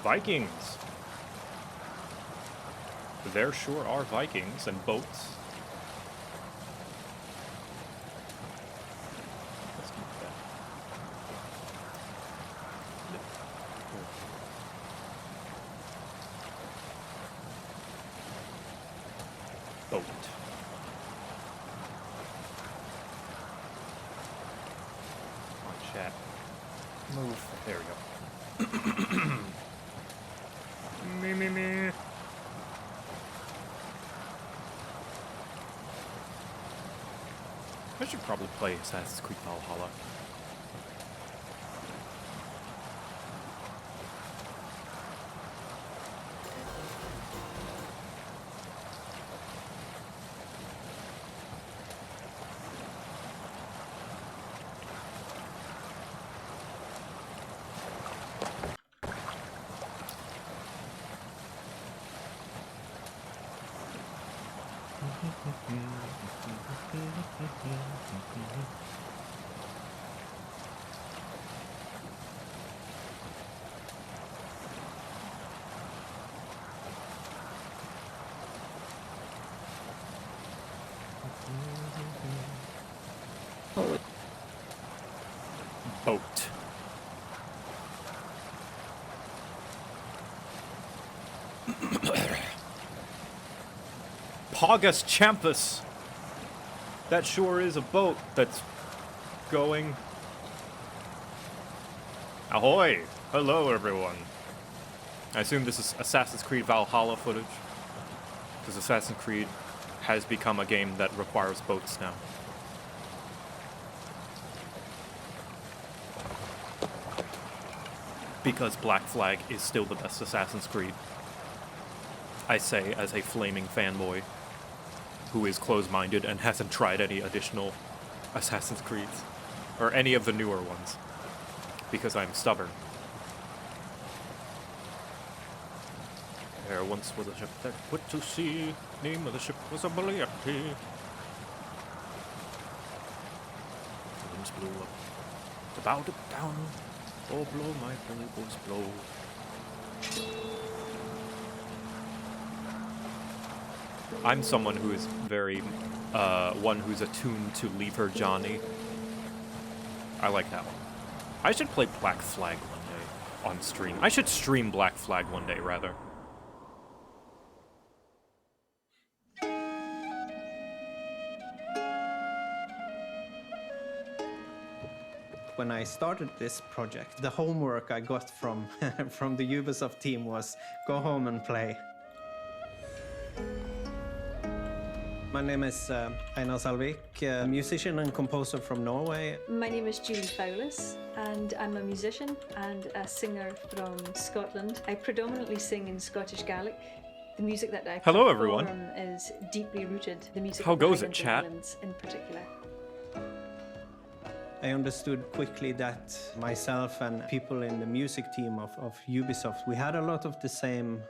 Vikings. There sure are Vikings and boats. Let's keep that. Boat. Come on, chat. Move. There we go. Me. I should probably play Assassin's Creed Valhalla. Boat. Pagus Champus. That sure is a boat that's going. Ahoy! Hello, everyone. I assume this is Assassin's Creed Valhalla footage, because Assassin's Creed has become a game that requires boats now. Because Black Flag is still the best Assassin's Creed. I say as a flaming fanboy who is close-minded and hasn't tried any additional Assassin's Creeds, or any of the newer ones, because I'm stubborn. There once was a ship that put to sea, name of the ship was a Moriarty. Winds blew up, to bow it down, oh blow my belly boys blow. I'm someone who is very, one who's attuned to Leave Her Johnny. I like that one. I should play Black Flag one day on stream. I should stream Black Flag one day, rather. When I started this project, the homework I got from from the Ubisoft team was go home and play. My name is Einar Salvik, a musician and composer from Norway. My name is Julie Fowlis, and I'm a musician and a singer from Scotland. I predominantly sing in Scottish Gaelic. The music that I Hello, everyone. perform is deeply rooted. The music How of the goes it, Highlands and chat? Highlands in particular. I understood quickly that myself and people in the music team of Ubisoft, we had a lot of the same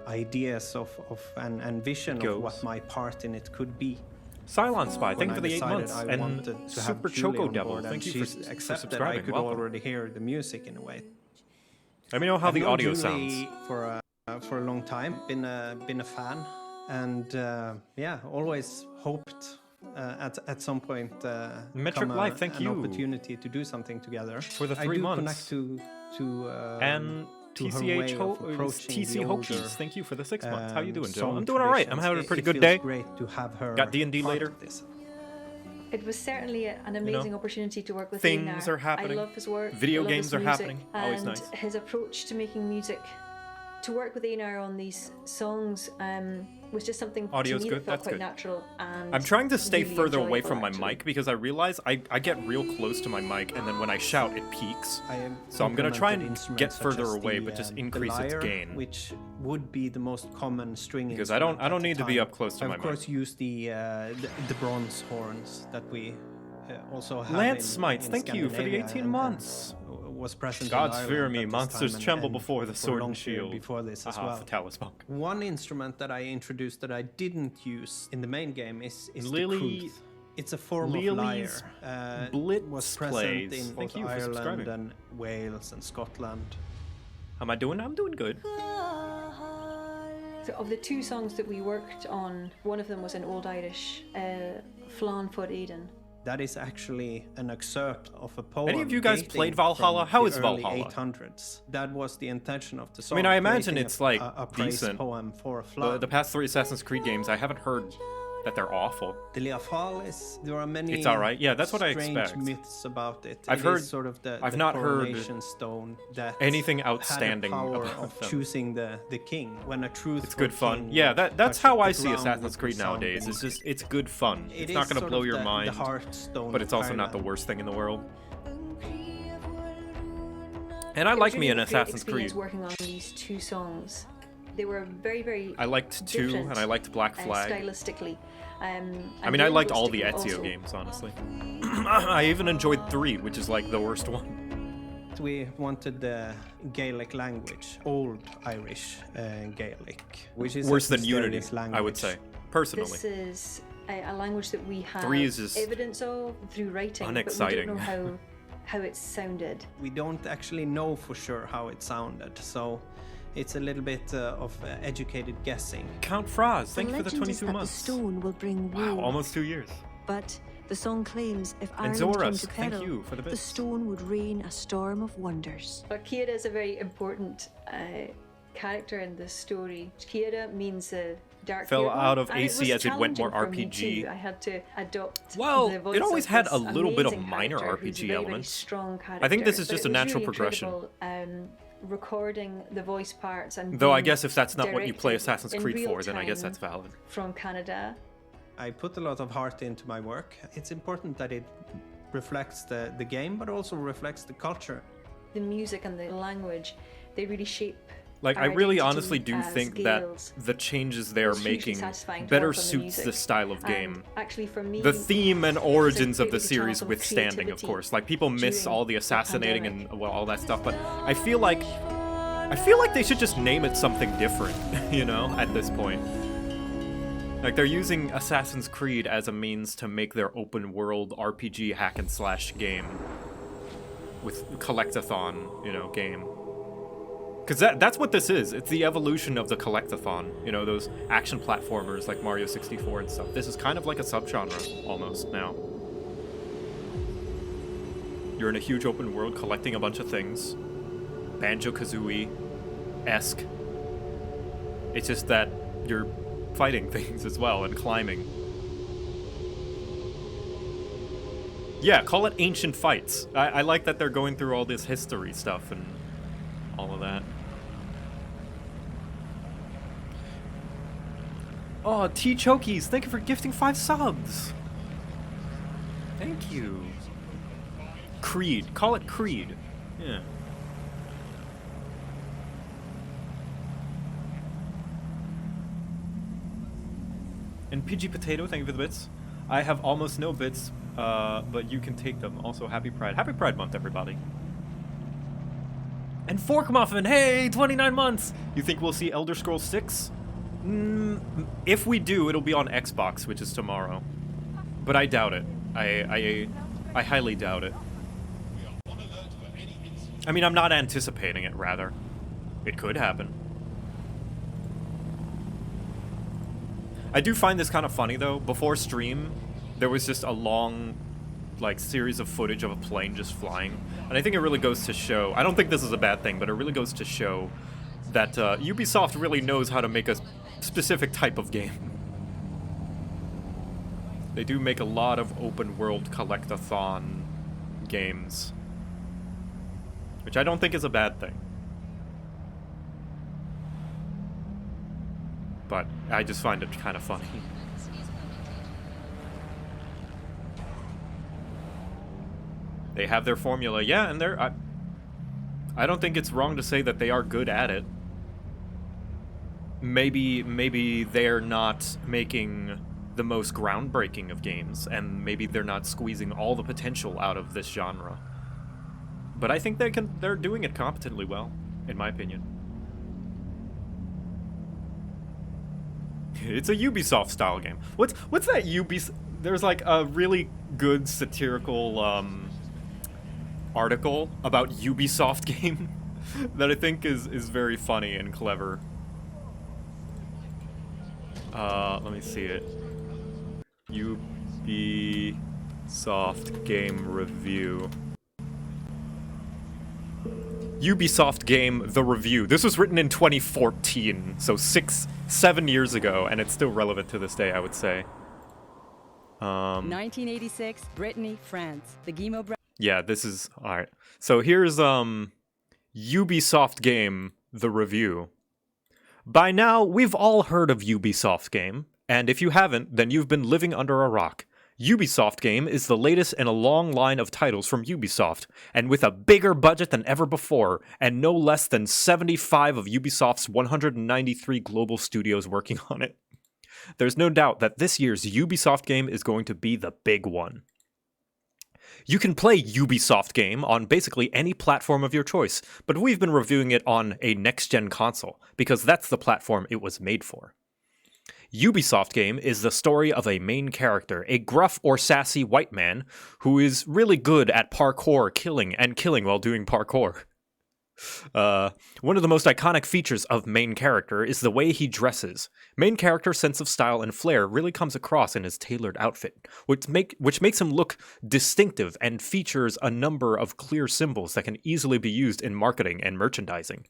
ideas and vision of what my part in it could be. Cylon Spy, thank you for the 8 Decided months. I And wanted to have Super Julie Choco on Devil, board, thank and you she for accepted. subscribing. I could Welcome. already hear the music in a way. Let me know how I've the known audio Julie sounds. for a long time. Been a fan, and yeah, always hoped at some point Metric Life, thank an you opportunity to do something together. for the 3 I do months. connect to And to her way of approaching TC the Hokies, older, thank you for the 6 months. How you doing, Joe? song I'm doing all right. I'm traditions. having a pretty It good feels day. Great to have her. Got D&D part later. of this. It was certainly an amazing opportunity to work with Things Einar. are happening. I love his work. Video I love games his are music, happening. Always and nice. his approach to making music, to work with Einar on these songs, was just something Audio's to me good? that felt That's quite good. natural. And I'm trying to stay really further away enjoyable, from my actually. mic because I realize I get real close to my mic, and then when I shout, it peaks. So I'm gonna try and implemented get instruments further such as away, the, but just the increase its lyre, gain. which would be the most common string Because I don't instrument at the need to be time. up close to I my of course mic. use the bronze horns that we also have. Lance in Smites, thank you for the Scandinavia 18 and months. was present Gods in fear Ireland me, at this monsters time tremble and before the for a sword long and period shield. before this as Aha, well. Fatalis Monk. One instrument that I introduced that I didn't use in the main game is Lily- the crwth. It's a form Lily's of lyre. Blitz Was present plays. in Thank both you for Ireland subscribing. and Wales and Scotland. How am I doing? I'm doing good. So of the two songs that we worked on, one of them was an Old Irish, Flan for Eden. That is actually an excerpt of a poem. Any of you guys played Valhalla? How is Valhalla? 800s. That was the intention of the song. I mean, I imagine it's like a praise decent. poem for a flan. The past 3 Assassin's Creed games, I haven't heard that they're awful. The Liafal is, there are many It's alright. Yeah, that's what I strange expect. myths about it. I've It heard- is sort of the I've not heard coronation stone that anything had outstanding the power about of them. choosing the king. When a truth It's good fun. Yeah, that's how I see Assassin's Creed nowadays. It's just, it's good fun. It's not gonna blow your mind, but it's also not the worst thing in the world. And I like me an Assassin's Creed. Working on these two songs, they were very, very. I liked 2 different, and I liked Black Flag. Stylistically. I mean, I liked all the Ezio games, honestly. I even enjoyed 3, which is like the worst one. We wanted the Gaelic language, Old Irish Gaelic, which is Worse a than Unity, mysterious language. I would say, personally. This is a language that we have 3 is just evidence of through writing, unexciting. but we don't know how it sounded. We don't actually know for sure how it sounded, so it's a little bit of educated guessing. Count Fraz, thank you for the legend is 22 that months. The stone will bring woe. Wow, almost 2 years. But the song claims if And Ireland came Zoras, to thank peril, you for the the bits. stone would rain a storm of wonders. But Ciara is a very important character in this story. Ciara means dark Fell hero, out of and AC was as it went more challenging for me RPG. too. I had to adopt Well, the voice it always of had this a little bit of amazing minor character who's RPG a very, very elements. strong character. I think this is But just it a was natural really progression. incredible, recording the voice parts and Though I being guess if that's not what you play directed Assassin's in Creed real for, then I guess time that's valid. from Canada. I put a lot of heart into my work. It's important that it reflects the game, but also reflects the culture. The music and the language, they really shape. Like, I our really identity honestly do as think Gaels. that the changes they're It's hugely making satisfying to better work on the suits music. the style of And game. actually, for me, The theme and it's a origins of great the big series example of withstanding, of creativity course. Like, people miss during all the the assassinating pandemic. and well, all that stuff, but I feel like they should just name it something different, you know, at this point. Like, they're using Assassin's Creed as a means to make their open world RPG hack and slash game with collectathon, you know, game. Because that's what this is. It's the evolution of the collectathon. You know, those action platformers like Mario 64 and stuff. This is kind of like a subgenre, almost, now. You're in a huge open world collecting a bunch of things. Banjo-Kazooie-esque. It's just that you're fighting things as well and climbing. Yeah, call it Ancient Fights. I like that they're going through all this history stuff and all of that. Oh, T Chokies, thank you for gifting 5 subs. Thank you. Creed, call it Creed. Yeah. And PG Potato, thank you for the bits. I have almost no bits, but you can take them. Also, Happy Pride. Happy Pride Month, everybody. And Fork Muffin, hey, 29 months! You think we'll see Elder Scrolls 6? If we do, it'll be on Xbox, which is tomorrow. But I doubt it. I highly doubt it. I mean, I'm not anticipating it, rather. It could happen. I do find this kind of funny, though. Before stream, there was just a long, like, series of footage of a plane just flying. And I think it really goes to show... I don't think this is a bad thing, but it really goes to show that Ubisoft really knows how to make a specific type of game. They do make a lot of open-world collectathon games. Which I don't think is a bad thing. But I just find it kind of funny. They have their formula, yeah, and they're... I don't think it's wrong to say that they are good at it. Maybe they're not making the most groundbreaking of games, and maybe they're not squeezing all the potential out of this genre. But I think they're doing it competently well, in my opinion. It's a Ubisoft style game. What's that Ubisoft? There's like a really good satirical article about Ubisoft game that I think is very funny and clever. Let me see it. Ubisoft game review. Ubisoft game The Review. This was written in 2014, so 7 years ago, and it's still relevant to this day, I would say. 1986, Brittany, France. The Guillemot yeah, this is alright. So here's Ubisoft game The Review. By now, we've all heard of Ubisoft game, and if you haven't, then you've been living under a rock. Ubisoft game is the latest in a long line of titles from Ubisoft, and with a bigger budget than ever before, and no less than 75 of Ubisoft's 193 global studios working on it. There's no doubt that this year's Ubisoft game is going to be the big one. You can play Ubisoft game on basically any platform of your choice, but we've been reviewing it on a next-gen console, because that's the platform it was made for. Ubisoft game is the story of a main character, a gruff or sassy white man who is really good at parkour, killing while doing parkour. One of the most iconic features of main character is the way he dresses. Main character's sense of style and flair really comes across in his tailored outfit, which makes him look distinctive and features a number of clear symbols that can easily be used in marketing and merchandising.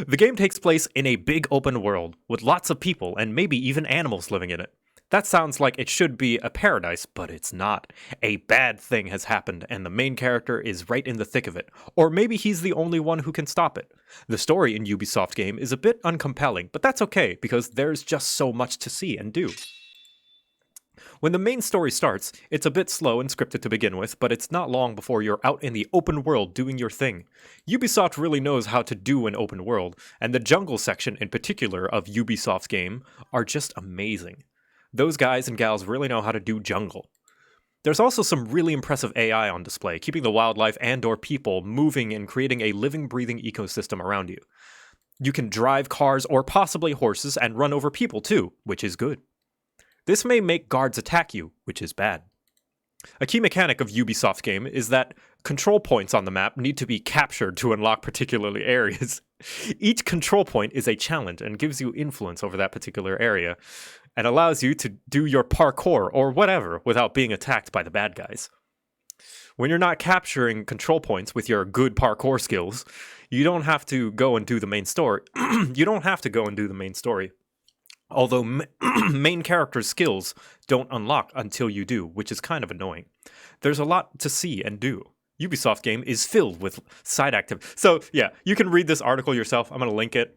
The game takes place in a big open world, with lots of people and maybe even animals living in it. That sounds like it should be a paradise, but it's not. A bad thing has happened, and the main character is right in the thick of it. Or maybe he's the only one who can stop it. The story in Ubisoft game is a bit uncompelling, but that's okay, because there's just so much to see and do. When the main story starts, it's a bit slow and scripted to begin with, but it's not long before you're out in the open world doing your thing. Ubisoft really knows how to do an open world, and the jungle section in particular of Ubisoft's game are just amazing. Those guys and gals really know how to do jungle. There's also some really impressive AI on display, keeping the wildlife and/or people moving and creating a living, breathing ecosystem around you. You can drive cars or possibly horses and run over people too, which is good. This may make guards attack you, which is bad. A key mechanic of Ubisoft game is that control points on the map need to be captured to unlock particular areas. Each control point is a challenge and gives you influence over that particular area, and allows you to do your parkour or whatever without being attacked by the bad guys. When you're not capturing control points with your good parkour skills, you don't have to go and do the main story. Although main character's skills don't unlock until you do, which is kind of annoying. There's a lot to see and do. Ubisoft game is filled with side activity. So yeah, you can read this article yourself. I'm going to link it.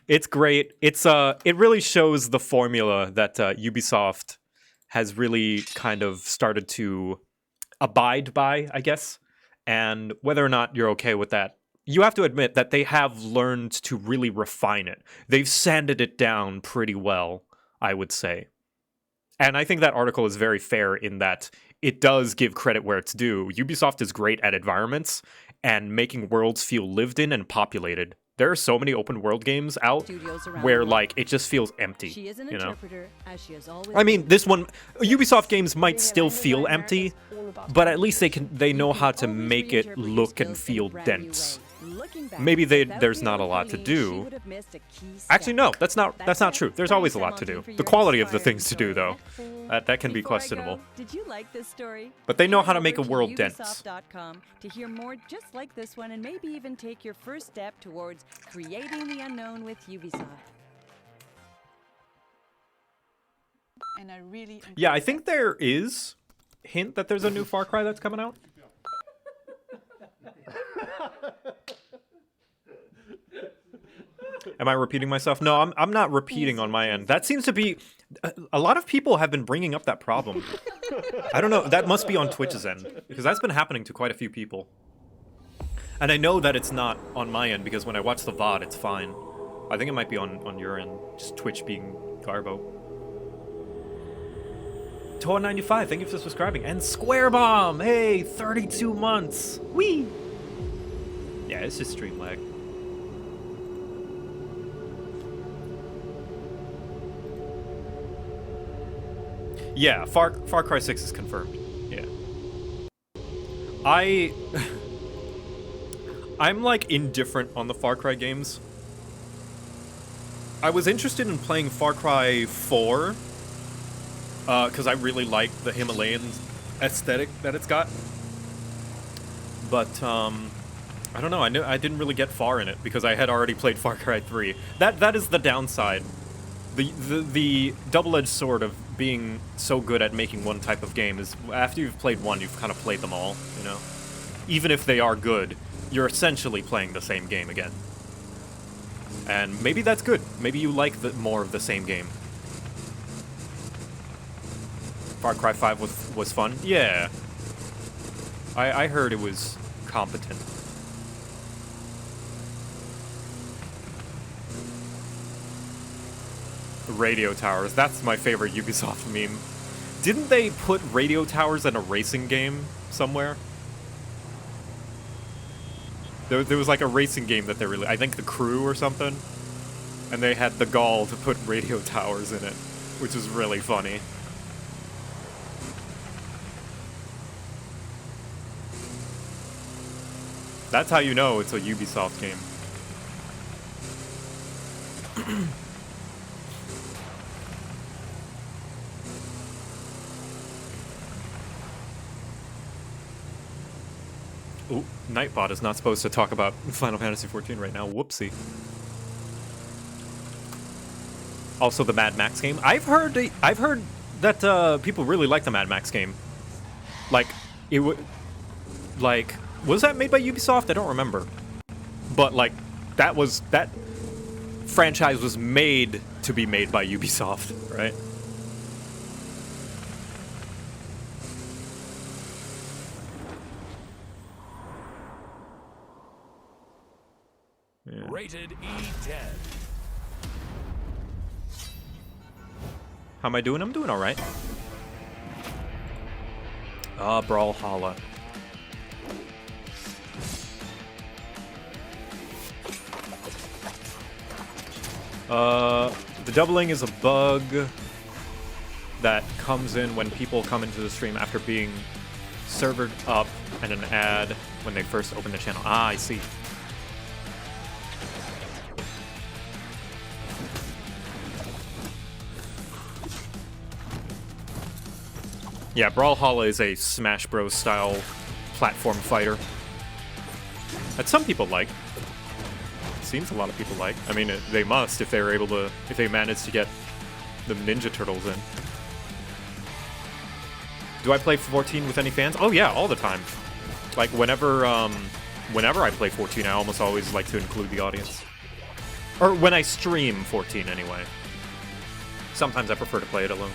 It's great. It really shows the formula that Ubisoft has really kind of started to abide by, I guess. And whether or not you're okay with that, you have to admit that they have learned to really refine it. They've sanded it down pretty well, I would say. And I think that article is very fair in that it does give credit where it's due. Ubisoft is great at environments and making worlds feel lived in and populated. There are so many open world games out where like it just feels empty. She is an you know? interpreter, as she has always I mean, this one, Ubisoft games might still feel empty, but at least they know how to make it look and feel dense. Maybe there's not a lot to do. Actually, no, that's not true. There's always a lot to do. The quality of the things to do, though, that can be questionable. Did you like this story? But they know how to make a world dense. Ubisoft.com to hear more just like this one, and maybe even take your first step towards creating the unknown with Ubisoft. And I really Yeah, I think there is hint that there's a new Far Cry that's coming out. Am I repeating myself? No, I'm not repeating on my end. That seems to be... A lot of people have been bringing up that problem. I don't know. That must be on Twitch's end, because that's been happening to quite a few people. And I know that it's not on my end, because when I watch the VOD, it's fine. I think it might be on your end, just Twitch being Garbo. Toa95, thank you for subscribing. And Square Bomb, hey, 32 months. Whee! Yeah, it's just stream lag. Yeah, Far Cry 6 is confirmed. Yeah. I'm like indifferent on the Far Cry games. I was interested in playing Far Cry 4 because I really like the Himalayan aesthetic that it's got. But I don't know. I didn't really get far in it because I had already played Far Cry 3. That is the downside. The double-edged sword of being so good at making one type of game is after you've played one, you've kind of played them all, you know? Even if they are good, you're essentially playing the same game again. And maybe that's good. Maybe you like more of the same game. Far Cry 5 was fun? Yeah. I heard it was competent. Radio towers. That's my favorite Ubisoft meme. Didn't they put radio towers in a racing game somewhere? There was like a racing game that they really... I think The Crew or something. And they had the gall to put radio towers in it, which is really funny. That's how you know it's a Ubisoft game. Ooh, Nightbot is not supposed to talk about Final Fantasy XIV right now. Whoopsie. Also, the Mad Max game. I've heard that people really like the Mad Max game. Like, it would... Like, was that made by Ubisoft? I don't remember. But, like, that franchise was made to be made by Ubisoft, right? Yeah. Rated E10. How am I doing? I'm doing alright. Brawlhalla. The doubling is a bug that comes in when people come into the stream after being servered up and an ad when they first open the channel. Ah, I see. Yeah, Brawlhalla is a Smash Bros. Style platform fighter that some people like. Seems a lot of people like. I mean, they must if they were able to, if they managed to get the Ninja Turtles in. Do I play 14 with any fans? Oh yeah, all the time. Like whenever I play 14, I almost always like to include the audience. Or when I stream 14 anyway. Sometimes I prefer to play it alone.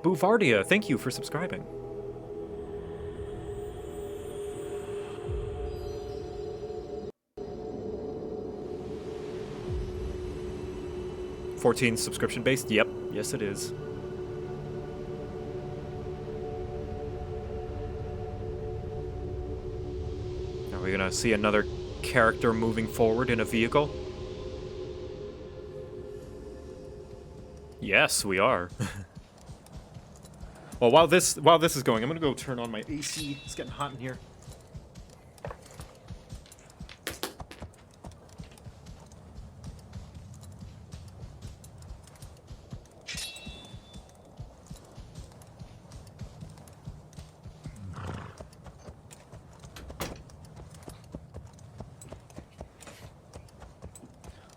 Bouvardia, thank you for subscribing. $14 subscription based? Yep, yes it is. Are we gonna see another character moving forward in a vehicle? Yes, we are. Well, while this is going, I'm gonna go turn on my AC. It's getting hot in here.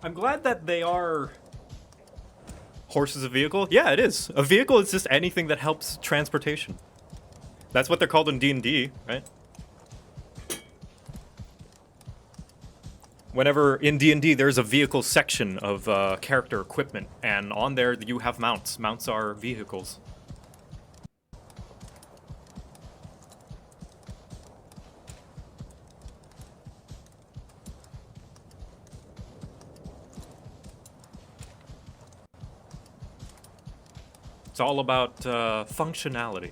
I'm glad that they are... Horse is a vehicle? Yeah, it is. A vehicle is just anything that helps transportation. That's what they're called in D&D, right? Whenever in D&D there's a vehicle section of character equipment, and on there you have mounts. Mounts are vehicles. It's all about functionality.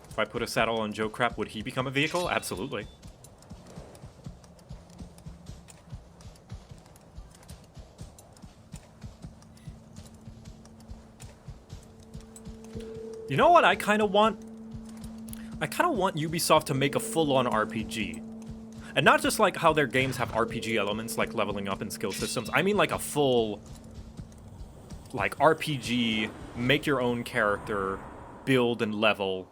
If I put a saddle on JoCat, would he become a vehicle? Absolutely. You know what I kind of want? I kind of want Ubisoft to make a full-on RPG. And not just like how their games have RPG elements, like leveling up and skill systems. I mean like a full, like, RPG, make your own character, build and level,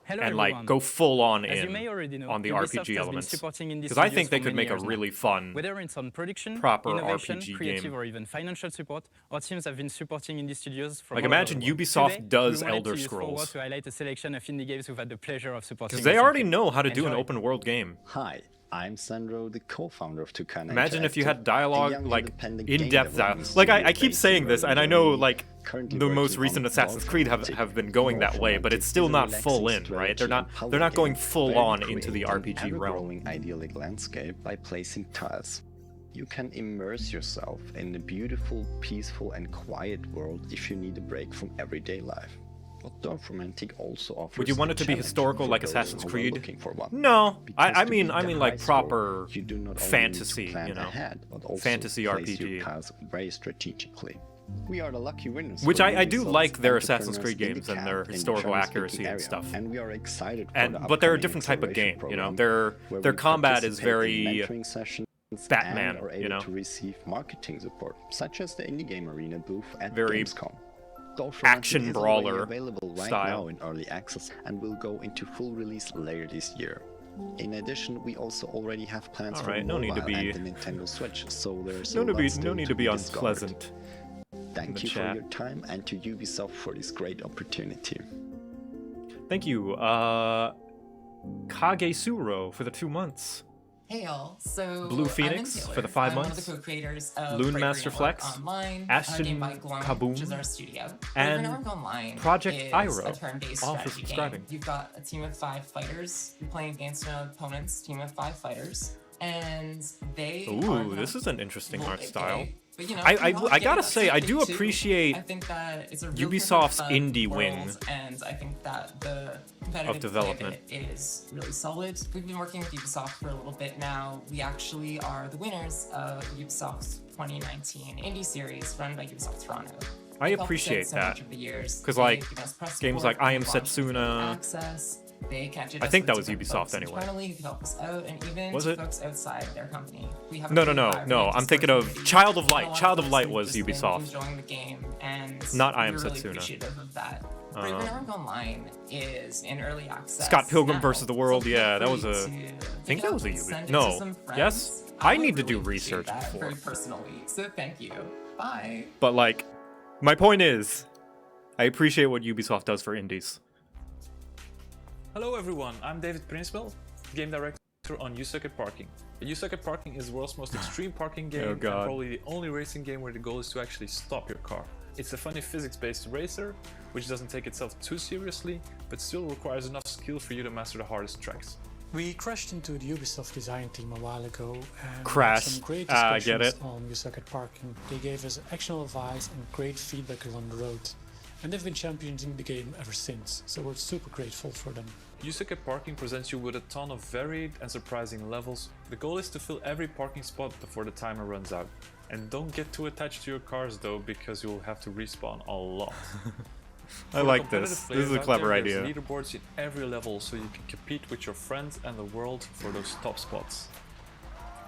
Hello and everyone. like go full on As you in may already know, on the Ubisoft RPG has been elements. supporting indie Because I think studios they for could many make a years now. really fun, Whether it's on production, proper innovation, RPG creative, game. or even financial support, our teams have been supporting indie studios from Like, all over imagine the world. Ubisoft Today, does we wanted Elder to use Forward Scrolls. to highlight a selection of indie games we've had the pleasure of supporting. Because they already recently. know how to do an Enjoy. open world game. Hi, I'm Sandro, the co-founder of Tucana. Imagine if you had Interactive, a dialogue, young like, independent game in-depth dialogue. development Like, I studio keep based saying in this, and I Berlin, know, Germany, like, currently the most working recent on Assassin's Creed have been going that way, but it's still not full in, right? They're not going full on into the RPG realm. Growing idyllic landscape by placing tiles. You can immerse yourself in a beautiful, peaceful, and quiet world if you need a break from everyday life. But Dark Romantic also offers. Would you want a it to be challenge historical for like those Assassin's who are Creed? looking for one. No, Because I to mean beat the like high proper score, you do not only fantasy, need to plan you know, ahead, but also fantasy place your RPG. tiles very strategically. We are the lucky winners. Which for I do Ubisoft's like their Assassin's Entrepreneurs Creed in the games and Camp their in the historical German-speaking accuracy and area, stuff. and we are excited for And the but they're a upcoming different type of acceleration game, you know. program, Their where their we combat is participate in very mentoring sessions Batman, and are you able know. to receive marketing support, such as the Indie Game Arena booth at Very Gamescom. Dolph action Romantic is brawler already available right style. now in early access and will go into full release later this year. In addition, we also already have plans for Alright, no need to mobile be- and the Nintendo Switch, so there's no a lot need still to be discovered. unpleasant. Thank the you chat. for your time and to Ubisoft for this great opportunity. Thank you, Kagesuro for the 2 months. Hey y'all, so Blue I'm Phoenix Taylor. for the 5 I'm months. one of the co-creators of Loon Bravery Master Network Flex, Online, Ashton Game by Gloom, Kaboom, which is our studio. and Bravery Network Online Project is Iroh, a turn-based all for strategy subscribing. game. You've got a team of 5 fighters. You're playing against an opponent's team of 5 fighters, and they are Ooh, this is an interesting art style. okay, but, you know, I you all gotta get that say, I do thing too. appreciate I think that it's a real Ubisoft's fun indie world, wing and I think that the competitive of development. play of it is really solid. We've been working with Ubisoft for a little bit now. We actually are the winners of Ubisoft's 2019 indie series run by Ubisoft Toronto. I They've helped us appreciate out so that. much over the years. 'Cause, They've like, given us press games support, like I Am they've launched Setsuna. access. They connected I us think with that was different Ubisoft folks anyway. internally who could help us out, and even Was to it? folks outside their company. We have a No, pretty vibrant I'm Discord thinking of community. Child of And a Light. lot Child of us Light have was just been Ubisoft. enjoying the game, and Not I Am we're really Setsuna. appreciative of that. Uh, Bravery Network Online is in early access. Scott Pilgrim now, versus the World, so yeah, that feel was free a- to I think pick that it was a up, Ubi- send it no. to some friends. Yes? I would need to really do appreciate research that before. very personally. So thank you. Bye. But like, my point is, I appreciate what Ubisoft does for indies. Hello everyone, I'm David Prinswell, game director on JoCat Parking. JoCat Parking is the world's most extreme parking game and God. probably the only racing game where the goal is to actually stop your car. It's a funny physics-based racer, which doesn't take itself too seriously, but still requires enough skill for you to master the hardest tracks. We crashed into the Ubisoft design team a while ago and Crash. had some great I get discussions it. on JoCat Parking. They gave us actionable advice and great feedback along the road. And they've been championing the game ever since, so we're super grateful for them. JoCat Parking presents you with a ton of varied and surprising levels. The goal is to fill every parking spot before the timer runs out. And don't get too attached to your cars though, because you'll have to respawn a lot. I like this. This is a clever idea. There's leaderboards in every level so you can compete with your friends and the world for those top spots.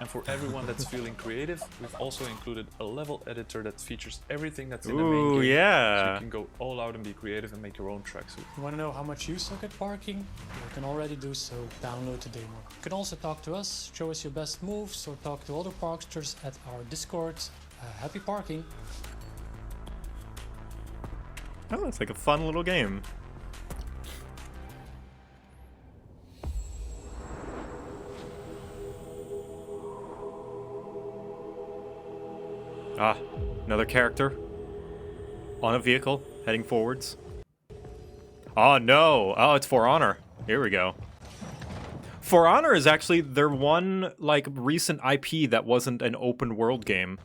And for everyone that's feeling creative, we've also included a level editor that features everything that's in the main Ooh, game. yeah. So you can go all out and be creative and make your own tracksuit. You want to know how much you suck at parking? You can already do so. Download the demo. You can also talk to us, show us your best moves, or talk to other parksters at our Discord. Happy parking! Oh, it's like a fun little game. Ah, another character on a vehicle heading forwards. Oh no! Oh, it's For Honor. Here we go. For Honor is actually their one like recent IP that wasn't an open world game.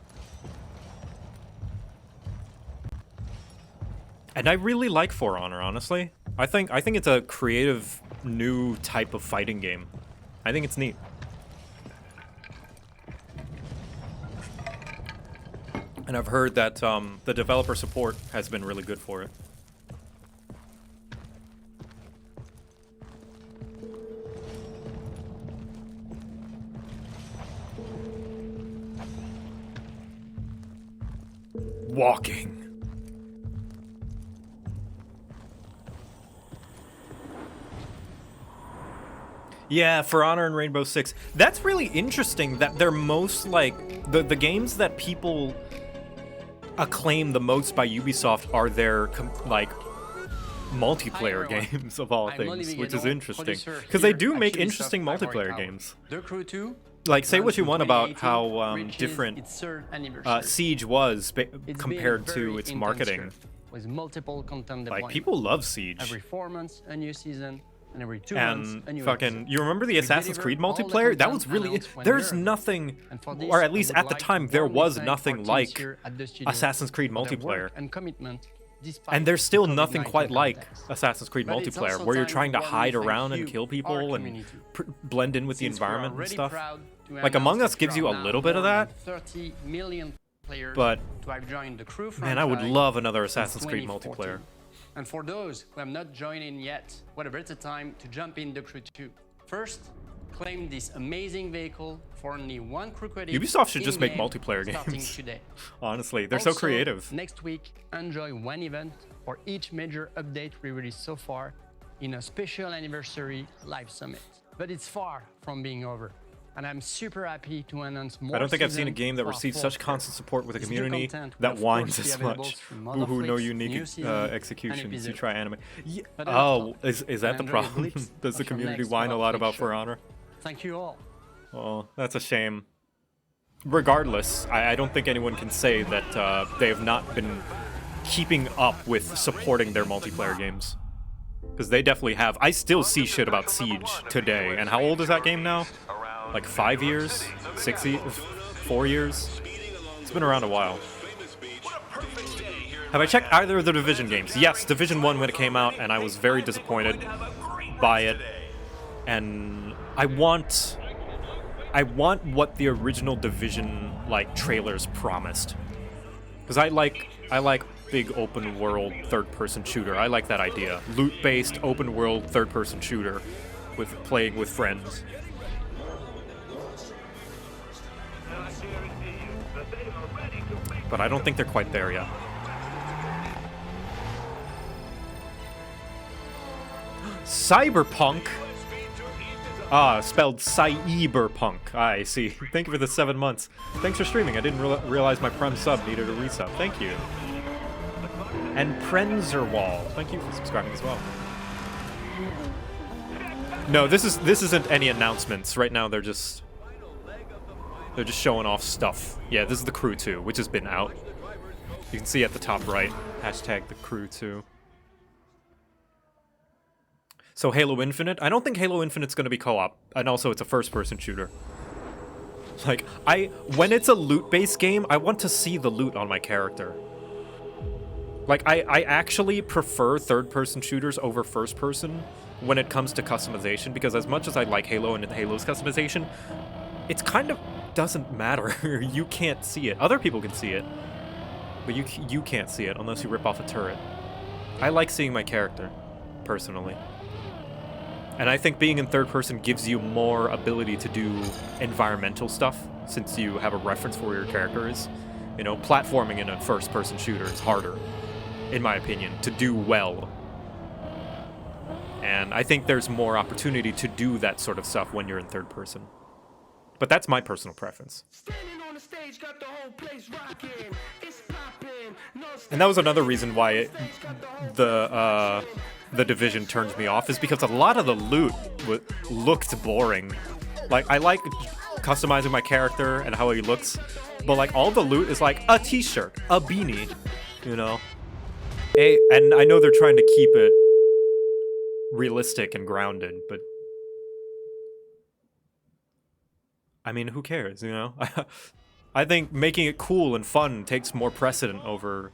And I really like For Honor, honestly. I think it's a creative new type of fighting game. I think it's neat. And I've heard that the developer support has been really good for it. walking. Yeah, For Honor and Rainbow Six. That's really interesting that they're most like the games that people acclaim the most by Ubisoft are their like multiplayer games of all things, which is interesting because they do make interesting multiplayer games. The Crew 2, like, say what you want about how different Siege was compared to its marketing. With multiple content like, people love Siege. Every 4 months, a new season. And every 2 months, a new fucking, episode. you remember the Assassin's Creed multiplayer? That was really, there's nothing, or at least at the time, there was nothing like Assassin's Creed multiplayer. And there's still nothing quite like Assassin's Creed multiplayer, where you're trying to hide around and kill people and blend in with the environment and stuff. Like, Among Us gives you a little bit of that, but, man, I would love another Assassin's Creed multiplayer. And for those who have not joined in yet, what a better time to jump in the Crew 2. First, claim this amazing vehicle for only 1 crew credit. Ubisoft should just make multiplayer games. Today. Honestly, they're also, so creative. Next week, enjoy one event for each major update we released so far in a special anniversary live summit. But it's far from being over. And I'm super happy to announce more. I don't think I've seen a game that received such constant support with a community that whines as much. Woohoo, no unique executions. You try anime. Yeah. Oh, is that the problem? Does the community whine a lot about For Honor? Thank you all. Oh, that's a shame. Regardless, I don't think anyone can say that they have not been keeping up with supporting their multiplayer games. Because they definitely have. I still see shit about Siege today. And how old is that game now? Like 5 years? 6 years? 4 years? It's been around a while. Have I checked either of the Division games? Yes, Division 1 when it came out, and I was very disappointed by it. And I want what the original Division like trailers promised. Because I like big open world third-person shooter. I like that idea. Loot-based open world third-person shooter with playing with friends. But I don't think they're quite there yet. Cyberpunk? Ah, spelled Cyberpunk. I see. Thank you for the 7 months. Thanks for streaming. I didn't realize my Prem sub needed a resub. Thank you. And Prenzerwall. Thank you for subscribing as well. No, this isn't any announcements. Right now they're just showing off stuff. Yeah, this is the Crew 2, which has been out. You can see at the top right, hashtag the Crew 2. So Halo Infinite? I don't think Halo Infinite's gonna be co-op, and also it's a first-person shooter. Like, when it's a loot-based game, I want to see the loot on my character. Like, I actually prefer third-person shooters over first-person when it comes to customization, because as much as I like Halo and Halo's customization, it's kind of doesn't matter. You can't see it. Other people can see it, but you can't see it unless you rip off a turret. I like seeing my character, personally. And I think being in third person gives you more ability to do environmental stuff, since you have a reference for where your character is. You know, platforming in a first person shooter is harder, in my opinion, to do well. And I think there's more opportunity to do that sort of stuff when you're in third person. But that's my personal preference. And that was another reason why the Division turns me off, is because a lot of the loot looked boring. Like, I like customizing my character and how he looks, but like all the loot is like a t-shirt, a beanie, you know? And I know they're trying to keep it realistic and grounded, but I mean, who cares, you know? I think making it cool and fun takes more precedent over...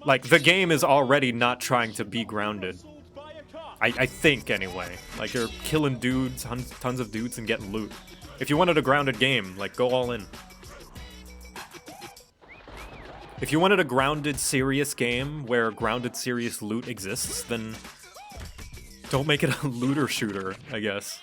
Like, the game is already not trying to be grounded. I think, anyway. Like, you're killing dudes, tons of dudes, and getting loot. If you wanted a grounded game, like, go all in. If you wanted a grounded, serious game where grounded, serious loot exists, then don't make it a looter shooter, I guess.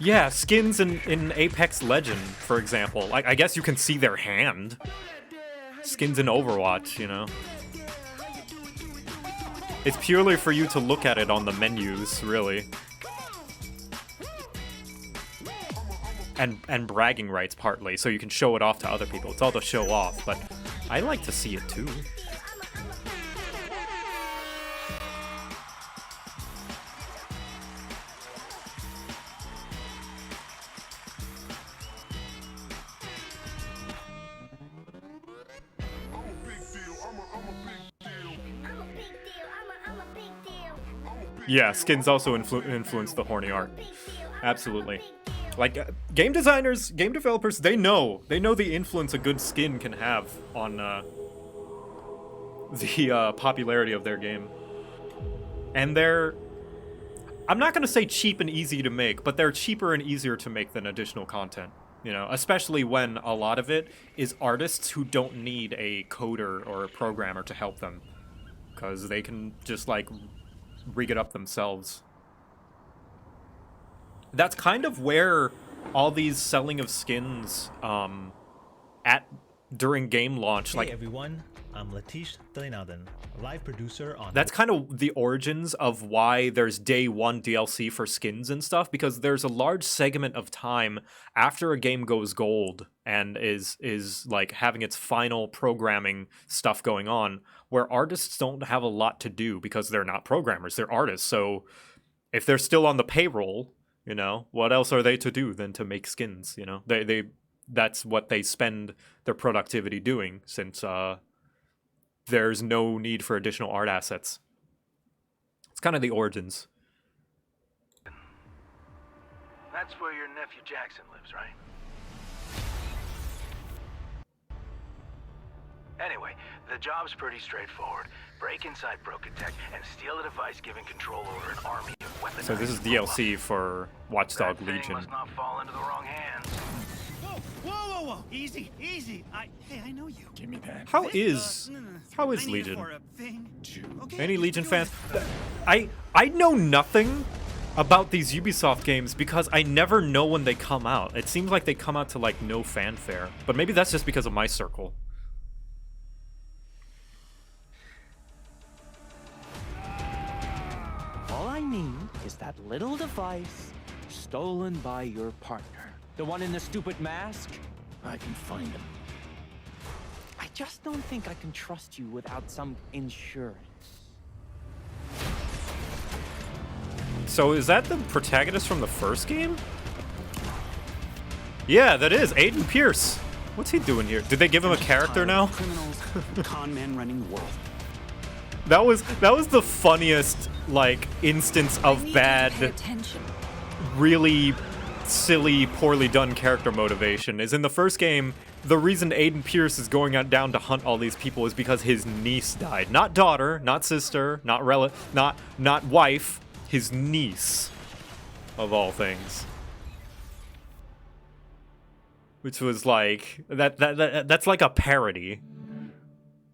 Yeah, skins in Apex Legend, for example. Like, I guess you can see their hand. Skins in Overwatch, you know. It's purely for you to look at it on the menus, really. And bragging rights, partly, so you can show it off to other people. It's all to show off, but I like to see it too. Yeah, skins also influence the horny art. Absolutely. Like, game designers, game developers, they know the influence a good skin can have on the popularity of their game. And they're, I'm not going to say cheap and easy to make, but they're cheaper and easier to make than additional content. You know, especially when a lot of it is artists who don't need a coder or a programmer to help them. Because they can just, like, rig it up themselves. That's kind of where all these selling of skins during game launch, like, hey everyone, I'm Latish Dalinadan, a live producer on... That's kind of the origins of why there's day one DLC for skins and stuff, because there's a large segment of time after a game goes gold and is like having its final programming stuff going on, where artists don't have a lot to do because they're not programmers, they're artists. So if they're still on the payroll, you know, what else are they to do than to make skins, you know? That's what they spend their productivity doing, since there's no need for additional art assets. It's kind of the origins. That's where your nephew Jackson lives, right? Anyway, the job's pretty straightforward. Break inside Broken Tech and steal a device giving control over an army of weaponized... So this is DLC for Watchdog Legion. Must not fall into the wrong hands. Whoa! Easy! Hey, I know you. Give me that. How is Legion? Any Legion fans? I know nothing about these Ubisoft games because I never know when they come out. It seems like they come out to, like, no fanfare. But maybe that's just because of my circle. All I need is that little device stolen by your partner. The one in the stupid mask? I can find him. I just don't think I can trust you without some insurance. So is that the protagonist from the first game? Yeah, that is Aiden Pierce. What's he doing here? Did they give him a character now? Criminals, con men running the world. That was the funniest, like, instance of bad, really silly, poorly done character motivation. Is in the first game, the reason Aiden Pierce is going down to hunt all these people is because his niece died. Not daughter, not sister, not not wife, his niece, of all things. Which was like, that's like a parody.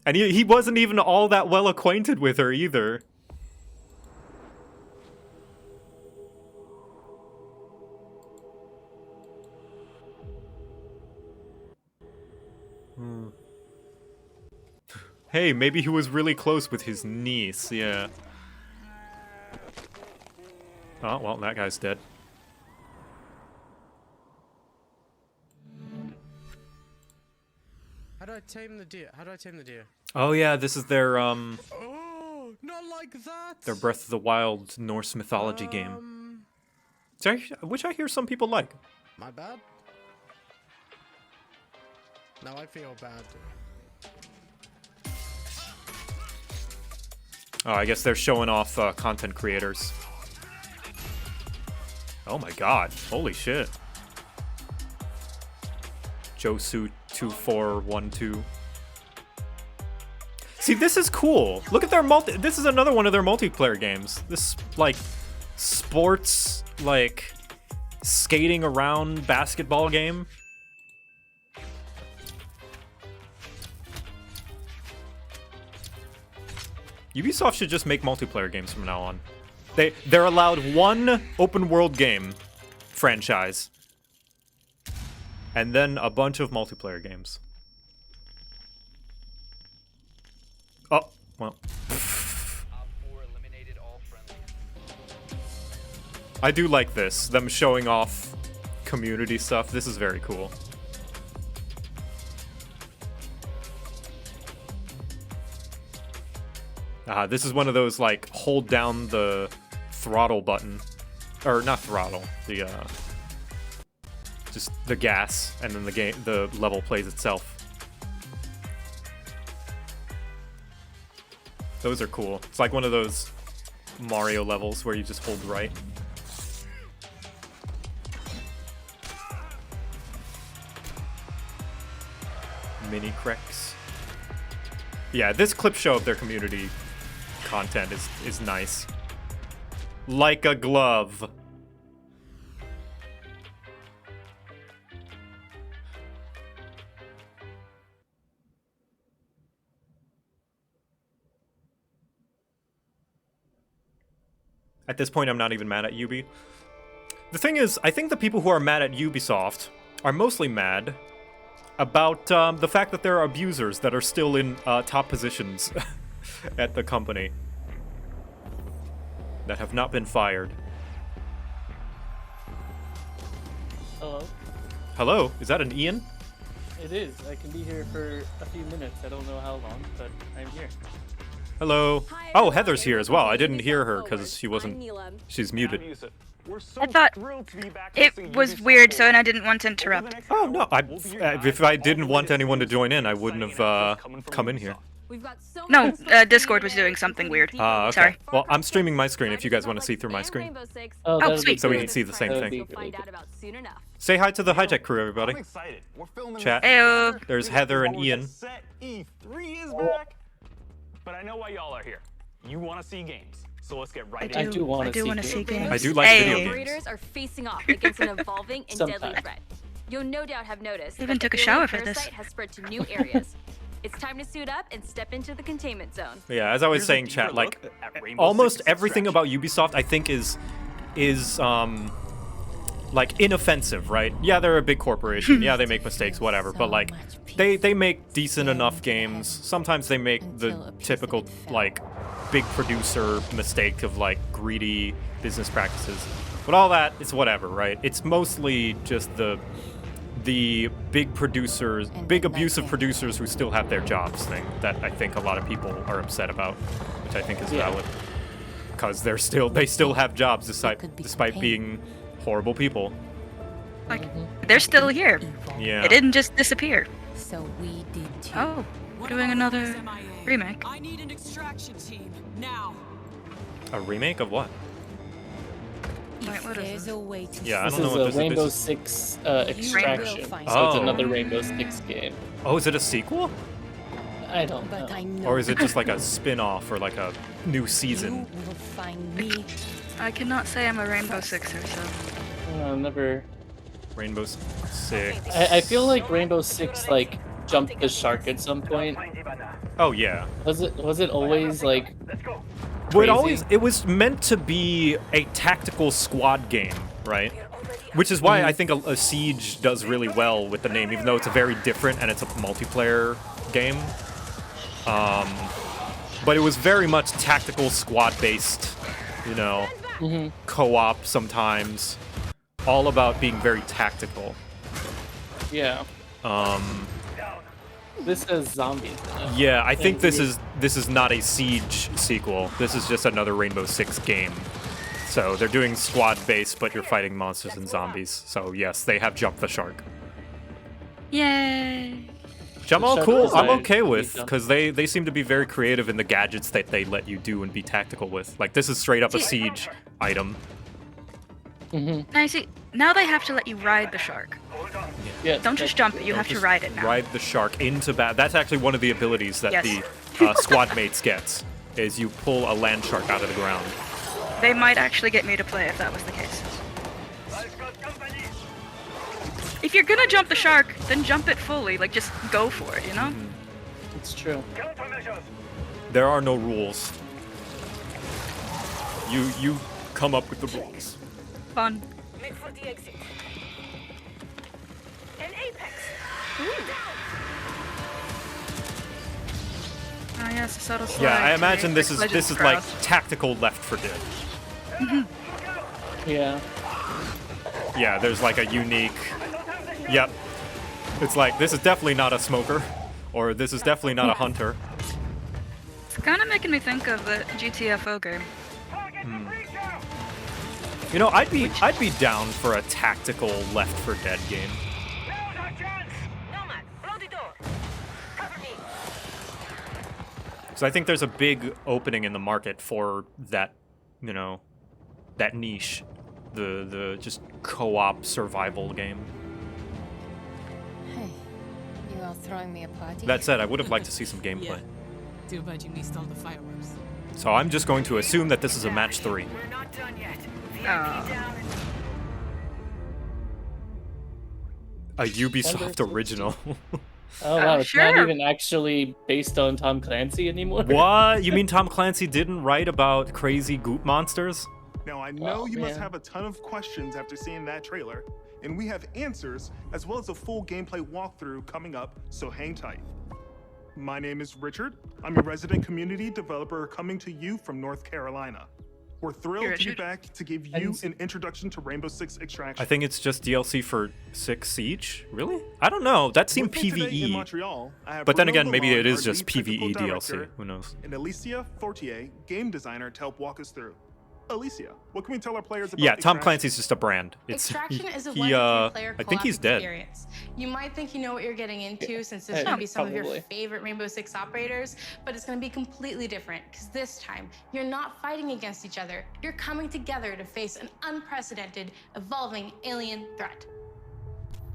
And he wasn't even all that well acquainted with her either. Hey, maybe he was really close with his niece, yeah. Oh, well, that guy's dead. How do I tame the deer? Oh yeah, this is their Oh, not like that. their Breath of the Wild Norse mythology game. Which I hear some people like. My bad. Now I feel bad. Oh, I guess they're showing off content creators. Oh my god, holy shit. Josu2412. See, this is cool. Look at their this is another one of their multiplayer games. This, like, sports, like, skating around basketball game. Ubisoft should just make multiplayer games from now on. They're allowed one open world game franchise. And then a bunch of multiplayer games. Oh, well. I do like this, them showing off community stuff. This is very cool. This is one of those, like, hold down the throttle button. Or, not throttle, the, just the gas, and then the level plays itself. Those are cool. It's like one of those Mario levels where you just hold right. Mini Crex. Yeah, this clip show of their community content is nice. Like a glove. At this point, I'm not even mad at Ubi. The thing is, I think the people who are mad at Ubisoft are mostly mad about the fact that there are abusers that are still in top positions at the company that have not been fired. Hello? Hello? Is that an Ian? It is. I can be here for a few minutes. I don't know how long, but I'm here. Hello. Oh, Heather's here as well. I didn't hear her because she wasn't... She's muted. I thought it was weird, so I didn't want to interrupt. Oh, no. If I didn't want anyone to join in, I wouldn't have come in here. No, Discord was doing something weird. Okay. Sorry. Well, I'm streaming my screen if you guys want to see through my screen. Oh, sweet. So we can see the same thing. Say hi to the hijack crew, everybody. Chat. Heyo. There's Heather and Ian. E3 is back. But I know why y'all are here. You want to see games. So let's get right into it. I do want to see games. I do like video games. Operators are facing off against an evolving and deadly threat. You'll no doubt have noticed Even that took a the shower alien for this. parasite has spread to new areas. It's time to suit up and step into the containment zone. Yeah, as I was saying, chat, like, almost everything about Ubisoft, I think, is like, inoffensive, right? Yeah, they're a big corporation. Yeah, they make mistakes, whatever. But, like, they make decent enough games. Sometimes they make the typical, like, big producer mistake of, like, greedy business practices. But all that is whatever, right? It's mostly just the big producers, big abusive producers who still have their jobs thing that I think a lot of people are upset about, which I think is valid. Because they still have jobs despite being horrible people. Like, they're still here. Yeah. It didn't just disappear. So we did too. Oh, we're doing another remake. I need an extraction team now. A remake of what? Wait, what is this? Yeah, I This don't know is what a this Rainbow is. Six Extraction. So Oh. it's another Rainbow Six game. Oh, is it a sequel? I don't know. Or is it just like a spin-off or like a new season? Will find me. I cannot say I'm a Rainbow Sixer, so... Never... Rainbow Six. I feel like Rainbow Six, like, jumped the shark at some point. Oh, yeah. Was it always, like... Well, it was meant to be a tactical squad game, right? Which is why I think a Siege does really well with the name, even though it's a very different and it's a multiplayer game. But it was very much tactical squad-based, you know, co-op sometimes, all about being very tactical. Yeah. This is zombies. Yeah, I think this is not a Siege sequel. This is just another Rainbow Six game. So they're doing squad-based, but you're fighting monsters and zombies. So yes, they have jumped the shark. Yay! Which I'm all cool. I'm okay with, because they seem to be very creative in the gadgets that they let you do and be tactical with. Like this is straight up a Siege item. Now you see, now they have to let you ride the shark. Yeah. Don't just jump it, you have to ride it now. Ride the shark into battle. That's actually one of the abilities that the squad mates gets, is you pull a land shark out of the ground. They might actually get me to play if that was the case. If you're gonna jump the shark, then jump it fully. Like, just go for it, you know? It's true. There are no rules. You come up with the rules. Fun. Make for the exit. An apex. Oh yes, a subtle slide. Yeah, I to imagine the this is Legends like crowd. tactical Left 4 Dead. Yeah. Yeah, there's like a unique. Yep. It's like this is definitely not a smoker, or this is definitely not a hunter. It's kind of making me think of the GTFO game. You know, I'd be down for a tactical Left 4 Dead game. So I think there's a big opening in the market for that, you know, that niche, the just co-op survival game. Hey, you all throwing me a party? That said, I would have liked to see some gameplay. Too bad you missed all the fireworks. So I'm just going to assume that this is a match 3. We're not done yet. A Ubisoft original. Oh wow, it's not sure. even actually based on Tom Clancy anymore. What? You mean Tom Clancy didn't write about crazy goop monsters? Now, I know you must man. have a ton of questions after seeing that trailer, and we have answers as well as a full gameplay walkthrough coming up, so hang tight. My name is Richard. I'm a resident community developer coming to you from North Carolina. We're thrilled to be Richard. back to give you an introduction to Rainbow Six Extraction. I think it's just DLC for 6 Siege? Really? I don't know. That seemed With me today in PvE. Montreal, I have But then Bruno again, maybe Lalonde, it is our just lead technical PvE DLC. director, Who knows? And Alicia Fortier, game designer, to help walk us through. Alicia, what can we tell our players about Yeah, Tom Extraction? Clancy's just a brand. Extraction is a he, 1-2-player I think co-op he's dead. experience. You might think you know what you're getting into since this Yeah, should be some of probably. your favorite Rainbow Six operators, but it's going to be completely different because this time you're not fighting against each other. You're coming together to face an unprecedented, evolving alien threat.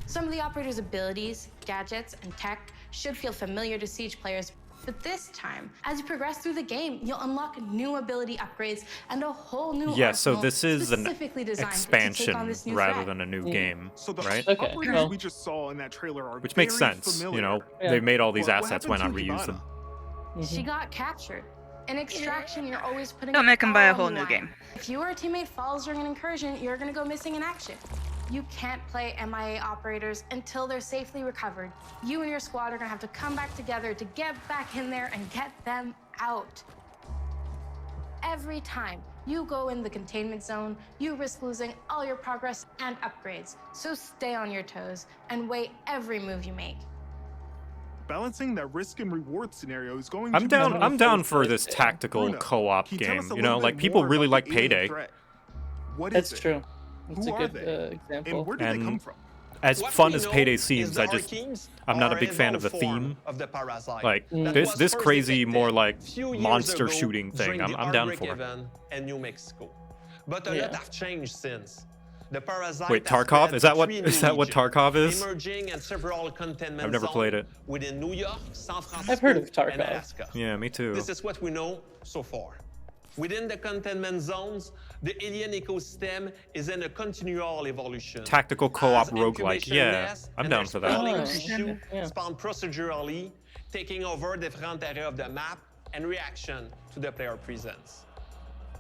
Some of the operators' abilities, gadgets, and tech should feel familiar to Siege players. But this time, as you progress through the game, you'll unlock new ability upgrades and a whole new Yeah, so arsenal this is an specifically designed to expansion take on this new rather threat. than a new game, So the right? operators well- we just saw in that trailer are Which makes very sense. familiar. You know, Yeah. they made all these What assets. Why not happened to reuse Ivana? them? She got captured. In Extraction, you're always putting Don't it make 'em buy a all on whole the new line. game. If you or a teammate falls during an incursion, you're gonna go missing in action. You can't play MIA operators until they're safely recovered. You and your squad are gonna have to come back together to get back in there and get them out. Every time you go in the containment zone, you risk losing all your progress and upgrades. So stay on your toes and weigh every move you make. Balancing that risk and reward scenario is going I'm to down. be I'm down for this tactical Bruno, co-op can you tell game. us a You know, little like bit people more really about like the alien Payday. threat? What That's is it? true. That's Who a are good they? example. And where do they come And from? as What fun we as know Payday is seems, the I just Arkeens I'm not a are big fan of the evolved theme. form of the parasite Like that this was this first crazy detected more like few years monster ago shooting thing. during the I'm down outbreak for. event in New Mexico. But a Yeah. lot have changed since. The parasite Wait, has Tarkov? spread Is that to what 3 is new that what regions, Tarkov is? emerging in several containment I've never played it. zones within New York, San Francisco, I've heard of and Tarkov. Alaska. Yeah, me too. This is what we know so far. Within the containment zones, the alien ecosystem is in a continual evolution. Tactical co-op As roguelike. incubation Yeah, nests I'm and down their for that. spawning Oh, tissue yeah. spawn procedurally, taking over different areas of the map and reaction to the player presence.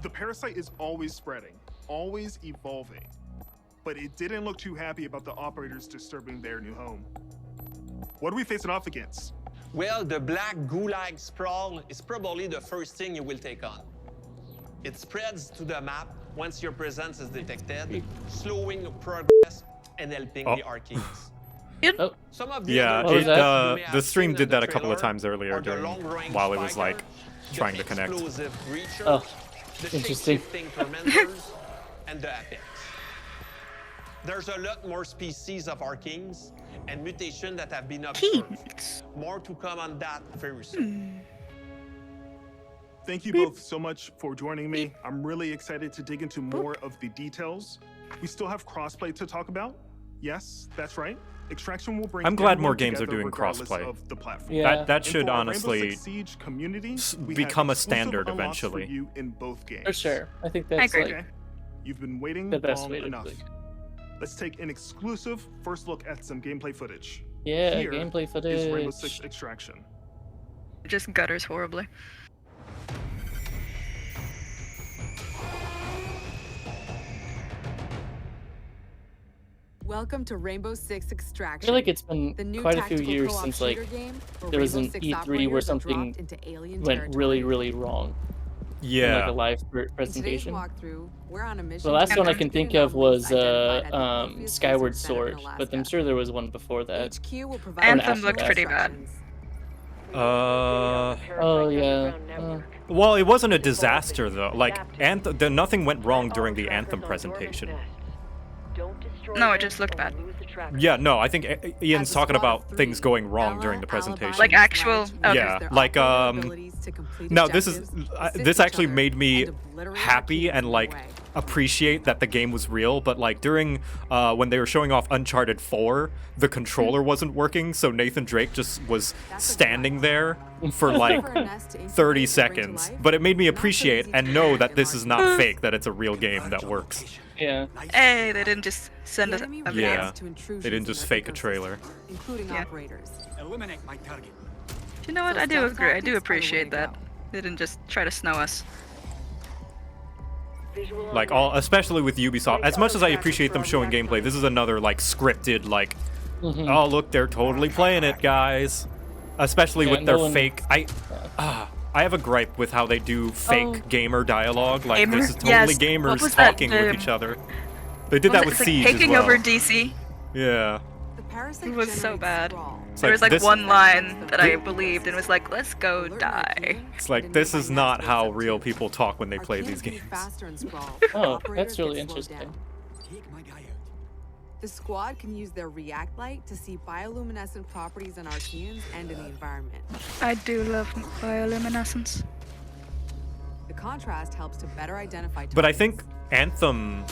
The parasite is always spreading, always evolving. But it didn't look too happy about the operators disturbing their new home. What are we facing off against? Well, the black goo-like sprawl is probably the first thing you will take on. It spreads to the map once your presence is detected, slowing progress and helping the Arkeens. Oh. Some of the Yeah, other What was it, that? gadgets you may the have stream seen did in the that a couple of trailer times earlier are the during long-range while it was striker, like the trying to connect. explosive breacher, Oh, the interesting. shape-shifting tormentors, and the apex. There's a lot more species of Arkeens and mutations that have been observed. More to come on that very soon. Thank you both so much for joining me. I'm really excited to dig into more of the details. We still have crossplay to talk about. Yes, that's right. Extraction will bring I'm glad more everyone games are together doing regardless crossplay. of the platform. Yeah. That And should for our Rainbow honestly Six Siege community, we have become a exclusive standard unlocks for eventually. you in both games. For sure. I think I that's agree. like Okay. You've been waiting the best long way to enough. click. Let's take an exclusive first look at some gameplay footage. Yeah, Here gameplay is Rainbow footage. Six Extraction. Just gutters horribly. Welcome to Rainbow Six I Extraction. feel like it's been the new quite a few tactical years co-op since like shooter game where there was Rainbow an Six E3 where operators are something dropped into alien went territory. really wrong. In like Yeah. a live In today's presentation. walkthrough, we're on a mission The last to one I can investigate think of anomalies was identified at the Orpheus Skyward Research Center in Sword, but I'm Alaska. sure there was one before that. HQ will provide Or Anthem after looked that. pretty bad. Oh yeah. Well, it wasn't a disaster though. Like, nothing went wrong during the Anthem presentation. No, it just looked bad. Yeah, no, I think Ian's talking about things going wrong during the presentation. Like actual. Okay. Yeah, like no, this actually made me happy and like appreciate that the game was real. But like during when they were showing off Uncharted 4, the controller wasn't working, so Nathan Drake just was standing there for like 30 seconds. But it made me appreciate and know that this is not fake, that it's a real game that works. Yeah. Hey, they didn't just send us a video. Yeah, they didn't just fake a trailer. including operators. Eliminate my target. You know what? I do agree. I do appreciate that. They didn't just try to snow us. Like especially with Ubisoft. As much as I appreciate them showing gameplay, this is another like scripted like, oh look, they're totally playing it, guys. Especially with their fake. I have a gripe with how they do fake gamer dialogue. Like this is totally gamers talking with each other. They did that with Siege as well. Taking over DC. Yeah. It was so bad. It's There like was like this- one line that I believed and was like, let's go die. It's like this is not how real people talk when they play these games. Oh, that's really interesting. The squad can use their React Light to see bioluminescent properties in Archeans and in the environment. I do love bioluminescence. The contrast helps to better identify But I think Anthem,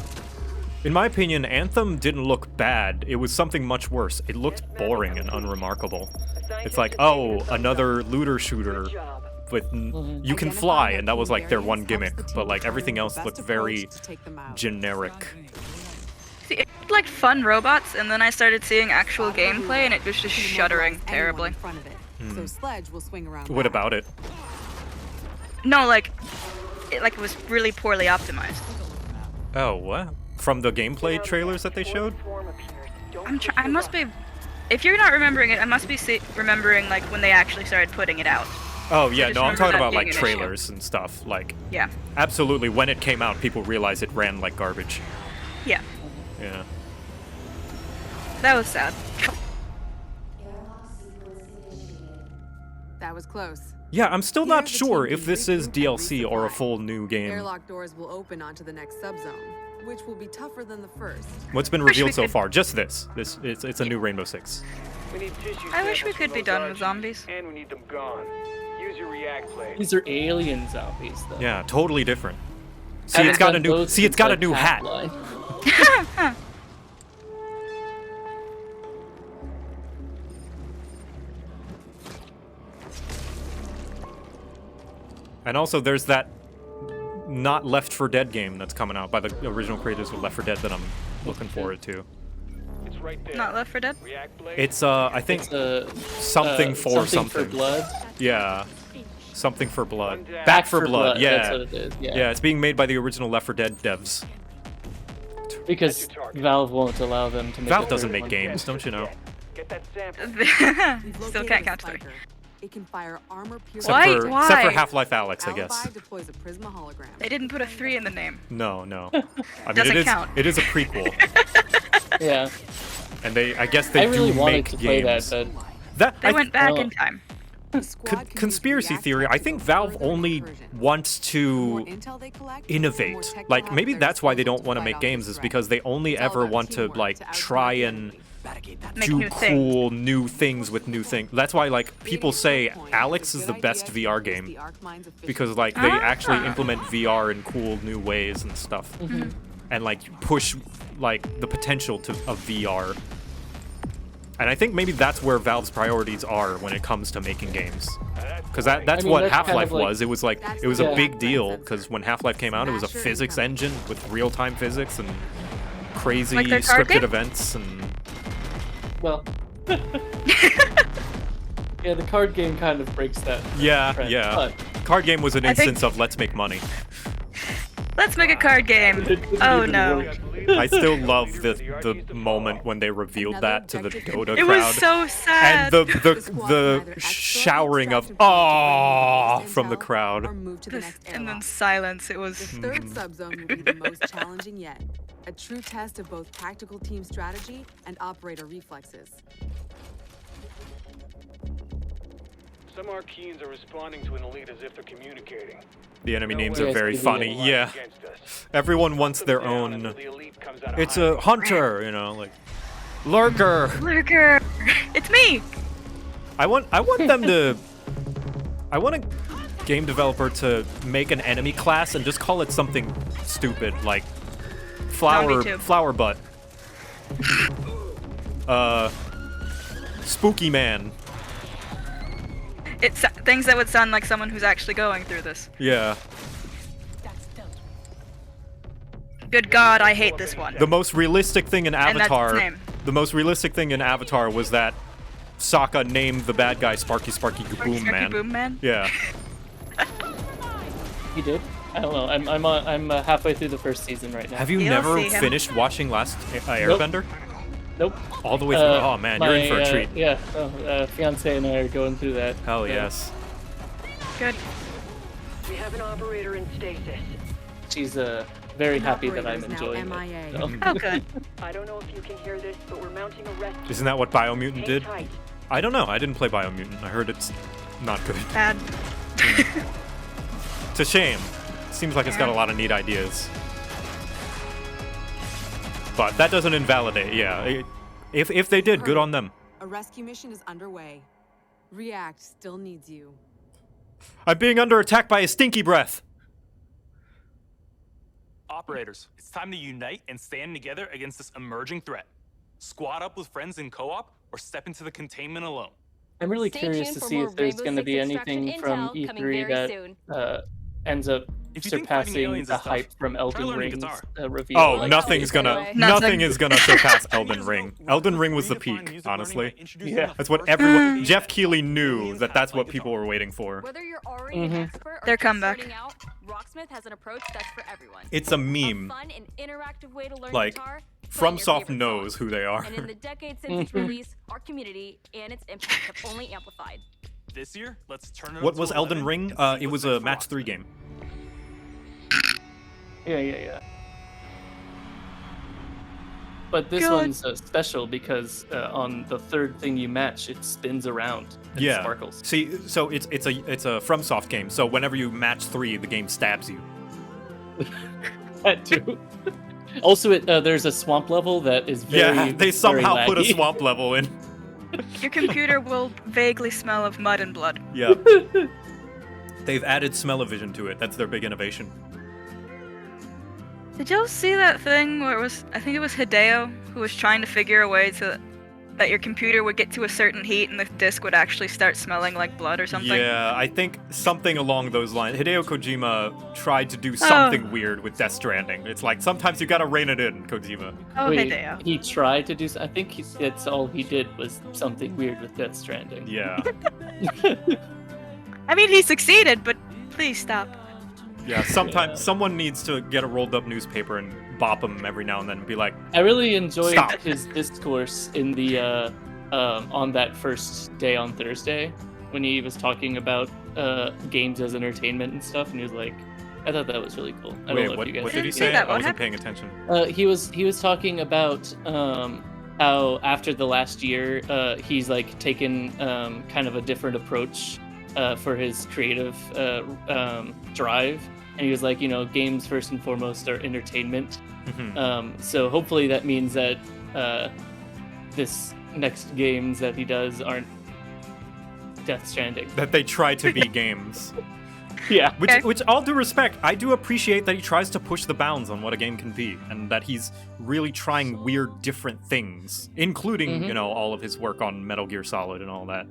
in my opinion, Anthem didn't look bad. It was something much worse. It looked boring and unremarkable. It's like, oh, another looter shooter with you can fly, and that was like their one gimmick. But like everything else looked very generic. See, it looked like fun robots, and then I started seeing actual gameplay, and it was just shuddering terribly. So Sledge will swing around. What about it? No, like it was really poorly optimized. Oh, what? From the gameplay trailers that they showed? I must be. If you're not remembering it, I must be remembering like when they actually started putting it out. Oh yeah, no, I'm talking about being like an trailers and stuff. Like, Yeah. absolutely, when it came out, people realized it ran like garbage. Yeah. Yeah. That was sad. That was close. Yeah, I'm still not sure if this is DLC or a full new game. Airlock doors will open onto the next subzone, which will be tougher than the first. What's been revealed so far? Just this. It's a new Rainbow Six. I wish we could be done with zombies. And we need them gone. Use your react blade. These are alien zombies, though. Yeah, totally different. See, Haven't it's got a done new. those See, it's since, got a like, new hat. Half-Life. And also, there's that not Left 4 Dead game that's coming out by the original creators of Left 4 Dead that I'm looking forward to. It's right there. Not Left 4 Dead? It's I think something for something. For blood. Yeah. Something for blood. Back for blood. Blood, Yeah. that's what it is, yeah. It's being made by the original Left 4 Dead devs. Because Valve won't allow them to make Valve a doesn't third make one. games, don't you know? Get that sample. Still can't count to 3. It can fire armor Except for Half-Life Alex, I guess. deploys a Prisma hologram. They didn't put a 3 in the name. No. I mean, Doesn't count. It is a prequel. Yeah. And I guess they really do wanted make to play games. that, They went back in time. Conspiracy theory, I think Valve only wants to innovate. Like, maybe that's why they don't want to make games, is because they only ever want to, like, try and do cool new things with new things. That's why, like, people say Alex is the best VR game. Because, like, they actually implement VR in cool new ways and stuff. And, like, push, like, the potential of VR. And I think maybe that's where Valve's priorities are when it comes to making games. Because that's what Half-Life was. It was like, it was a big deal, because when Half-Life came out, it was a physics engine with real-time physics and crazy Like their card scripted game? events and... Well. Yeah, the card game kind of breaks that. Yeah, trend, yeah. but- Card game was an I think- instance of let's make money. Let's make a card game. It didn't Oh even no. work. I still love the moment when they revealed that to the Dota crowd. It was so sad. And the showering of "Aww" from the crowd. And then silence. It was. The third subzone will be the most challenging yet. A true test of both tactical team strategy and operator reflexes. Some Archeans are responding to an elite as if they're communicating. The enemy names are very funny. Yeah. Everyone wants their own. It's a hunter, you know, like lurker. Lurker. It's me. I want them to. I want a game developer to make an enemy class and just call it something stupid like flower butt. Spooky man. It's things that would sound like someone who's actually going through this. Yeah. Good God, I hate this one. The most realistic thing in And that's its Avatar. name. The most realistic thing in Avatar was that Sokka named the bad guy Sparky Boom Man. Boom Man. Yeah. He did. I don't know. I'm halfway through the first season right now. Have you never finished watching Last Airbender? Nope. All the way through. Oh man, you're in for a treat. Yeah. Fiance and I are going through that. Hell yes. Good. We have an operator in stasis. She's very happy that I'm enjoying it. So. Oh, good. I don't know if you can hear this, but we're mounting a rescue. Isn't that what Biomutant did? Hang tight. I don't know. I didn't play Biomutant. I heard it's not good. Bad. It's a shame. Seems like it's got a lot of neat ideas. But that doesn't invalidate, yeah. If they did, good on them. A rescue mission is underway. React still needs you. I'm being under attack by a stinky breath. Operators, it's time to unite and stand together against this emerging threat. Squad up with friends in co-op or step into the containment alone. I'm really curious to see if there's going to be anything from E3 that ends up surpassing the hype from Elden Ring's reveal. Oh, like, nothing is gonna surpass Elden Ring. Elden Ring was the peak, honestly. Yeah. That's what everyone. Jeff Keighley knew that's what people were waiting for. Whether you're already an expert or Their just comeback. starting out, Rocksmith has an approach that's for everyone. It's a meme. Fun and interactive way to learn Like, guitar, FromSoft knows who they are. and in the decades since its release, our community and its impact have only amplified. This year, let's turn it What up was to Elden 11 Ring? and see It what's was next a for match Rocksmith. 3 game. Yeah. But this one's special because on the third thing you match, it spins around and sparkles. See, so it's a FromSoft game. So whenever you match 3, the game stabs you. That too. Also, there's a swamp level that is very they somehow very put a laggy. swamp level in. Your computer will vaguely smell of mud and blood. Yeah. They've added smell-o-vision to it. That's their big innovation. Did y'all see that thing where it was, I think it was Hideo, who was trying to figure a way that your computer would get to a certain heat and the disk would actually start smelling like blood or something? Yeah, I think something along those lines. Hideo Kojima tried to do something weird with Death Stranding. It's like, sometimes you gotta rein it in, Kojima. Oh, Wait, Hideo. he tried to do. I think that's all he did was something weird with Death Stranding. Yeah. I mean, he succeeded, but please stop. Yeah, sometimes someone needs to get a rolled up newspaper and bop him every now and then and be like, I really enjoyed Stop. his discourse in the on that first day on Thursday when he was talking about games as entertainment and stuff, and he was like, I thought that was really cool. I don't wait, know if what you guys did he did. say? I wasn't paying attention. He was talking about how after the last year he's like taken kind of a different approach for his creative drive, and he was like, games first and foremost are entertainment. So hopefully that means that this next games that he does aren't Death Stranding. That they try to be games. Yeah. Which, all due respect, I do appreciate that he tries to push the bounds on what a game can be, and that he's really trying weird, different things, including, all of his work on Metal Gear Solid and all that.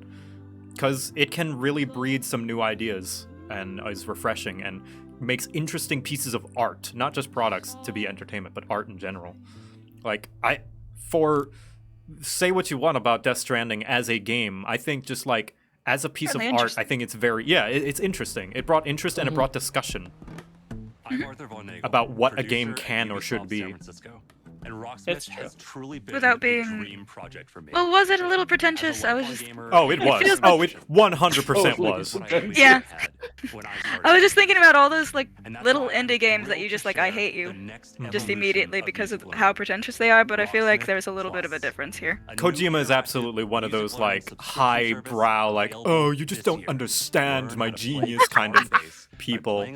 Because it can really breed some new ideas, and is refreshing, and makes interesting pieces of art, not just products to be entertainment, but art in general. Like, say what you want about Death Stranding as a game, I think just like, as a piece of art, I think it's very, it's interesting. It brought interest and it brought discussion. about what a game can or should be. And It's Rocksmith true. has truly been Without the being- dream project for me. Well, was it a little pretentious? I was just. Oh, it was. feels Oh, like- it 100% was. Yeah. I was just thinking about all those like little indie games that you just like I hate you just immediately because of how pretentious they are, but I feel like there's a little bit of a difference here. Kojima is absolutely one of those like highbrow, like, oh, you just don't understand my genius kind of people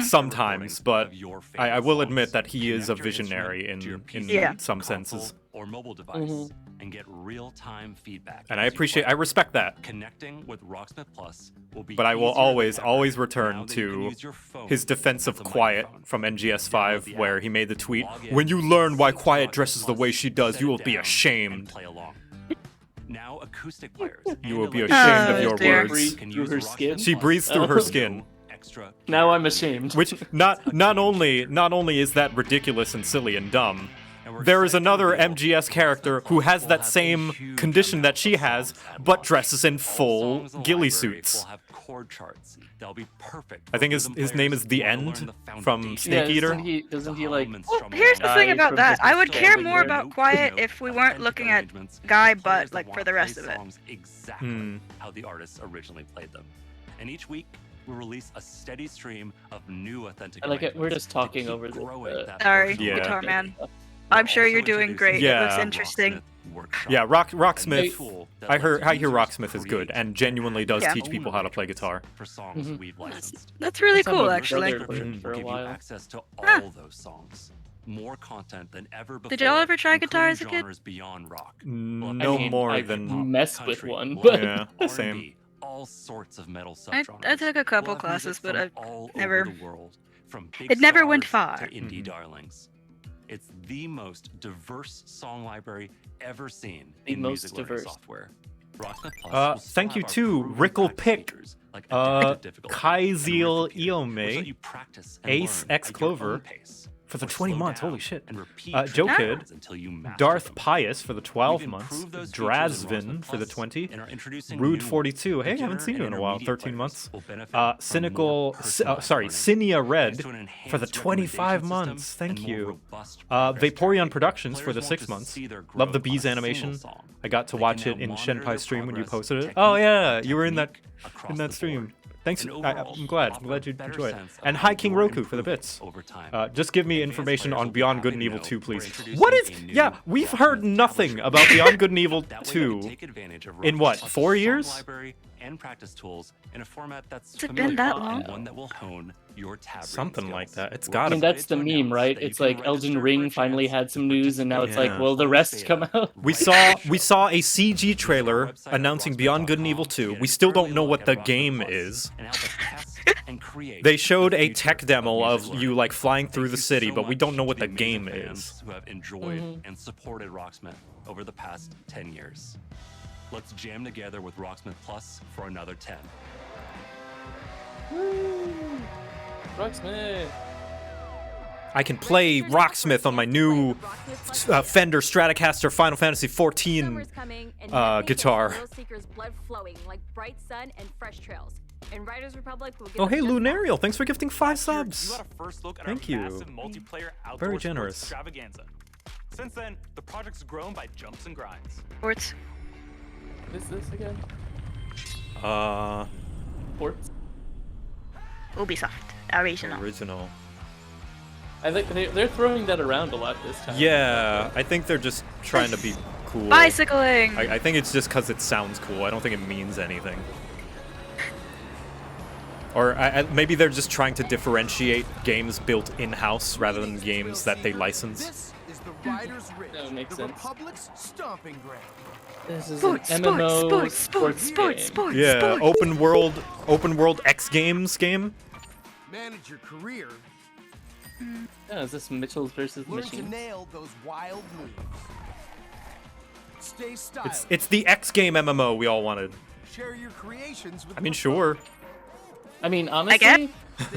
sometimes, but I will admit that he is a visionary in some senses. Or mobile device and get real-time feedback. And I respect that. Connecting with Rocksmith Plus will be But I will easier than always ever. return Now that you to can use your phone his defense of as a Quiet microphone. from NGS5, the where app, he made the tweet, log in, when you learn why sync Quiet Rocksmith dresses the way she does, set you it will be down, ashamed. and play along. Now acoustic players. You will be and ashamed of Oh, your dear. words. Breathe can through use her Rocksmith skin? She Plus breathes through her no skin. extra Now I'm ashamed. Which not only is that ridiculous and silly and dumb, there is another MGS character who has that same condition that she has, but dresses in full ghillie suits. will have chord charts. They'll be perfect. I think his name is The End from Snake Eater. Doesn't he like? Well, here's the thing Die about from that. I would just care standing more there. about Quiet if we weren't looking at Guy Butt like for the rest of it. Exactly how the artists originally played them. And each week we release a steady stream of new authentic. I like it. We're arrangements just to talking keep over the. growing that Sorry, portion Yeah. of Guitar the Man. identity. I'm sure We're you're also doing introducing great. Yeah. It looks interesting. Rocksmith Workshop, Yeah, a Rocksmith. new tool that I hear lets users Rocksmith is good create and genuinely does Yeah. teach people how to play guitar. for songs we've licensed. That's really Some of cool, my actually. brother learned for Will a give you while. access to Huh. all those songs. More content than ever before. Did y'all ever try guitar as a including kid? genres beyond rock. No mean, more I than messed with country, one, live, but Yeah, R&B, same. all sorts of metal I subgenres. took a couple We'll have classes, music but from I've all never. over the world, from big It never went stars far. to indie darlings. It's the most diverse song library ever seen The in most music learning diverse. software. Rocksmith Plus will still Thank you have our to proven Rickle practice Pick, features like adaptive difficulty and Kaiziel riff computer, which let Iome, you practice and Ace learn X at your own Clover pace, for the or 20 slow months. down Holy shit. and repeat JoCat, trick until you master Darth them. Pius for the 12 We've months, improved those features in Drazvin Rocksmith for the Plus 20, and are introducing Rude new 42. ones. Hey, I haven't seen you in a while. Beginner and 13 months. intermediate players will benefit from more Cynical, personalized sorry, learning, Cinia thanks Red to an for the enhanced 25 recommendation months. system Thank and more you. robust progress Vaporeon tracking. Productions for Players the won't 6 just months. see their Love the growth on bees a animation. single song. I got to They watch can it now in monitor Shenpai their stream when you progress, posted it. technique, Oh yeah, you were in that across the stream. board. Thanks. And I'm overall, glad. I'm offer glad you a better enjoyed it. sense of And how Hi King you're Roku for the improving bits. over time. Just give me Advanced information players on will be Beyond Good happy and to Evil know 2, we're please. introducing What is? a new Yeah, we've heard nothing about Beyond Good and Evil That way you can 2 take advantage of in what, Rocksmith's 4 song years? library and practice tools in a format that's Has it familiar been that and long? one that will hone your tab reading Something like skills. that. It's We're gotta I mean, be. that's the meme, right? It's like Elden Ring finally had some news, and now it's like, Yeah. well, the rest come out. We saw a CG trailer announcing Beyond Good and Evil 2. We still don't know what the game is. They showed a tech demo of you like flying through the city, but we don't know what the game is. Who have enjoyed and supported Rocksmith over the past 10 years. Let's jam together with Rocksmith Plus for another 10. Rocksmith. I can play Rocksmith on my new Fender Stratocaster Final Fantasy XIV Summer's coming, and nothing gets guitar. Thrill Seekers' blood flowing like bright sun and fresh trails. And Riders Republic will give Oh us hey just Lunarial, thanks for gifting 5 You subs. got a first look at Thank our you. massive multiplayer outdoor Very sports generous. extravaganza. Since then, the project's grown by jumps and grinds. Sports. What is this again? Ports? Ubisoft. Original. Original. I think they're throwing that around a lot this time. Yeah, I think they're just trying to be cool. Bicycling! I think it's just because it sounds cool. I don't think it means anything. Or maybe they're just trying to differentiate games built in-house rather than games that they license. This is the Riders Ridge, That would make the sense. Republic's stomping ground. This is Sports, an sports, MMO sports, sports, sports, game. sports, Yeah, sports. open world X Games game. Manage your career. Yeah, is this Mitchell's versus Learn to Machines? nail those wild moves. Stay stylish. It's the X game MMO we all wanted. Share your creations with I mean, sure. I mean, honestly,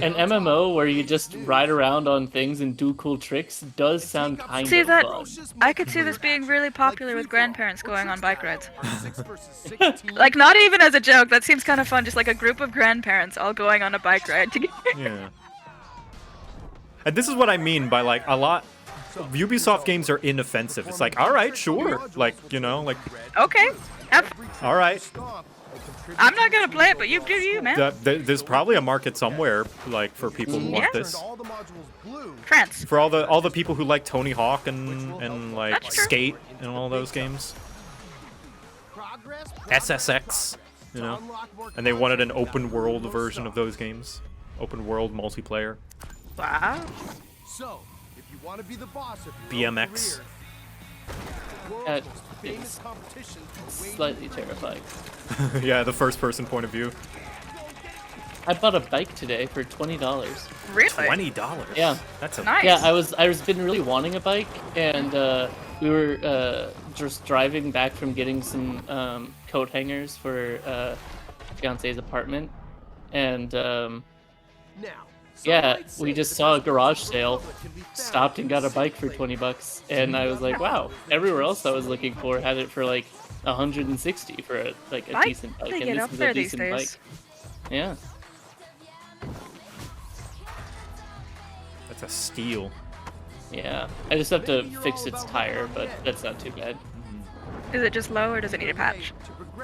an MMO where you just ride around on things and do cool tricks does sound kind See of that? fun. I could see this being really popular with grandparents going on bike rides. Like, not even as a joke, that seems kind of fun, just like a group of grandparents all going on a bike ride together. Yeah. And this is what I mean by like a lot. Ubisoft games are inoffensive. It's like, all right, sure, like you know, like Okay. all right. I'm not gonna play it, but you do you, man. There's probably a market somewhere like for people who want this. France. For all the people who like Tony Hawk and like Skate and all those games. SSX, you know, and they wanted an open world version of those games, open world multiplayer. Wow. So, if you want to be the boss of BMX. That is slightly terrifying. Yeah, the first-person point of view. I bought a bike today for $20. Really? $20? Yeah. That's a nice. Yeah, I was been really wanting a bike, and we were just driving back from getting some coat hangers for fiance's apartment, and yeah, we just saw a garage sale, stopped and got a bike for $20, and I was like, wow. Everywhere else I was looking for had it for like 160 for a decent bike, They and get this up is there a these decent bike. days. Yeah. That's a steal. Yeah, I just have to fix its tire, but that's not too bad. Is it just low or does it need a patch?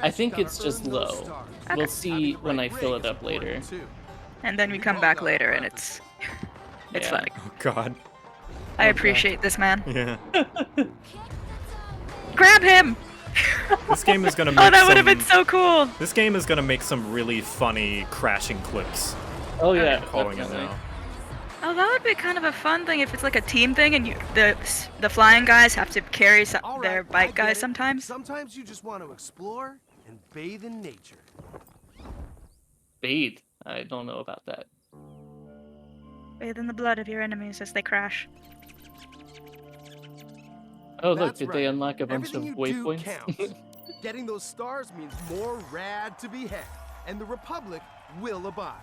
I think it's just low. Okay. We'll see when I fill it up later. And then we come back later and it's Yeah. funny. Oh God. I appreciate this man. Yeah. Grab him! This game is gonna make Oh, that would have been so cool. This game is gonna make some really funny crashing clips. Oh yeah, I'm calling it definitely. now. Oh, that would be kind of a fun thing if it's like a team thing and the flying guys have to carry their bike guys sometimes. Sometimes you just want to explore and bathe in nature. Bathe? I don't know about that. Bathe in the blood of your enemies as they crash. Oh look, That's did they right. unlock a bunch Everything of you do waypoints? counts. Getting those stars means more rad to be had, and the Republic will abide.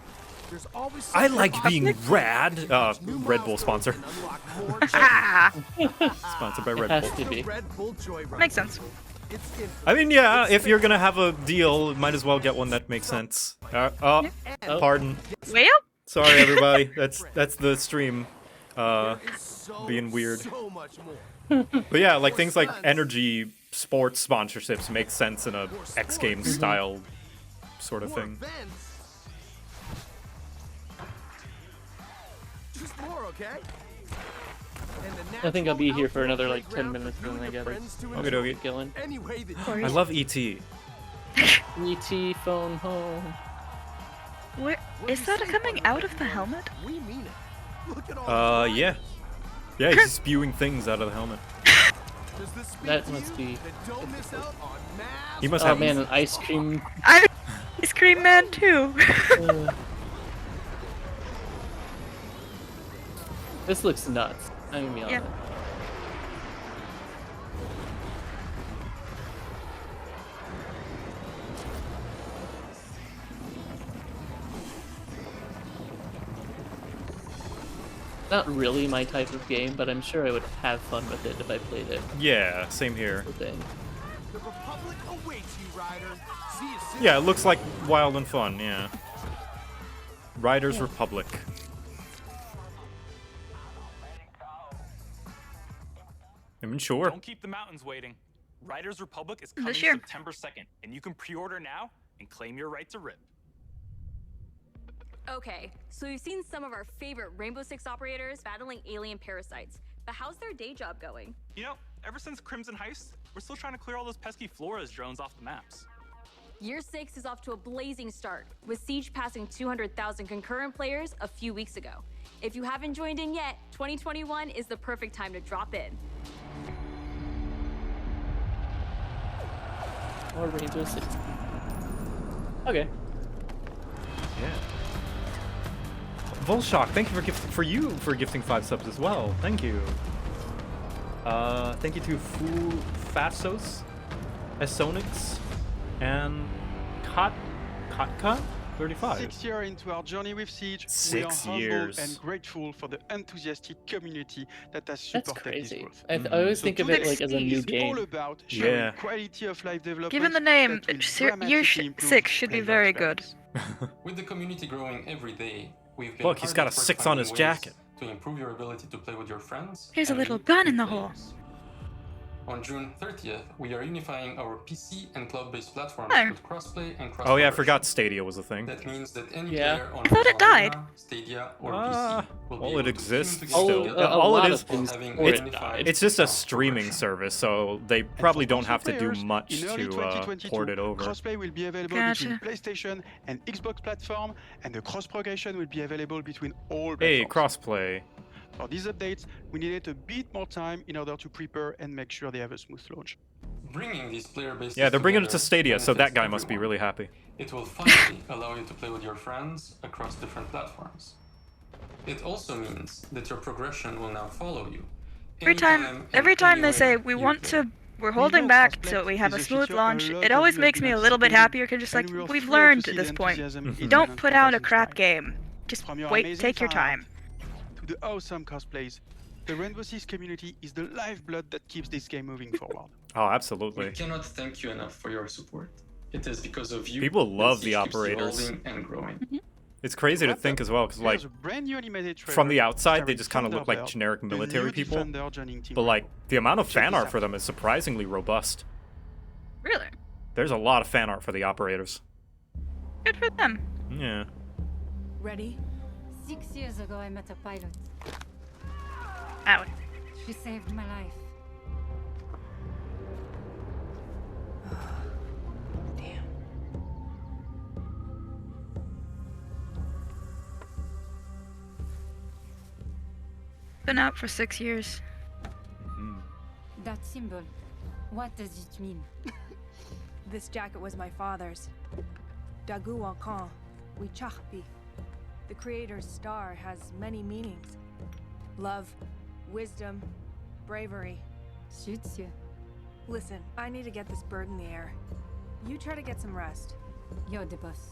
There's always I something like being awesome. rad. Red Bull sponsor. Ah! Sponsored by It Red has Bull. to be. Red Bull Joyride. Makes sense. It's infinite. I mean, yeah, if you're gonna have a deal, might as well get one that makes sense. Oh, pardon. Well? Sorry, everybody. That's the stream being weird. So much more. But yeah, like things like energy sports sponsorships make sense in a X Games style sort of More thing. events. Just more, okay? And the I think I'll be here for natural another like 10 playground minutes for and you then I and your gotta friends to Okay, enjoy. dokie. get going. Any way that I love ET. ET phone home. Where is that coming out of the helmet? We mean it. Look at all Yeah. Yeah, he's spewing things out of the helmet. Does this speak That to must you? be. Then don't miss out on mass He must Oh have man, an ice cream. I'm ice cream man too. This looks nuts. I'm gonna be honest. Yeah. Not really my type of game, but I'm sure I would have fun with it if I played it. Yeah, same here. That's the thing. The Republic awaits you, Ryder. See you soon. Yeah, it looks like wild and fun, yeah. Riders Republic. I mean, sure. Don't keep the mountains waiting. Riders Republic is coming This year. September 2nd, and you can pre-order now and claim your right to rip. Okay, so we've seen some of our favorite Rainbow Six operators battling alien parasites, but how's their day job going? You know, ever since Crimson Heist, we're still trying to clear all those pesky Flores drones off the maps. Year 6 is off to a blazing start, with Siege passing 200,000 concurrent players a few weeks ago. If you haven't joined in yet, 2021 is the perfect time to drop in. Or Rainbow Six. Okay. Yeah. Volshock, thank you for gifting 5 subs as well. Thank you. Thank you to Fasos, Esonix, and Katka 35. 6 years into our journey with Siege, we are 6 humble years. and grateful for the enthusiastic community that has That's supported this crazy. growth. I always think of it like as a new It's all game. about sharing Yeah. quality of life development. Given the name, that will year dramatically improve 6 should be player very good. experience. With the community growing every day, we've been Look, he's got a hard at work 6 on his finding ways jacket. to improve your ability to play with your friends. There's a and little meet gun new in the hole. players. On June 30th, we are unifying our PC and cloud-based platforms Oh. with crossplay and cross. Oh yeah, I forgot Stadia was a thing. That means that any Yeah. player on I thought it Amazon died. Arena, Stadia, or Ah, PC will be well, able it to exists stream still. together A All lot it of is, things having before it unified died. it's just a cloud streaming progression. service, so they probably don't have to do players, much in early to 2022, port it over. crossplay will be available Gotcha. between PlayStation and Xbox platform, and the cross progression will be available between all Hey, platforms. crossplay. For these updates, we needed a bit more time in order to prepare and make sure they have a smooth launch. Bringing these player bases Yeah, they're bringing it to together Stadia, so that benefits guy must be everyone. really happy. It will finally allow you to play with your friends across different platforms. It also means that your progression will now follow you. Every time they say we want to, we're holding back so we have a smooth launch, it always makes me a little bit happier because just like we've learned at this point, don't put out a crap game. Just From your wait, amazing take your fan time. to the awesome cosplays, the Rainbow Six community is the lifeblood that keeps this game moving forward. Oh, absolutely. We cannot thank you enough for your support. It is because of you. People love that the Siege keeps operators. evolving and growing. It's crazy to think as well, because like There's a brand new animated trailer from the outside they starring just kind of look like Thunderbird, generic the military new people, Defender joining Team but like the amount of Check fan this art out. for them is surprisingly robust. Really? There's a lot of fan art for the operators. Good for them. Yeah. Ready? 6 years ago, I met a pilot. Out. She saved my life. Been out for 6 years. That symbol, what does it mean? This jacket was my father's. Dagu Wakan, Wichachpi. The creator's star has many meanings. Love, wisdom, bravery. Suits you. Listen, I need to get this bird in the air. You try to get some rest. You're the boss.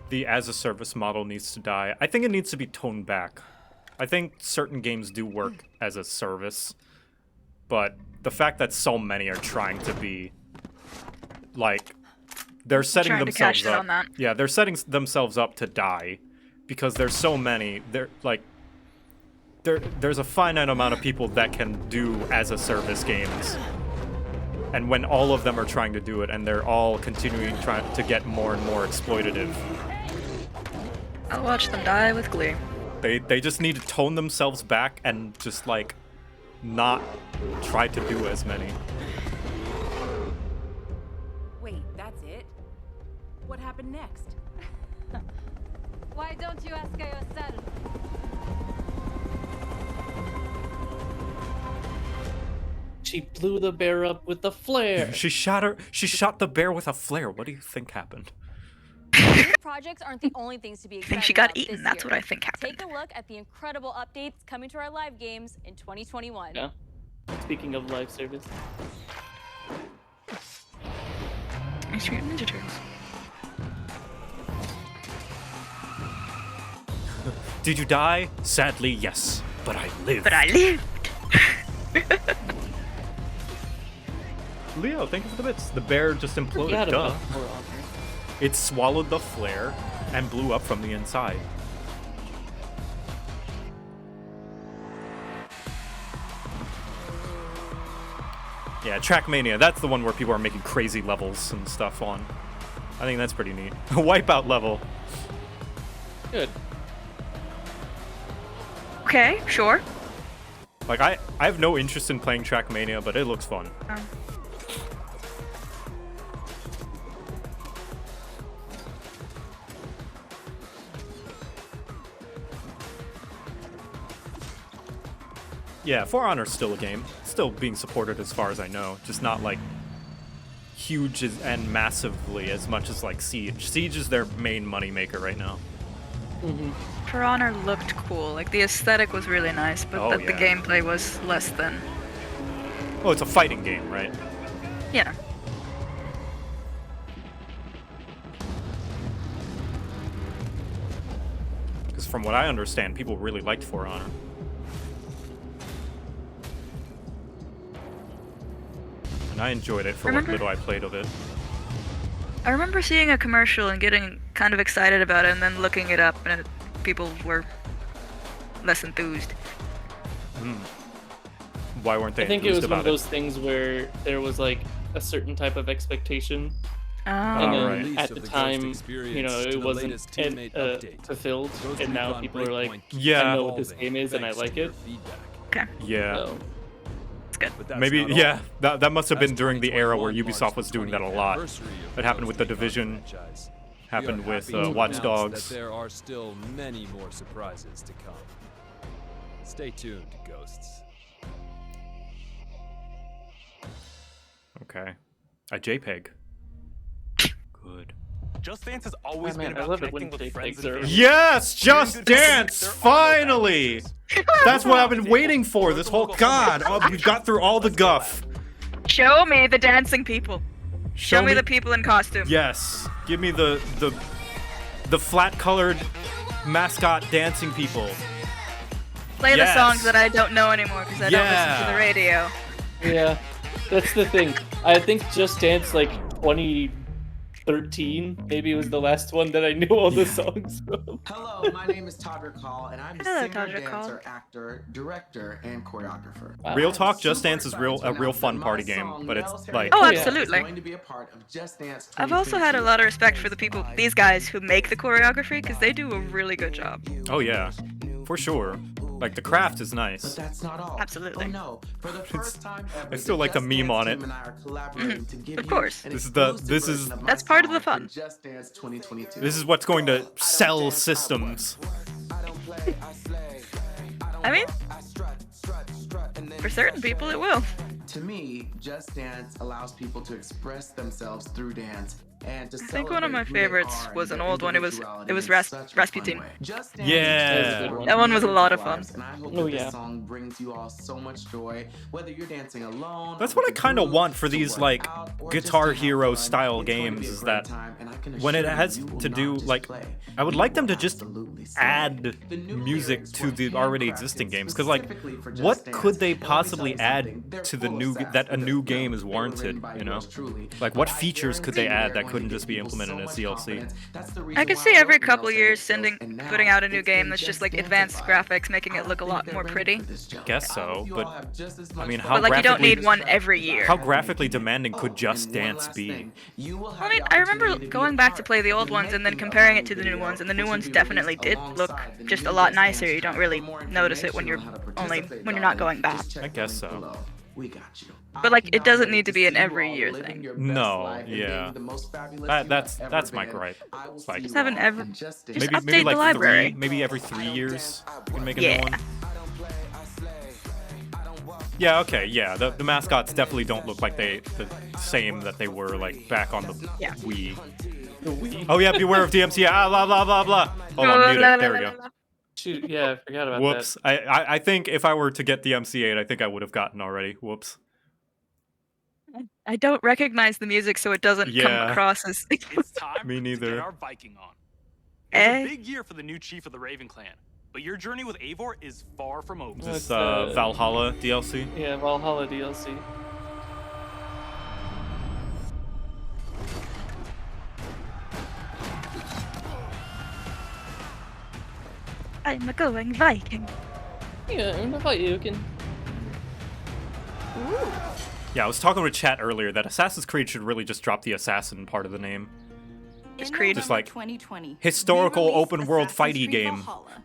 The as-a-service model needs to die. I think it needs to be toned back. I think certain games do work as a service, but the fact that so many are trying to be, like, they're setting Trying to cash themselves in up. on that. Yeah, they're setting themselves up to die because there's so many. They're like, there's a finite amount of people that can do as-a-service games. And when all of them are trying to do it, and they're all continuing trying to get more and more exploitative, I'll watch them die with glee. they just need to tone themselves back and just like not try to do as many. Wait, that's it? What happened next? Why don't you ask her yourself? She blew the bear up with a flare. She shot the bear with a flare. What do you think happened? Projects aren't the only things to be I excited think she got about eaten, this that's year. what I think happened. Take a look at the incredible updates coming to our live games in 2021. Yeah. Speaking of live service. Teenage Mutant Ninja Turtles. Did you die? Sadly, yes. But I lived. But I lived. Leo, thank you for the bits. The bear just imploded. Forgot Duh. about For Honor. It swallowed the flare and blew up from the inside. Yeah, Trackmania, that's the one where people are making crazy levels and stuff on. I think that's pretty neat. A wipeout level. Good. Okay, sure. Like, I have no interest in playing Trackmania, but it looks fun. Yeah, For Honor's still a game. Still being supported as far as I know. Just not, like, huge and massively as much as, like, Siege. Siege is their main moneymaker right now. For Honor looked cool. Like, the aesthetic was really nice, but Oh, the yeah. gameplay was less than. Oh, it's a fighting game, right? Yeah. Because from what I understand, people really liked For Honor. And I enjoyed it for what little I played of it. I remember seeing a commercial and getting kind of excited about it, and then looking it up, and people were less enthused. Why weren't they I think it was enthused one of about those things where there was like a certain type of expectation, and then right. at the time, you know, it wasn't fulfilled, and now people are like, Yeah. I know what this game is and I like it. Okay. Yeah. So, it's good. Maybe, yeah, that must have been during the era where Ubisoft was doing that a lot. It happened with The Division, happened with Watch Dogs. That there are still many more surprises to come. Stay tuned, ghosts. Okay. A JPEG. Good. Just Dance has always man, been I about love it when connecting with JPEGs friends and are- family. Yes! Just Sharing good Dance! memories, they're all about Finally! That's what I've been waiting for this whole... God! Oh, we've got through all the guff. Show me the dancing people. Show me me- the people in costume. Yes. Give me the flat-colored mascot dancing people. Play Yes. the songs that I don't know anymore because I don't listen to the radio. yeah, that's the thing. I think Just Dance like 2013 maybe was the last one that I knew all the songs from. Hello, my name is Todd Recall, and I'm a Hello, singer, Todd Recall. dancer, actor, director, and choreographer. Real talk, Just Dance is a real fun party game, but it's like... Oh, absolutely. Going to be a part of Just Dance I've also had a lot of respect for the people, these guys who make the choreography, because they do a really good job. Oh yeah, for sure. Like, the craft is nice. That's not all. Absolutely. Oh, no. For the first time ever, I still like the Just meme Dance on it. team and I are collaborating to give Of you course. an This exclusive is version of my That's part of the song fun. for Just Dance 2022. This is what's going to sell systems. I mean, for certain people it will. To me, Just Dance allows people to express themselves through dance and to I think one of my celebrate who they favorites are was and an their old one. It was individuality in such a Rasputin. fun way. Just Dance Yeah. is That one was a lot of fun. and I hope Oh, that yeah. this song brings you all so much joy, whether you're dancing alone. That's or what I with a kind of group, want for to these, work like, out, or Guitar just to have Hero fun. style It's going to games be a is great that time, and I can when it assure has you will to not do, just like, play. I would You like them will to just absolutely sing. add The new music lyrics to were the already handcrafted existing games, because, like, specifically for Just what Dance. could they And let me possibly tell you add something, they're to the full of new sass that a because, new game no, is they were warranted, written by you know? yours truly. Like, But what I features could guarantee they add they're that going couldn't to just give be people implemented so as much DLC? confidence. That's the I reason could why see I every wrote couple Nelson years Angels, and now putting out a new it's game been that's just Just like advanced Dance-ified. graphics, making it look a lot more pretty. Guess so, but I mean, how But like you don't graphically need one every year. how graphically demanding could Just Dance be? I mean, I remember going back to play the old ones and then comparing it to the new ones, and the new ones definitely did look just a lot nicer. You don't really notice it when you're not going back. I guess so. We got you. But like, it doesn't need to be an every year thing. No, yeah. That's my gripe. It's like, Just have an every. Just maybe update like the library. maybe every 3 years you can make a Yeah. new one. Yeah, okay, yeah. The mascots definitely don't look like the same that they were like back on the Wii. The Wii. Oh yeah, beware of DMC. Ah, blah blah blah blah. Hold on, mute it. There we go. Shoot, yeah, I forgot about Whoops. that. I think if I were to get the MC8, I think I would have gotten already. Whoops. I don't recognize the music, so it doesn't come Yeah. across as. It's time Me to neither. get our Viking on. It's a big year for the new chief of the Raven Clan, but your journey with Eivor is far from over. Is this Valhalla DLC? Yeah, Valhalla DLC. I'm a going Viking. Yeah, I'm a Viking. Yeah, I was talking with chat earlier that Assassin's Creed should really just drop the assassin part of the name. In Just like 2020, historical we released open world Assassin's fighty Creed game. Valhalla.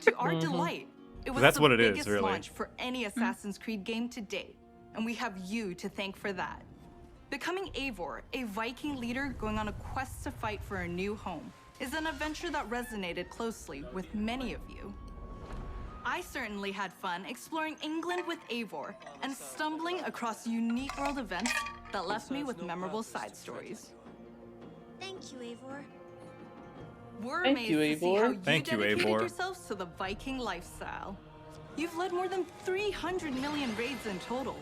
To our delight, it was That's the what it is, biggest really. launch for any Assassin's Creed game to date, and we have you to thank for that. Becoming Eivor, a Viking leader going on a quest to fight for a new home, is an adventure that resonated closely with many of you. I certainly had fun exploring England with Eivor and stumbling across unique world events that left me with memorable side stories. Thank you, Eivor. We're Thank amazed you, to see Eivor. how you Thank you, dedicated Eivor. yourselves to the Viking lifestyle. You've led more than 300 million raids in total,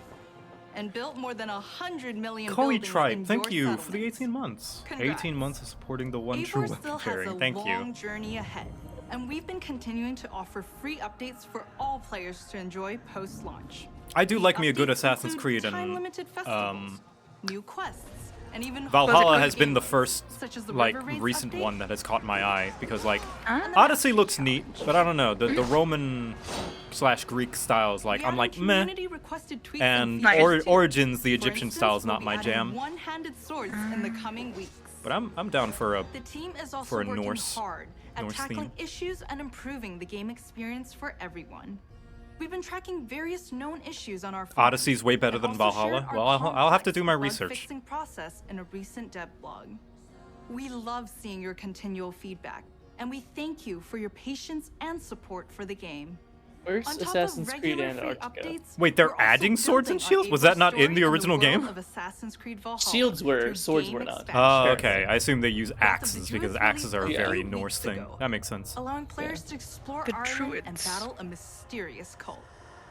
and built more than 100 million Koi buildings Tribe, in thank your you for the 18 months. Congrats. 18 months of supporting the one true Eivor weapon still has fairing. a Thank long you. journey ahead, and we've been continuing to offer free updates for all players to enjoy post-launch. I do These like me a good updates Assassin's include Creed and time-limited festivals, new quests, and even Valhalla has been the first, such as the like, River Raids recent update. one that has caught my eye, because, like, Odyssey looks neat, but I don't know, the Roman/Greek styles, like, I'm like, meh, Community-requested tweets and features too. Origins, the For Egyptian instance, style is we'll not be my adding jam, one-handed swords in the coming weeks. but I'm down for a The team is also working hard at tackling issues and improving the game experience for everyone. We've been tracking various known issues on our forums, Odyssey's way better and than also Valhalla. shared our Well, I'll have to do my complex research. bug-fixing process in a recent dev blog. We love seeing your continual feedback, and we thank you for your patience and support for the game. Where's On top of Assassin's Creed regular Antarctica? free updates, Wait, they're we're also adding swords and building shields? our Was that Eivor not in the story and original world game? of Assassin's Creed Valhalla Shields were, through swords game were not. expansion. Oh, okay. I assume they use axes because Druids axes are a released very 8 Norse weeks thing. ago, That makes sense. allowing players to explore The Ireland and Druids. battle a mysterious cult.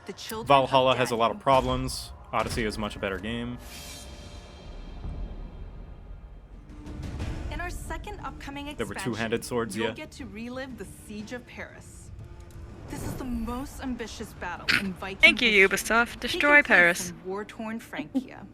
The children of Valhalla has a lot of Daniel. problems. Odyssey is a much better game. In our second upcoming There expansion, were two-handed swords, you'll yeah. get to relive the Siege of Paris. This is the most ambitious battle in Viking Thank you, history, Ubisoft. taking Destroy place Paris. in war-torn Francia.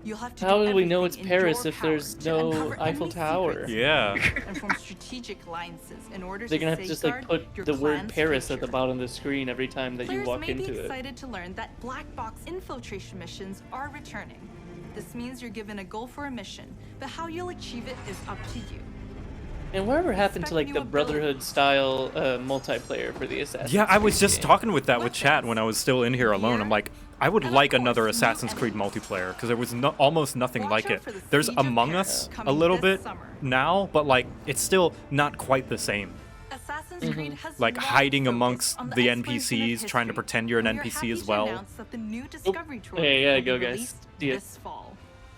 You'll have to How do do we know it's everything in Paris your if power there's to no uncover Eiffel enemy Tower? secrets Yeah. and form strategic alliances in order They're to gonna have to just like safeguard put your the word clan's Paris at future. the bottom of the screen every time that you Players walk may be into it. excited to learn that black box infiltration missions are returning. This means you're given a goal for a mission, but how you'll achieve it is up to you. And whatever happened to like Expect the new Brotherhood style multiplayer for the Assassin's Yeah, I was Creed just game? talking with that with chat when I was still in here alone. I'm like, I would like another Assassin's Creed multiplayer because there was almost nothing like it. There's Among Us a little bit now, but like it's still not quite the same. Assassin's Creed has Like long hiding focused amongst on the exploration of NPCs, trying to history, pretend you're an and we're NPC happy as to well. announce that the new Discovery Tour Yeah, will go be guys. released Do it. this fall.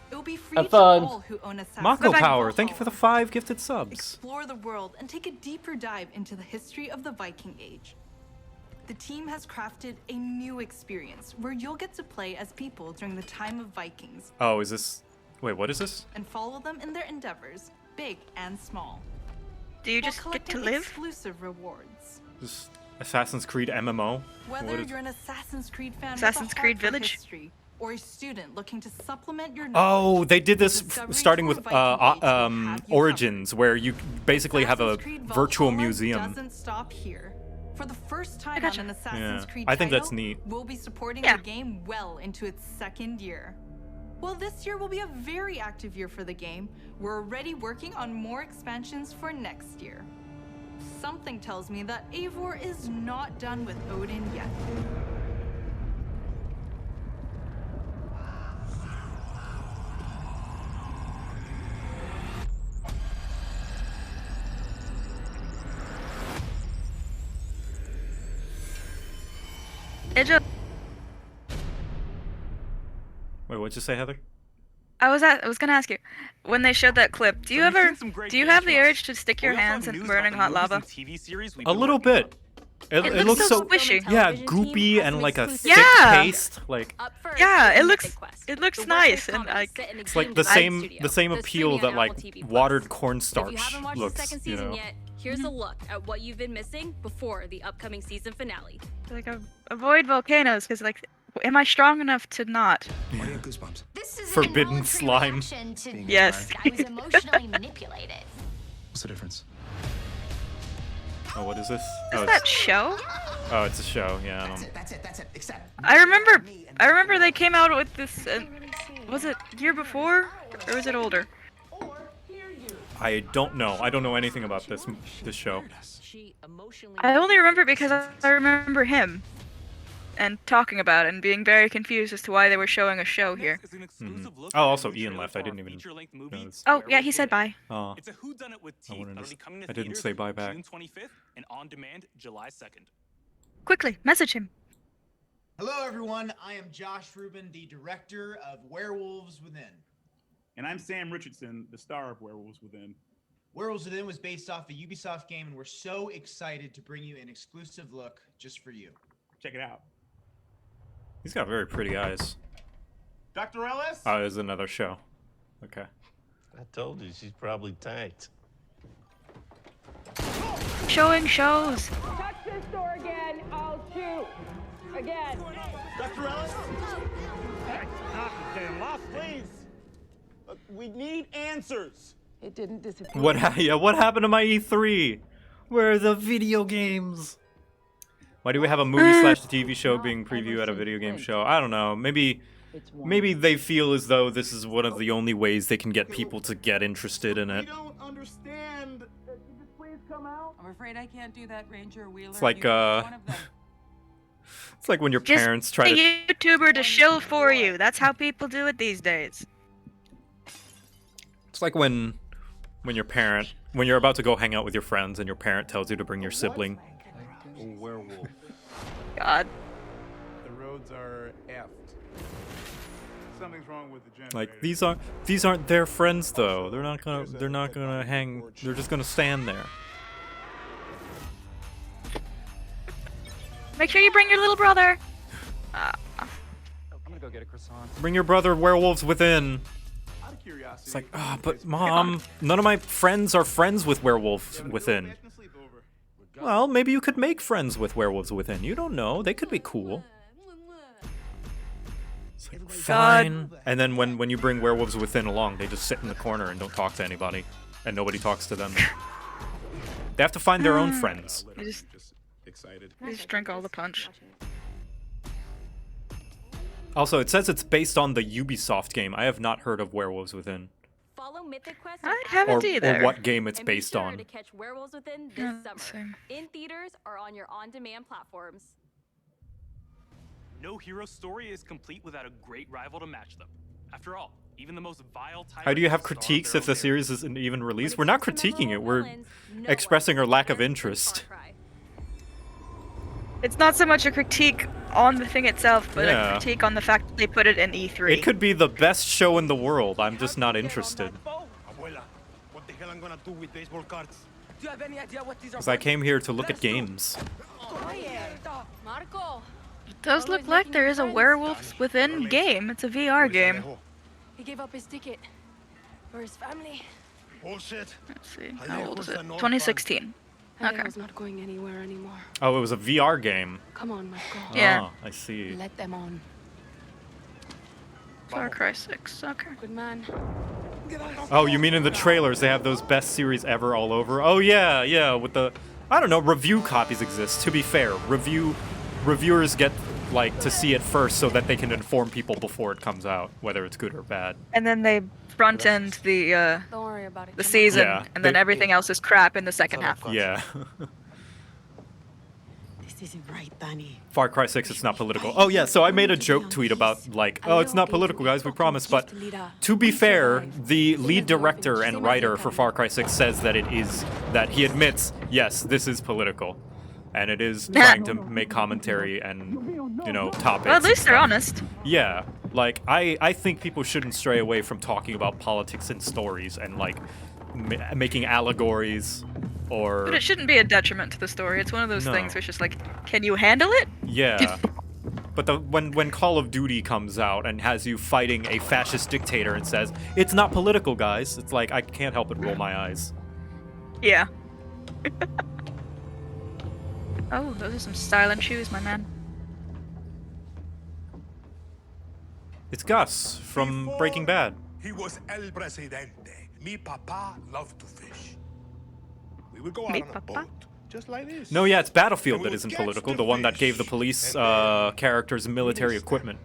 It will be free Have to fun. all who own Assassin's Mako Creed Power, thank you for the Valhalla. 5 gifted subs. Explore the world and take a deeper dive into the history of the Viking Age. The team has crafted a new experience where you'll get to play as people during the time of Vikings Oh, is this? Wait, what is this? and follow them in their endeavors, big and small. Do you while just get to collecting live? exclusive rewards. This Assassin's Creed MMO? Whether What is- you're an Assassin's Creed fan Assassin's with a Creed heart for Village? history, or a student looking to supplement your Oh, they did this Discovery starting Tour with Viking Age will have you Origins, where you basically have a Assassin's Creed virtual Valhalla museum. doesn't stop here. For the first time gotcha. on an Assassin's Yeah, Creed I think that's title, neat. we'll be supporting Yeah. the game well into its second year. Well, this year will be a very active year for the game. We're already working on more expansions for next year. Something tells me that Eivor is not done with Odin yet. It just, Wait, what'd you say, Heather? I was gonna ask you, when they showed that clip, do you So we've ever, seen some great do you games have the from us. urge to stick your We also have hands in news about burning the hot movies lava? and TV series we've A been little working on. bit. It looks looks so so squishy. yeah, Television goopy team has and some like a exclusive thick Yeah. taste. Like Up first, Yeah, is it looks, Mythic Quest. it looks The nice, workplace and comics like, set in a it's like game the design same studio. the same They're appeal streaming that on like Apple TV+. watered If cornstarch you haven't watched looks. the second You season know. yet, here's a look at what you've been missing before the upcoming season finale. like avoid volcanoes, because like, am I strong enough to not? Goosebumps. This is Forbidden an slime. reaction to Yes. I was emotionally manipulated. What's the difference? Oh, what is this? Is Oh, that it's, show? oh, it's a show. Yeah, I That's don't. it, that's it, that's it. Except I remember they came out with this, was it year before, or was it older? I don't know. I don't know anything about this show. I only remember because I remember him, and talking about it, and being very confused as to why they were showing a show here. Oh, also Ian left. I didn't even notice. Oh, yeah, he said bye. Oh, It's a whodunit with I teeth wanted to that'll be coming to I didn't theaters say bye back. June 25th and on demand July 2nd. Quickly, message him. Hello, everyone. I am Josh Rubin, the director of Werewolves Within. And I'm Sam Richardson, the star of Werewolves Within. Werewolves Within was based off a Ubisoft game, and we're so excited to bring you an exclusive look just for you. Check it out. He's got very pretty eyes. Dr. Ellis? Oh, there's another show. Okay. I told you she's probably tanked. Showing shows. Touch this door again, I'll shoot. Again. Dr. Ellis? Stop, damn lost, please. We need answers. It didn't disappear. What happened to my E3? Where are the video games? Why do we have a movie/TV show being previewed at a video game show? I don't know. Maybe they feel as though this is one of the only ways they can get people to get interested in it. Don't understand. Could this please come out? I'm afraid I can't do that, Ranger Wheeler. It's like it's like when your Just parents try to a YouTuber to shill for you. That's how people do it these days. It's like when you're about to go hang out with your friends and your parent tells you to bring your sibling. A werewolf. God. The roads are effed. Something's wrong with the generator. Like these aren't their friends though. They're not gonna hang. They're just gonna stand there. Make sure you bring your little brother. I'm gonna go get a croissant. Bring your brother. Werewolves within. Out of curiosity, It's like, but Mom, none of my friends are friends with werewolves within. Well, maybe you could make friends with werewolves within. You don't know. They could be cool. It's like, fine. And then when you bring werewolves within along, they just sit in the corner and don't talk to anybody, and nobody talks to them. They have to find their own friends. You just excited. You just drink all the punch. Also, it says it's based on the Ubisoft game. I have not heard of Werewolves Within. Follow Mythic Quest I haven't either. Or what game it's based and be sure on. to catch Werewolves Within this summer. In theaters or on your on-demand platforms. No hero story is complete without a great rival to match them. After all, even the most vile How do you have critiques if the series isn't even released? We're not critiquing it. We're expressing our lack of interest. It's not so much a critique on the thing itself, but Yeah. a critique on the fact that they put it in E3. It could be the best show in the world. I'm just not interested. Abuela, what the hell I'm gonna do with baseball cards? Do you have any idea what these are? Because I came here to look at games. Marco. It does look like there is a Werewolves Within game. It's a VR game. He gave up his ticket for his family. Bullshit. Let's see. How old is it? 2016. Okay. Alejo's not going anywhere anymore. Oh, it was a VR game. Come on, Marco. Yeah. Oh, I see. Let them on. Far Cry 6. Okay. Good man. Oh, you mean in the trailers they have those best series ever all over? Oh yeah, with the, I don't know, review copies exist. To be fair, reviewers get like to see it first so that they can inform people before it comes out, whether it's good or bad. And then they front end the Don't worry about it. the season, Yeah, and then everything else is crap in the second half. Yeah. This isn't right, Danny. Far Cry 6, it's not political. Oh yeah, so I made a joke tweet about like, oh, it's not political, guys, we promise. But to be fair, the lead director and writer for Far Cry 6 says that it is, that he admits, yes, this is political. And it is trying to make commentary and, you know, topics. Well, at least they're honest. Yeah, like, I think people shouldn't stray away from talking about politics in stories and, like, making allegories or... But it shouldn't be a detriment to the story. It's one of those No. things where it's just like, can you handle it? Yeah. But when Call of Duty comes out and has you fighting a fascist dictator and says, it's not political, guys, it's like, I can't help but roll my eyes. Yeah. Oh, those are some styling shoes, my man. It's Gus from Breaking Bad. He was El Presidente. Mi papa loved to fish. We would go out on a boat, just like this. No, yeah, it's Battlefield that isn't political, the one that gave the police characters military equipment.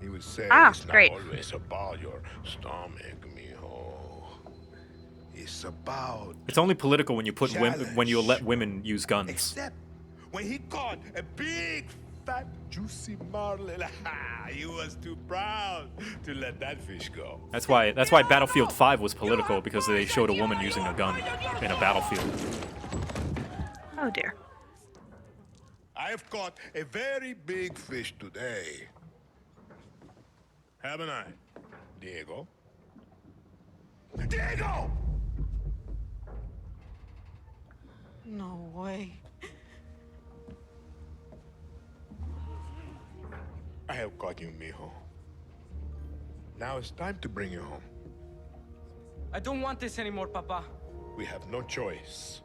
He would say, it's great. not always about your stomach, mijo. It's about It's only political when you put when you let women use guns. Except when he caught a big, fat, juicy marlin. He was too proud to let that fish go. That's why Battlefield 5 was political, because they showed a woman using a gun in a battlefield. Oh dear. I have caught a very big fish today. Haven't I, Diego? Diego! No way. I have caught you, mijo. Now it's time to bring you home. I don't want this anymore, Papa. We have no choice.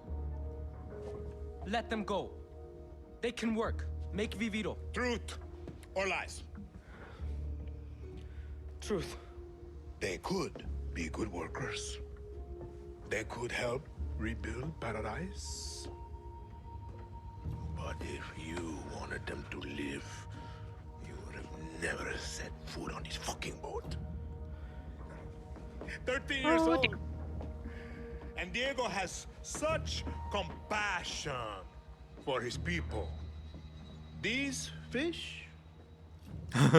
Let them go. They can work. Make Viviro. Truth or lies? Truth. They could be good workers. They could help rebuild paradise. But if you wanted them to live, you would have never set foot on this fucking boat. 13 years old. And Diego has such compassion for his people. These fish?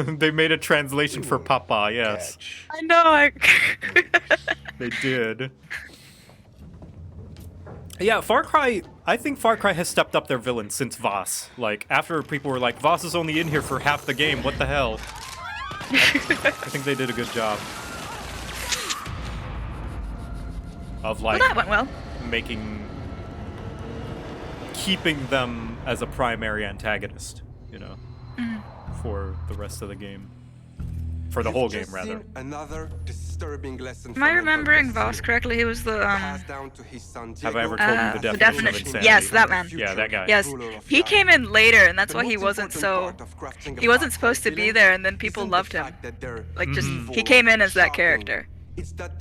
They made a translation for Papa, yes. I know. They did. Yeah, Far Cry, I think Far Cry has stepped up their villains since Voss. Like, after people were like, Voss is only in here for half the game, what the hell? I think they did a good job. Of like, well, that went well. Keeping them as a primary antagonist, you know, for the rest of the game. For the whole game, rather. Another disturbing lesson. Am I remembering Voss correctly? He was the Have I ever told you the definition of insanity? Yes, that man. Yeah, that guy. Yes, he came in later, and that's why he wasn't he wasn't supposed to be there, and then people loved him. Like, just he came in as that character.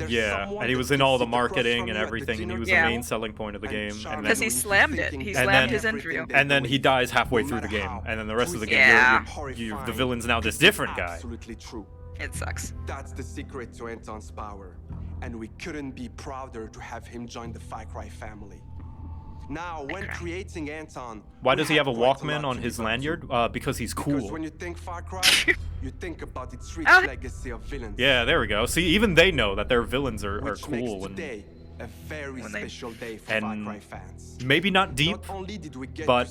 Yeah, and he was in all the marketing and everything, and he was the main selling point of the game. Because he slammed it. He slammed his interview. And then he dies halfway through the game, and then the rest of the game, the villain's now this different guy. Absolutely true. It sucks. That's the secret to Anton's power, and we couldn't be prouder to have him join the Far Cry family. Now, when creating Anton, why does he have a Walkman on his lanyard? Because he's cool. Because when you think Far Cry, you think about its rich legacy of villains. Yeah, there we go. See, even they know that their villains are cool. Today a very special day for Far Cry fans. Maybe not deep, but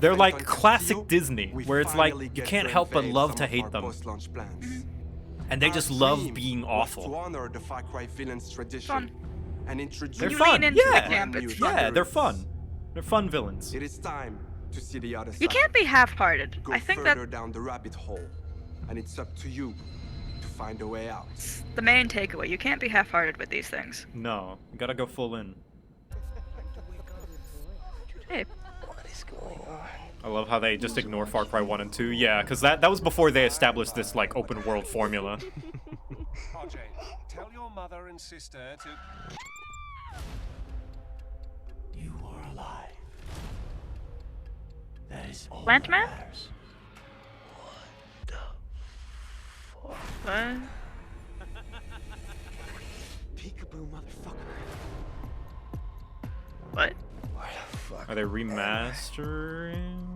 they're like classic Disney, where it's like you can't help but love to hate them. And they just love being awful. To honor the Far Cry villains' tradition. And introduce they're fun. Yeah, they're fun. They're fun villains. It is time to see the other side. You can't be half-hearted. Go I think further down the rabbit hole, and it's up to you to find a way out. The main takeaway: you can't be half-hearted with these things. No, you gotta go full in. Hey. What is going on? I love how they just ignore Far Cry 1 and 2. Yeah, because that was before they established this like open world formula. RJ, tell your mother and sister to. You are alive. That is all Plant that Man? matters. What? Peekaboo, motherfucker. What? Are they remastering?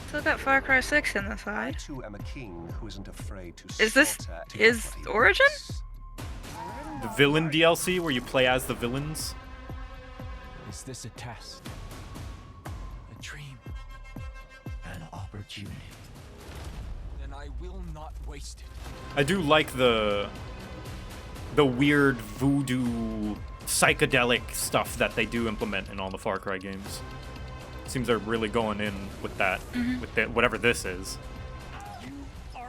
Still got Far Cry 6 in the side. I too am a king who isn't afraid to. Is this his origin? The villain DLC where you play as the villains? Is this a test? A dream? An opportunity? Then I will not waste it. I do like the weird voodoo psychedelic stuff that they do implement in all the Far Cry games. Seems they're really going in with that, with whatever this is. Oh,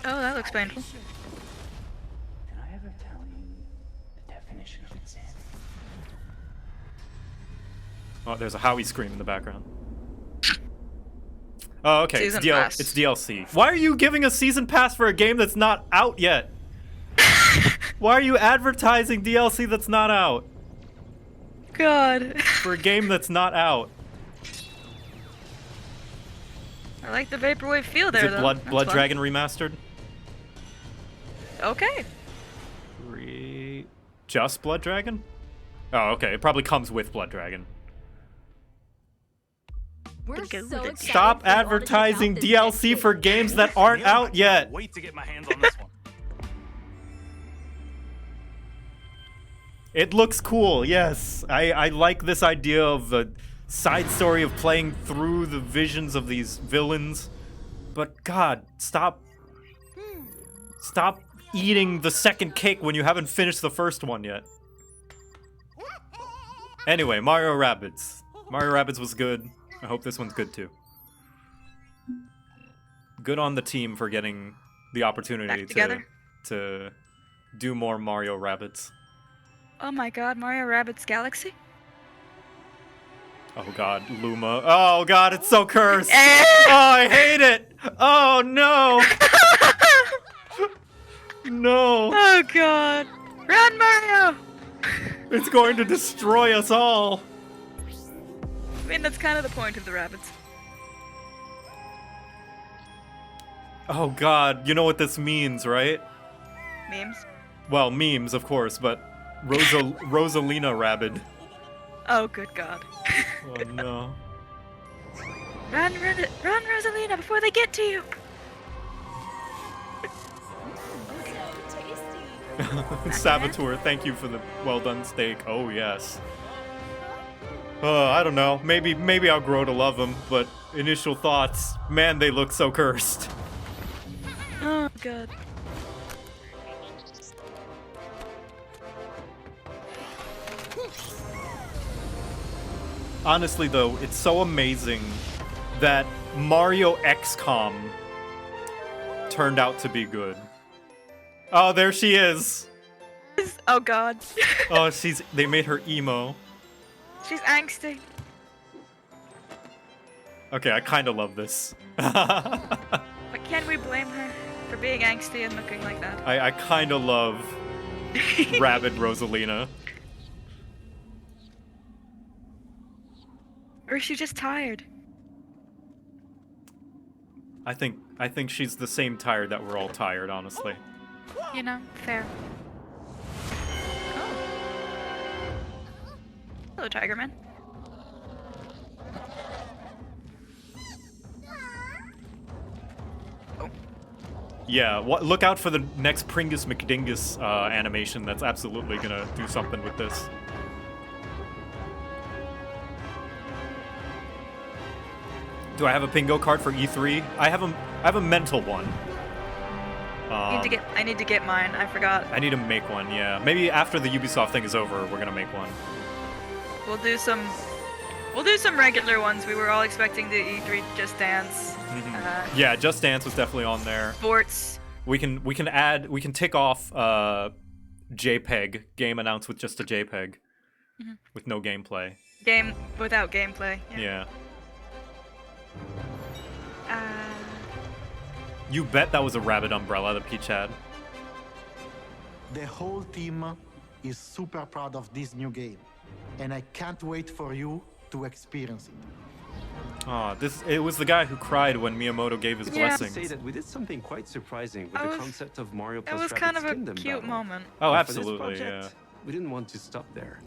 that looks painful. Did I ever tell you the definition of insanity? Oh, there's a Howie scream in the background. Oh, okay. It's DLC. Why are you giving a season pass for a game that's not out yet? Why are you advertising DLC that's not out? God. For a game that's not out. I like the vaporwave feel there, Is it Blood Dragon remastered? Okay. Just Blood Dragon? Oh, okay. It probably comes with Blood Dragon. We're so excited Stop for you all to check advertising out this DLC next for game. games that aren't out yet. Wait to get my hands on this one. It looks cool, yes. I like this idea of the side story of playing through the visions of these villains. But God, stop eating the second cake when you haven't finished the first one yet. Anyway, Mario Rabbids. Mario Rabbids was good. I hope this one's good too. Good on the team for getting the opportunity to do more Mario Rabbids. Oh my god, Mario Rabbids Galaxy? Oh god, Luma. Oh god, it's so cursed. Oh, I hate it. Oh no. No! Oh god! Run, Mario! It's going to destroy us all! I mean, that's kind of the point of the rabbits. Oh god, you know what this means, right? Memes? Well, memes, of course, but Rosalina Rabbit. Oh, good god. Oh no. Run, Rosalina, before they get to you! Saboteur, thank you for the well done steak. Oh yes. I don't know. Maybe I'll grow to love them, but initial thoughts, man, they look so cursed. Oh god. Honestly though, it's so amazing that Mario XCOM turned out to be good. Oh, there she is. Oh god. Oh, they made her emo. She's angsty. Okay, I kind of love this. But can't we blame her for being angsty and looking like that? I kind of love Rabid Rosalina. Or is she just tired? I think she's the same tired that we're all tired, honestly. You know, fair. Oh. Hello, Tiger Man. Yeah, look out for the next Pringus McDingus animation. That's absolutely gonna do something with this. Do I have a Pingo card for E3? I have a mental one. I need to get mine. I forgot. I need to make one. Yeah, maybe after the Ubisoft thing is over, we're gonna make one. We'll do some regular ones. We were all expecting the E3 Just Dance. Yeah, Just Dance was definitely on there. Sports. We can tick off JPEG game announced with just a JPEG, with no gameplay. Game without gameplay. Yeah. You bet that was a rabbit umbrella that Peach had. The whole team is super proud of this new game, and I can't wait for you to experience it. Oh, it was the guy who cried when Miyamoto gave his blessings. Say that we did something quite surprising with the concept of Mario plus That was Rabbids kind of a Kingdom cute battle. moment. Oh, And for this absolutely, project, yeah. We didn't want to stop there.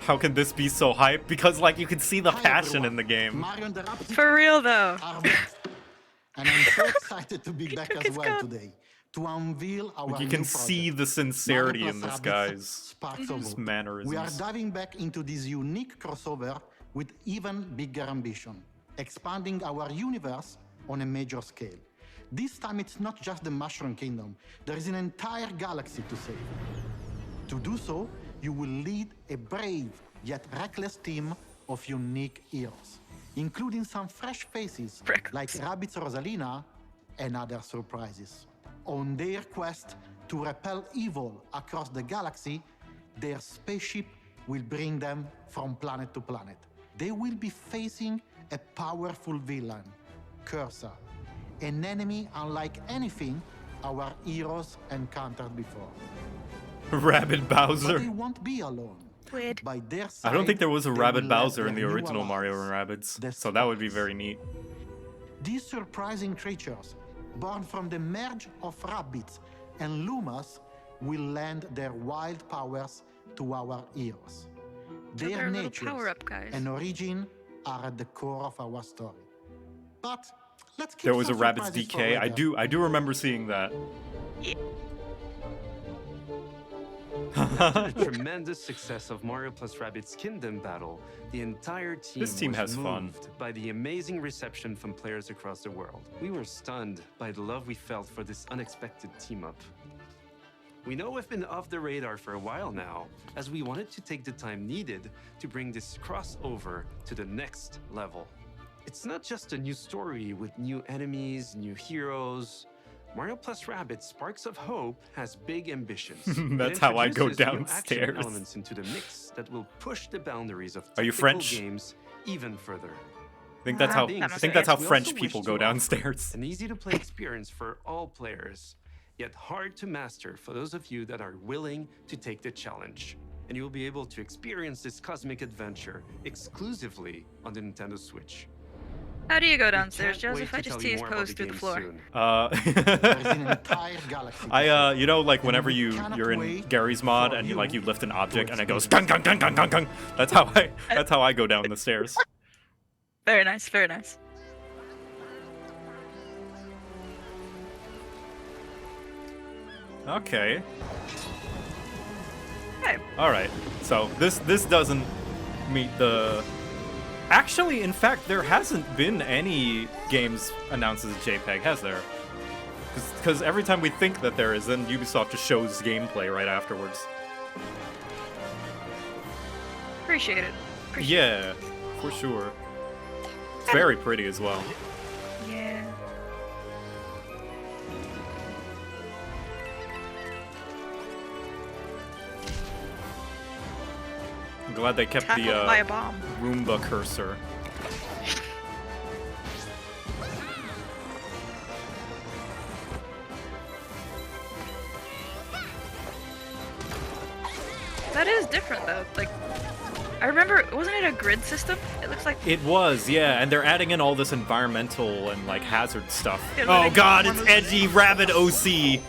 How can this be so hype? Because like you can see the passion in the game. Mario and the Rabbids For real though. are back. And I'm so excited to be back as well today to unveil our Like you new can project. see the sincerity Mario in plus this Rabbids guy's Sparks of his Hope. mannerisms. We are diving back into this unique crossover with even bigger ambition, expanding our universe on a major scale. This time it's not just the Mushroom Kingdom, there is an entire galaxy to save. To do so, you will lead a brave yet reckless team of unique heroes, including some fresh faces like Rabbids Rosalina and other surprises. On their quest to repel evil across the galaxy, their spaceship will bring them from planet to planet. They will be facing a powerful villain, Cursor, an enemy unlike anything our heroes encountered before. Rabbid Bowser. But they won't be alone. By their I don't think there was a side, they Rabbid will let Bowser in the their new original Mario allies, and Rabbids, so that would be very neat. These surprising creatures, born from the merge of Rabbids and Lumas, will lend their wild powers to our heroes. So Their they're little natures power-up guys. and origin are at the core of our story. But let's keep There was a some Rabbids surprises for DK. later. I do remember seeing that. After the tremendous success of Mario plus Rabbids Kingdom battle, the entire team, This team was has fun. moved by the amazing reception from players across the world. We were stunned by the love we felt for this unexpected team-up. We know we've been off the radar for a while now, as we wanted to take the time needed to bring this crossover to the next level. It's not just a new story with new enemies, new heroes. Mario plus Rabbids Sparks of Hope has big ambitions. That's It how I go introduces new action downstairs. elements into the mix that will push the boundaries of Are you technical French? games even further. I think that's how That being I think that's how said, we French also wish people to go offer downstairs. An easy-to-play experience for all players. yet hard to master for those of you that are willing to take the challenge. And you will be able to experience this cosmic adventure exclusively on the Nintendo Switch. How do you go downstairs, Can't wait Joseph? I to just tell see you his more about pose the through the game floor. soon. There's an entire galaxy. You know, like whenever you're in Gary's mod and you lift an object and it goes gung gung gung gung gung gung. That's how I go down the stairs. Very nice, very nice. Okay. Hey. All right. So this doesn't meet the. Actually, in fact, there hasn't been any games announced as a JPEG, has there? Because every time we think that there is, then Ubisoft just shows gameplay right afterwards. Appreciate it. Yeah, for sure. It's very pretty as well. Yeah. I'm glad they kept Tackled the by a bomb. Roomba cursor. That is different though. Like, I remember, wasn't it a grid system? It looks like. It was, yeah, and they're adding in all this environmental and like hazard stuff. Yeah, Oh like god, it's edgy rabbit OC.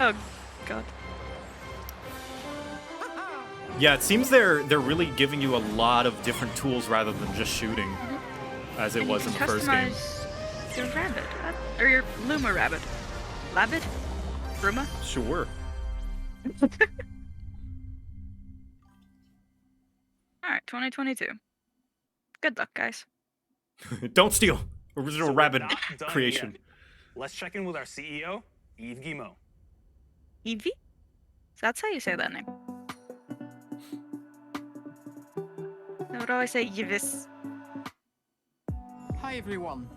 Oh god. Yeah, it seems they're really giving you a lot of different tools rather than just shooting, as it And was you in can the first game. customize your rabbit, or your Luma rabbit. Labbit? Ruma? Sure. Alright, 2022. Good luck, guys. Don't steal! Original So we're rabbit not done creation. yet. Let's check in with our CEO, Yves Guillemot. Evie? So that's how you say that name. I would always say Yves. Hi everyone.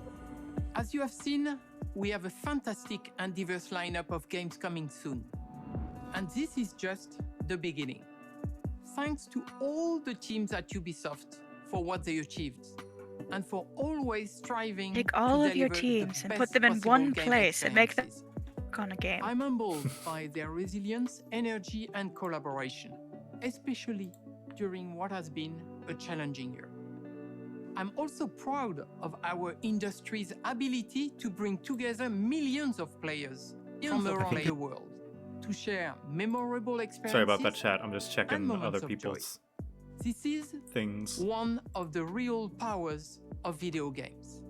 As you have seen, we have a fantastic and diverse lineup of games coming soon. And this is just the beginning. Thanks to all the teams at Ubisoft for what they achieved, and for always striving Take all to of your deliver the teams and best put them in possible one game place and make them experiences. on a game. I'm humbled by their resilience, energy, and collaboration, especially during what has been a challenging year. I'm also proud of our industry's ability to bring together millions of players from around the world to share memorable experiences. Sorry about that, chat. I'm just checking and moments other of people's joy. This is things. one of the real powers of video games.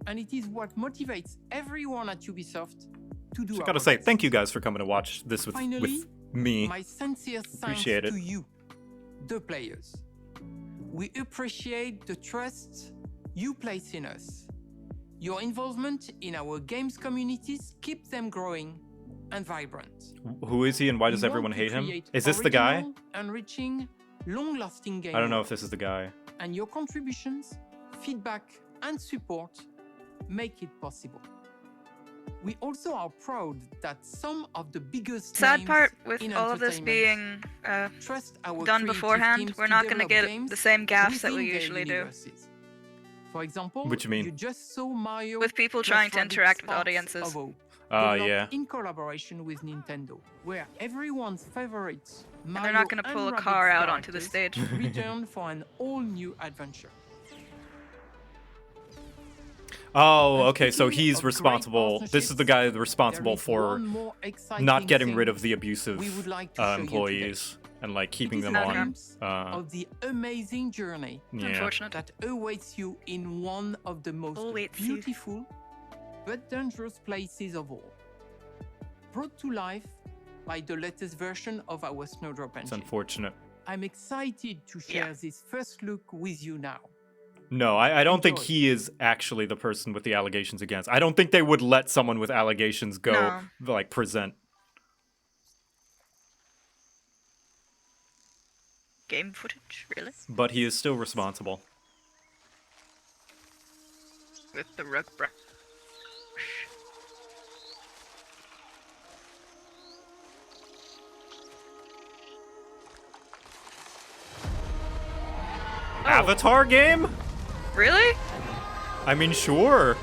And it is what motivates everyone at Ubisoft to do Just our gotta say, best. thank you guys for coming to watch this with Finally, me. my sincere thanks Appreciate it. to you, the players. We appreciate the trust you place in us. Your involvement in our games communities keeps them growing and vibrant. Who is he and why does We want everyone to hate him? create Is this the guy? original, enriching, long-lasting games. I don't know if this is the guy. And your contributions, feedback, and support make it possible. We also are proud that some of the biggest Sad names part with in all of this entertainment being trust our done creative beforehand, teams we're to not going to develop get games the same gaffes that we within their usually do. universes. For example, What you mean? you just saw Mario With people plus trying to Rabbids interact with Sparks audiences. of Hope, Oh, developed yeah. in collaboration with Nintendo, where everyone's favorites, And Mario they're not going to pull a and car Rabbids out onto the characters, stage. return for an all-new adventure. Oh, okay, so he's responsible. This is the guy responsible for one more exciting not getting thing rid of the abusive we would like to show you employees and like keeping It is them a on. glimpse of the amazing journey Yeah. Unfortunate. that awaits you in one of the most beautiful but dangerous places of all. Brought to life by the latest version of our Snowdrop It's engine. unfortunate. I'm excited to share this first look with you now. No, I don't think he is actually the person with the allegations against. I don't think they would let someone with allegations go, like, present. Game footage, really? But he is still responsible. With the rug brush. Avatar game? Really? I mean, sure.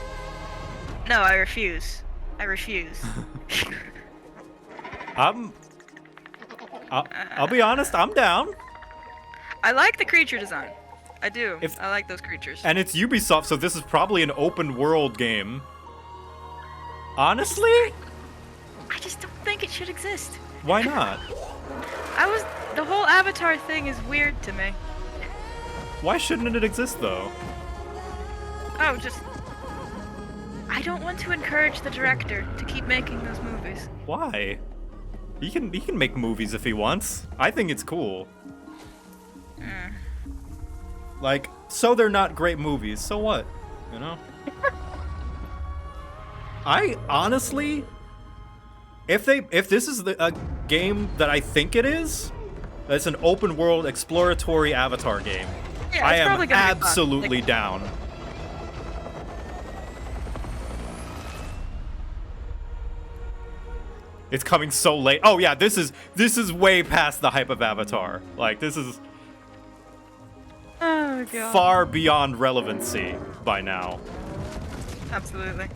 No, I refuse. I refuse. I'll be honest, I'm down. I like the creature design. I do. I like those creatures. And it's Ubisoft, so this is probably an open world game. Honestly? I just don't think it should exist. Why not? The whole Avatar thing is weird to me. Why shouldn't it exist though? Oh, I don't want to encourage the director to keep making those movies. Why? He can make movies if he wants. I think it's cool. Like, so they're not great movies, so what? You know? I honestly, if this is a game that I think it is, that's an open world exploratory Avatar game, yeah, I am absolutely down. It's coming so late. Oh yeah, this is way past the hype of Avatar. Like, this is far beyond relevancy by now. Absolutely.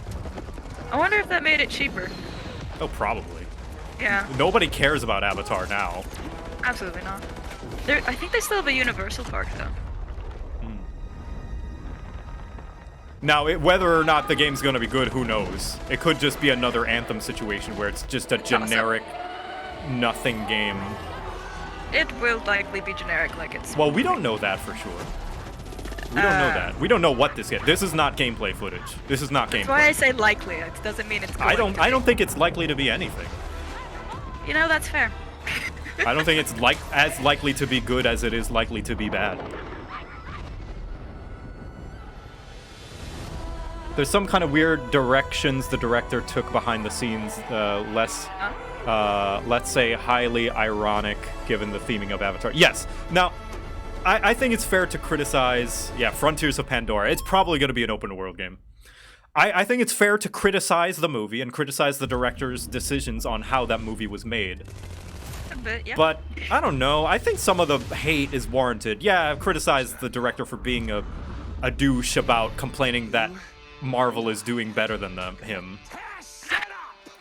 I wonder if that made it cheaper. Oh, probably. Yeah. Nobody cares about Avatar now. Absolutely not. I think they still have a Universal Park though. Now, whether or not the game's gonna be good, who knows? It could just be another Anthem situation where it's just a generic, nothing game. It will likely be generic like it's... Well, we don't know that for sure. We don't know that. We don't know what this is. This is not gameplay footage. This is not gameplay. That's why I say likely. It doesn't mean it's going to be. I don't think it's likely to be anything. You know, that's fair. I don't think it's as likely to be good as it is likely to be bad. There's some kind of weird directions the director took behind the scenes, let's say highly ironic given the theming of Avatar. Yes. Now, I think it's fair to criticize, Frontiers of Pandora. It's probably going to be an open world game. I think it's fair to criticize the movie and criticize the director's decisions on how that movie was made. But I don't know. I think some of the hate is warranted. Yeah, I've criticized the director for being a douche about complaining that Marvel is doing better than him,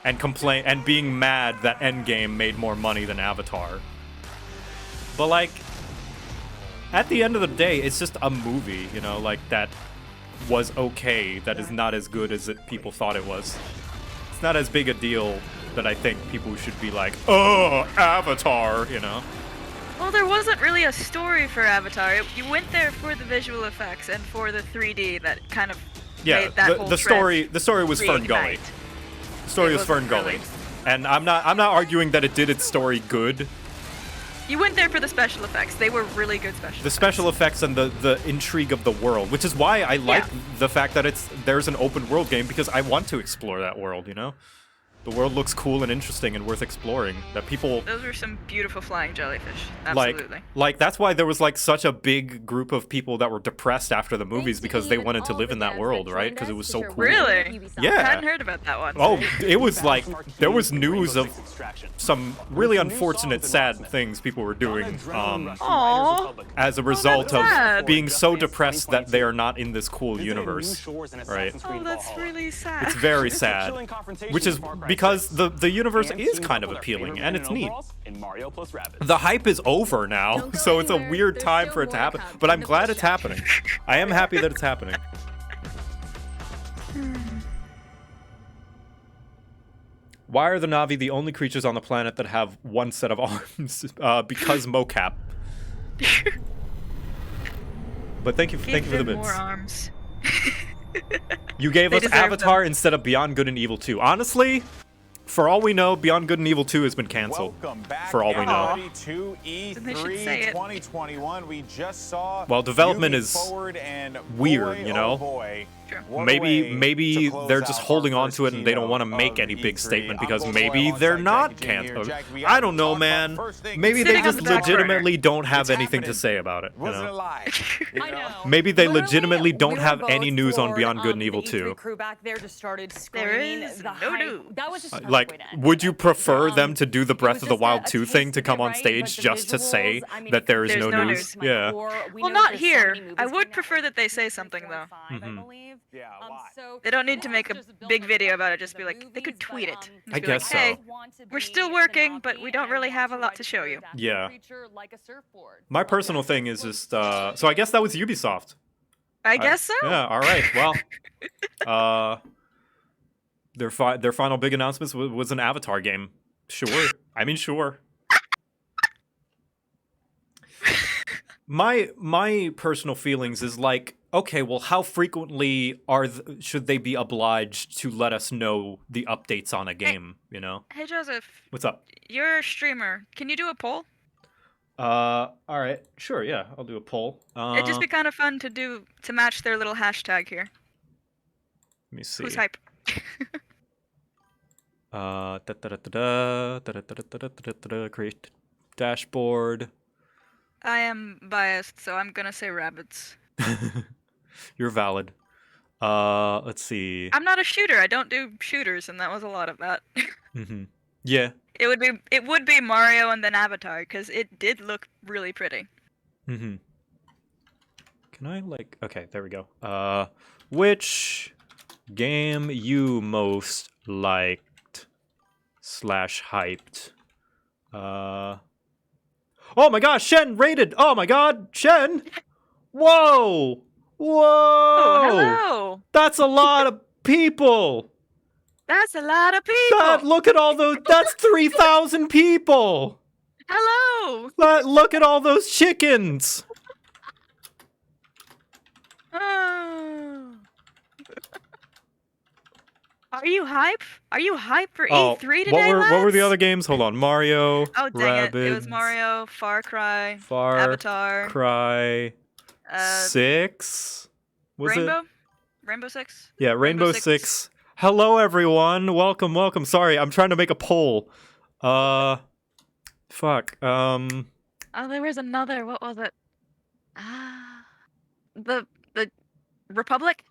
and being mad that Endgame made more money than Avatar. But like, at the end of the day, it's just a movie, you know, like that was okay. That is not as good as people thought it was. It's not as big a deal that I think people should be like, oh, Avatar, you know. Well, there wasn't really a story for Avatar. You went there for the visual effects and for the 3D that kind of made that whole the story was Fern Gully. The story was Fern Gully. And I'm not arguing that it did its story good. You went there for the special effects. They were really good special effects. The special effects and the intrigue of the world, which is why I like the fact that there's an open world game, because I want to explore that world, you know? The world looks cool and interesting and worth exploring. That people... Those are some beautiful flying jellyfish. Absolutely. Like that's why there was like such a big group of people that were depressed after the movies, because they wanted to live in that world, right? Because it was so cool. Really? Yeah. I hadn't heard about that one. Oh, it was like, there was news of some really unfortunate, sad things people were doing as a result of being so depressed that they are not in this cool universe, right? Oh, that's really sad. It's very sad. Which is because the universe is kind of appealing, and it's neat. The hype is over now, so it's a weird time for it to happen, but I'm glad it's happening. I am happy that it's happening. Why are the Na'vi the only creatures on the planet that have one set of arms? Because mocap. But thank you for the bits. More arms. You gave us Avatar instead of Beyond Good and Evil 2. Honestly, for all we know, Beyond Good and Evil 2 has been canceled. For all we know. To E3 2021, we just saw development is weird, you know? Maybe they're just holding on to it and they don't want to make any big statement because maybe they're not canceled. I don't know, man. Maybe they just legitimately don't have anything to say about it. You know? Maybe they legitimately don't have any news on Beyond Good and Evil 2. There is no news. Like, would you prefer them to do the Breath of the Wild 2 thing to come on stage just to say that there is no news? Yeah. Well, not here. I would prefer that they say something, though. Yeah, why? So they don't need to make a big video about it. Just be like, they could tweet it. Just I be guess like, hey, so. we're still working, but we don't really have a lot to show you. Yeah. My personal thing is just so I guess that was Ubisoft. I guess so. Yeah. All right. Well, their final big announcement was an Avatar game. Sure. I mean, sure. My personal feelings is like, okay, well, how frequently should they be obliged to let us know the updates on a game? You know. Hey Joseph. What's up? You're a streamer. Can you do a poll? All right. Sure. Yeah, I'll do a poll. It'd just be kind of fun to match their little hashtag here. Let me see. Who's hype? Create dashboard. I am biased, so I'm gonna say rabbits. You're valid. Let's see. I'm not a shooter. I don't do shooters, and that was a lot of that. Yeah. It would be Mario and then Avatar, because it did look really pretty. Can I okay, there we go. Which game you most liked / hyped? Oh my gosh, Shen rated! Oh my god, Shen! Whoa! Whoa! Oh, hello! That's a lot of people! That's a lot of people! Look at all those, that's 3,000 people! Hello! Look at all those chickens! Oh. Are you hype? Are you hype for E3 today, what were the other games? Hold on. Mario, oh, dang Rabbids, it. It was Mario, Far Cry, Avatar. Cry, 6? Was Rainbow? it? Rainbow Six? Yeah, Rainbow Six. Hello, everyone. Welcome, welcome. Sorry, I'm trying to make a poll. Fuck. Oh, there was another. What was it? The Republic?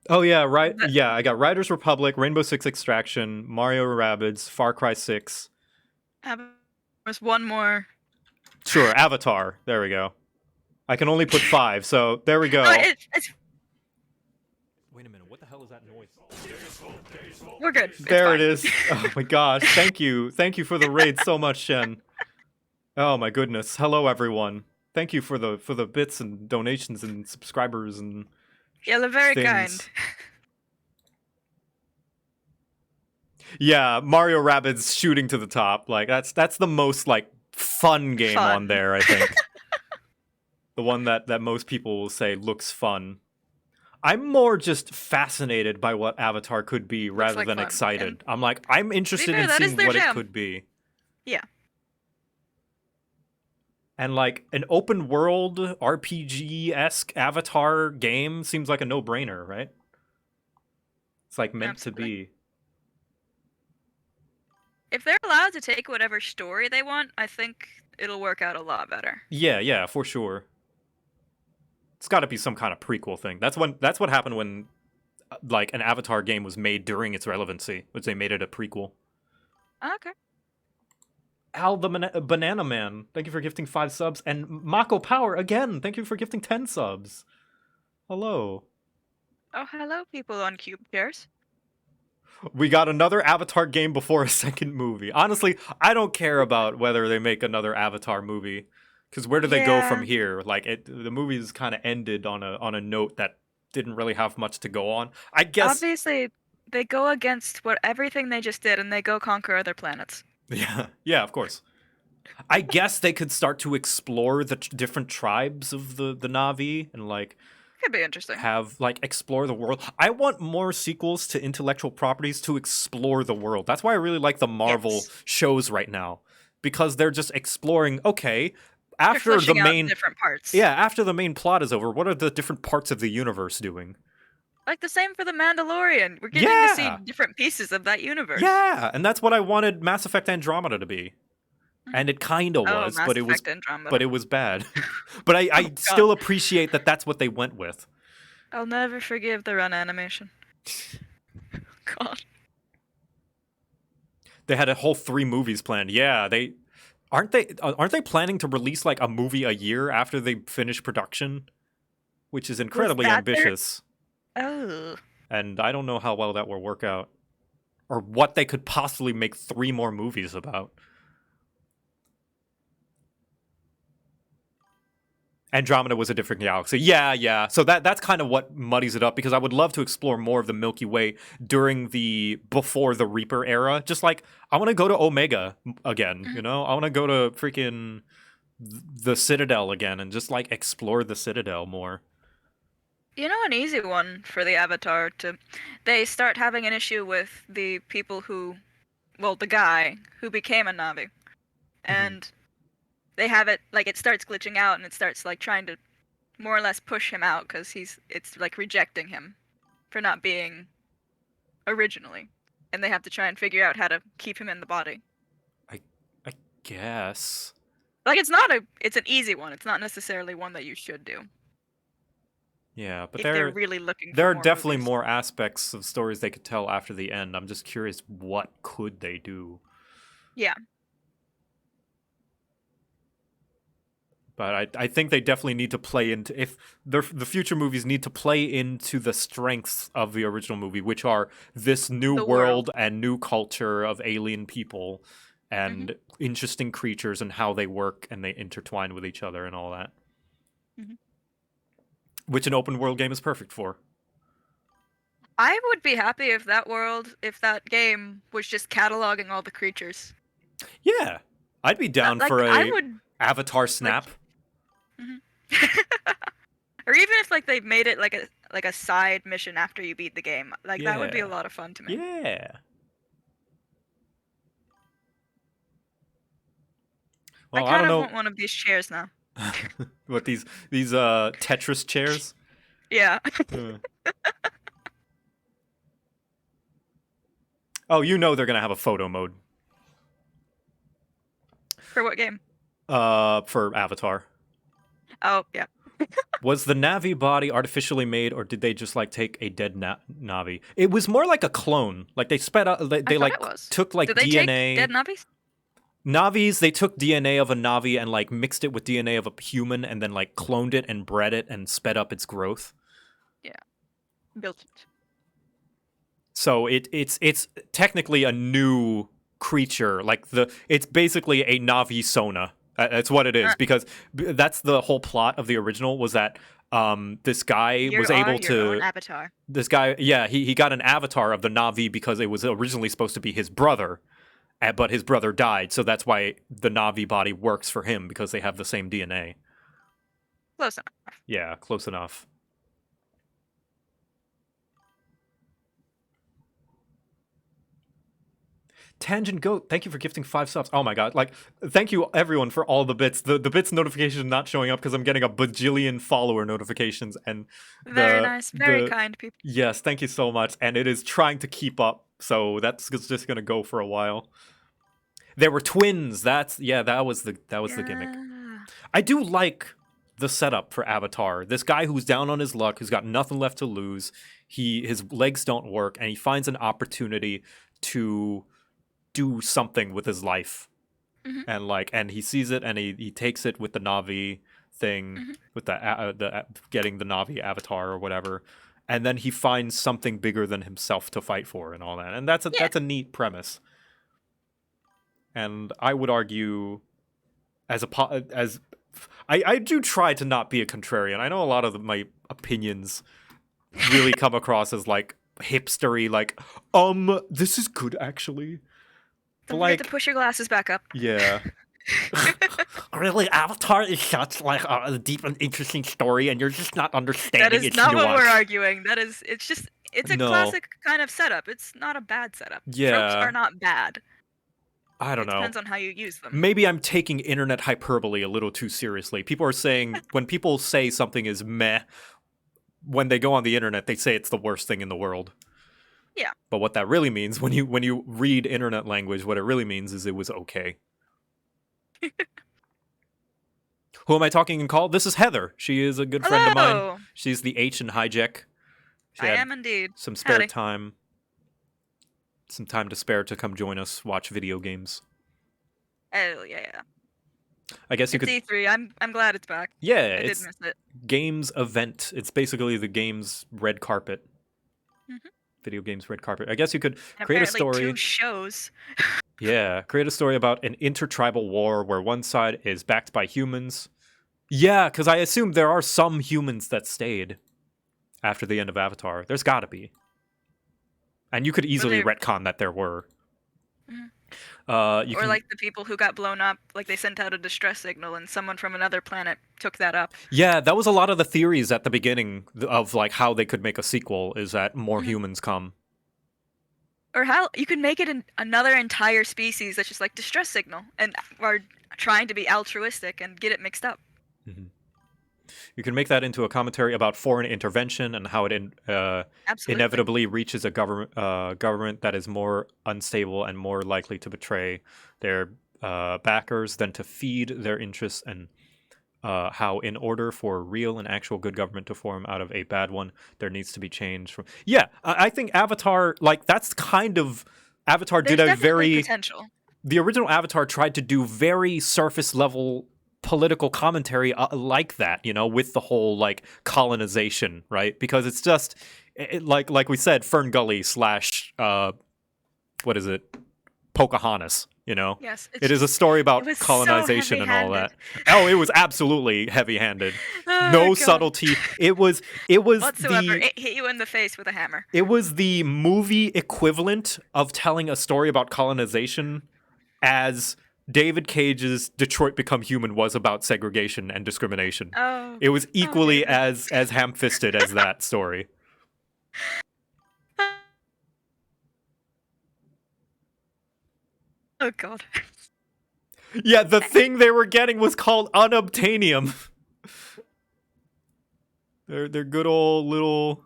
Oh yeah, right. Yeah, I got Riders Republic, Rainbow Six Extraction, Mario Rabbids, Far Cry 6. There's one more. Sure, Avatar. There we go. I can only put 5, so there we go. Wait a minute, what the hell is that noise? We're good. There it is. Oh my gosh, thank you. Thank you for the raid so much, Shen. Oh my goodness. Hello everyone. Thank you for the bits and donations and subscribers and yeah, they're very things. kind. Yeah, Mario Rabbids shooting to the top. Like that's the most fun game on there, I think. The one that most people will say looks fun. I'm more just fascinated by what Avatar could be rather than excited. And I'm interested in seeing what it could be. Yeah. And an open world RPG-esque Avatar game seems like a no-brainer, right? It's meant to be. If they're allowed to take whatever story they want, I think it'll work out a lot better. Yeah, for sure. It's got to be some kind of prequel thing. That's what happened when an Avatar game was made during its relevancy, which they made it a prequel. Okay. Al the Banana Man, thank you for gifting 5 subs. And Mako Power, again, thank you for gifting 10 subs. Hello. Oh, hello, people on Cube Chairs. We got another Avatar game before a second movie. Honestly, I don't care about whether they make another Avatar movie. Because where do they go from here? The movie's kind of ended on a note that didn't really have much to go on. I guess... Obviously, they go against everything they just did, and they go conquer other planets. Yeah, of course. I guess they could start to explore the different tribes of the Na'vi and could be interesting. Have explore the world. I want more sequels to intellectual properties to explore the world. That's why I really like the Marvel shows right now, because they're just exploring. Okay, after the main different parts. Yeah, after the main plot is over, what are the different parts of the universe doing? The same for The Mandalorian. We're getting to see different pieces of that universe. Yeah, and that's what I wanted Mass Effect Andromeda to be. And it kind of was, but it was bad. But I still appreciate that that's what they went with. I'll never forgive the run animation. God. They had a whole 3 movies planned. Yeah, aren't they planning to release a movie a year after they finish production, which is incredibly ambitious. Oh. And I don't know how well that will work out. Or what they could possibly make 3 more movies about. Andromeda was a different galaxy. Yeah. So that's kind of what muddies it up, because I would love to explore more of the Milky Way during before the Reaper era. Just like, I want to go to Omega again, you know? I want to go to freaking the Citadel again and just like explore the Citadel more. You know, an easy one for the Avatar they start having an issue with the people who, well, the guy who became a Navi. And they have it, like, it starts glitching out and it starts, like, trying to more or less push him out because it's, like, rejecting him for not being originally. And they have to try and figure out how to keep him in the body. I guess. Like, it's an easy one. It's not necessarily one that you should do. Yeah, but if they're really looking for there are more definitely movies. more aspects of stories they could tell after the end. I'm just curious, what could they do? Yeah. But I think they definitely need to play into, if the future movies need to play into the strengths of the original movie, which are this new world and new culture of alien people and interesting creatures and how they work and they intertwine with each other and all that. Which an open world game is perfect for. I would be happy if that game was just cataloging all the creatures. Yeah, I'd be down like, for I a would, Avatar Snap. or even if like they made it like a side mission after you beat the game, like that would be a Yeah. lot of fun to me. Yeah. I Well, I kind don't of know. want one of these chairs now. What, these Tetris chairs? Yeah. Oh, you know they're gonna have a photo mode. For what game? For Avatar. Oh, yeah. Was the Navi body artificially made, or did they just like take a dead Navi? It was more like a clone. Like they sped up. They like took like Did they DNA. take dead Navis? Navis, they took DNA of a Navi and like mixed it with DNA of a human, and then like cloned it and bred it and sped up its growth. Yeah. Built it. So it's technically a new creature. Like it's basically a Navi Sona. That's what it is, because that's the whole plot of the original, was that this guy was able to your own avatar. This guy, yeah, he got an avatar of the Navi because it was originally supposed to be his brother, but his brother died, so that's why the Navi body works for him, because they have the same DNA. Close enough. Yeah, close enough. Tangent Goat, thank you for gifting 5 subs. Oh my god, like, thank you everyone for all the bits. The bits notification not showing up because I'm getting a bajillion follower notifications, and very nice, very kind people. Yes, thank you so much, and it is trying to keep up, so that's just gonna go for a while. There were twins. That was the gimmick. I do like the setup for Avatar. This guy who's down on his luck, who's got nothing left to lose. His legs don't work, and he finds an opportunity to do something with his life. And he sees it, and he takes it with the Navi thing, with the getting the Navi avatar or whatever, and then he finds something bigger than himself to fight for and all that. And that's a neat premise. And I would argue, I do try to not be a contrarian. I know a lot of my opinions really come across as like hipstery, like this is good actually. Don't forget to push your glasses back up. Yeah. Really, Avatar is such like a deep and interesting story, and you're just not understanding. That is not what we're arguing. It's a classic kind of setup. It's not a bad setup. Yeah. Tropes are not bad. I don't know. It depends on how you use them. Maybe I'm taking internet hyperbole a little too seriously. People are saying, when people say something is meh, when they go on the internet, they say it's the worst thing in the world. Yeah. But what that really means, when you read internet language, what it really means is it was okay. Who am I talking in call? This is Heather. She is a good friend of mine. She's the H in Hijack. I am indeed. Some spare Howdy. time. Some time to spare to come join us, watch video games. Oh, yeah. I guess you could. E3. I'm glad it's back. Yeah, I did it's miss it. games event. It's basically the game's red carpet. Mhm. Video games red carpet. I guess you could And create a apparently story. 2 shows. Yeah, create a story about an intertribal war where one side is backed by humans. Yeah, because I assume there are some humans that stayed after the end of Avatar. There's got to be. And you could easily retcon that there were. Mhm. You Or can, like the people who got blown up, like they sent out a distress signal and someone from another planet took that up. yeah, that was a lot of the theories at the beginning of like how they could make a sequel is that more humans come. Or how you could make it another entire species that's just like distress signal and are trying to be altruistic and get it mixed up. You can make that into a commentary about foreign intervention and how it inevitably reaches a government that is more unstable and more likely to betray their backers than to feed their interests, and how in order for a real and actual good government to form out of a bad one, there needs to be change from. Yeah, I think Avatar, like that's kind of Avatar There's did a definitely very potential. The original Avatar tried to do very surface level political commentary like that, you know, with the whole like colonization, right? Because it's just like we said, Fern Gully / what is it, Pocahontas, you know. Yes, it is a story about was so colonization and all that. heavy-handed. Oh, it was absolutely heavy-handed. Oh, No God. subtlety. It was Whatsoever. the It hit you in the face with a hammer. it was the movie equivalent of telling a story about colonization as David Cage's Detroit Become Human was about segregation and discrimination. Oh. It was equally as ham-fisted as that story. Oh god. Yeah, the thing they were getting was called unobtainium. Their good old little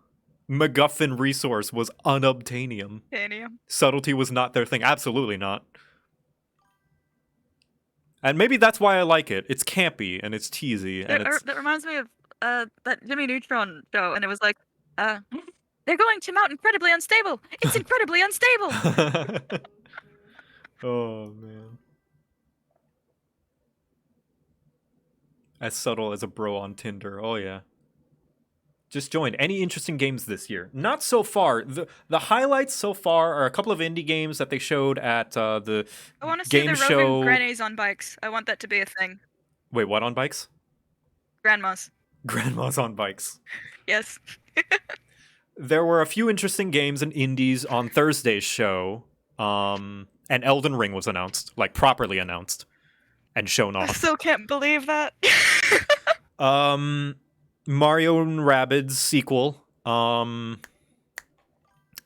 MacGuffin resource was unobtainium. Obtainium. Subtlety was not their thing. Absolutely not. And maybe that's why I like it. It's campy and it's teasy and it's That reminds me of that Jimmy Neutron show, and it was like, they're going to Mount Incredibly Unstable. It's incredibly unstable. Oh man. As subtle as a bro on Tinder. Oh yeah. Just joined. Any interesting games this year? Not so far. The highlights so far are a couple of indie games that they showed at the I want to see game the show. roving grannies on bikes. I want that to be a thing. Wait, what on bikes? Grandmas. Grandmas on bikes. Yes. There were a few interesting games and indies on Thursday's show. And Elden Ring was announced, like properly announced and shown I off. still can't believe that. Mario and Rabbids sequel. And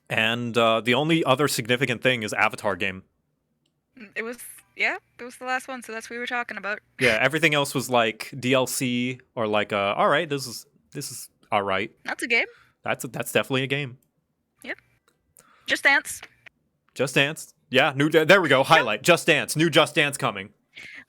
the only other significant thing is Avatar game. It was the last one, so that's what we were talking about. Yeah, everything else was like DLC or like all right, this is all right. That's a game. That's definitely a game. Yep. Just Dance. Just Dance. Yeah, there we go. Highlight. Just Dance. New Just Dance coming.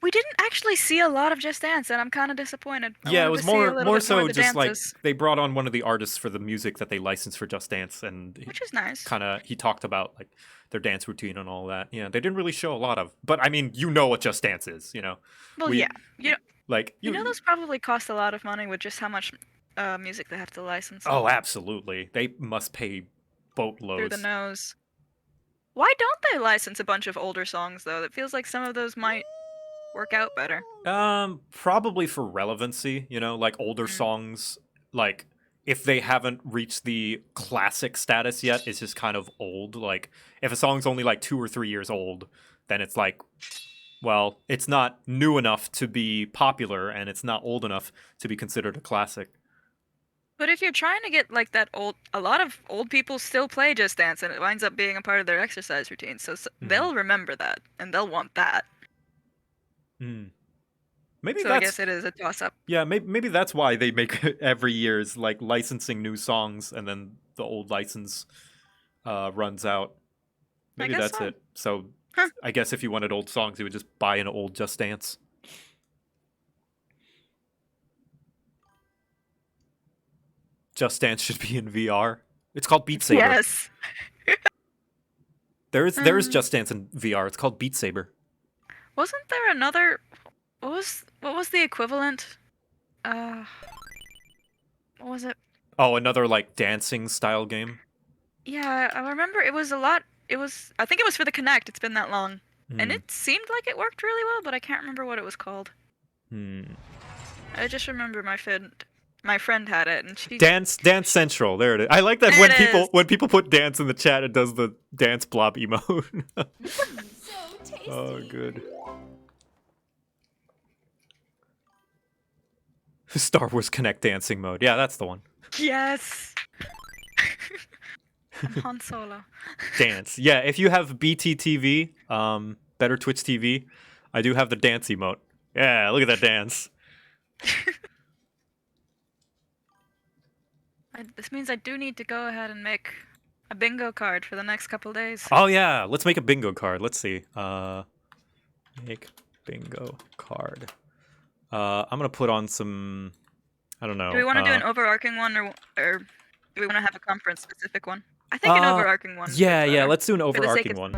We didn't actually see a lot of Just Dance, and I'm kind of disappointed. Yeah, it was more so just like dances. they brought on one of the artists for the music that they licensed for Just Dance, and Which is nice. Kind of he talked about like their dance routine and all that. Yeah, they didn't really show a lot of, but I mean, you know what Just Dance is, you know. Well, yeah, you know those probably cost a lot of money with just how much music they have to license. Oh, absolutely. They must pay boatloads. Through the nose. Why don't they license a bunch of older songs though? It feels like some of those might work out better. Probably for relevancy, you know, like older songs, like if they haven't reached the classic status yet, it's just kind of old. Like if a song's only like 2 or 3 years old, then it's like, well, it's not new enough to be popular and it's not old enough to be considered a classic. But if you're trying to get like that old, a lot of old people still play Just Dance, and it winds up being a part of their exercise routine. So they'll remember that, and they'll want that. Maybe so I guess it is a toss-up. Yeah, maybe that's why they make every year is like licensing new songs, and then the old license runs out. Maybe that's it. So I guess if you wanted old songs, you would just buy an old Just Dance. Just Dance should be in VR. It's called Beat Saber. Yes. There is Just Dance in VR. It's called Beat Saber. Wasn't there another what was the equivalent? What was it? Oh, another like dancing style game. Yeah, I remember it was a lot. I think it was for the Kinect. It's been that long, and it seemed like it worked really well, but I can't remember what it was called. I just remember my friend had it, and she Dance Central. There it is. I like that when people put dance in the chat, it does the dance blob emote. So tasty. Oh, good. Star Wars Kinect dancing mode. Yeah, that's the one. Yes. I'm Han Solo. Dance. Yeah, if you have BTTV, Better Twitch TV, I do have the dance emote. Yeah, look at that dance. This means I do need to go ahead and make a bingo card for the next couple days. Oh yeah, let's make a bingo card. Let's see. Make bingo card. I'm gonna put on some. I don't know. Do we want to do an overarching one, or do we want to have a conference specific one? I think an overarching one. Yeah. Let's do an overarching one.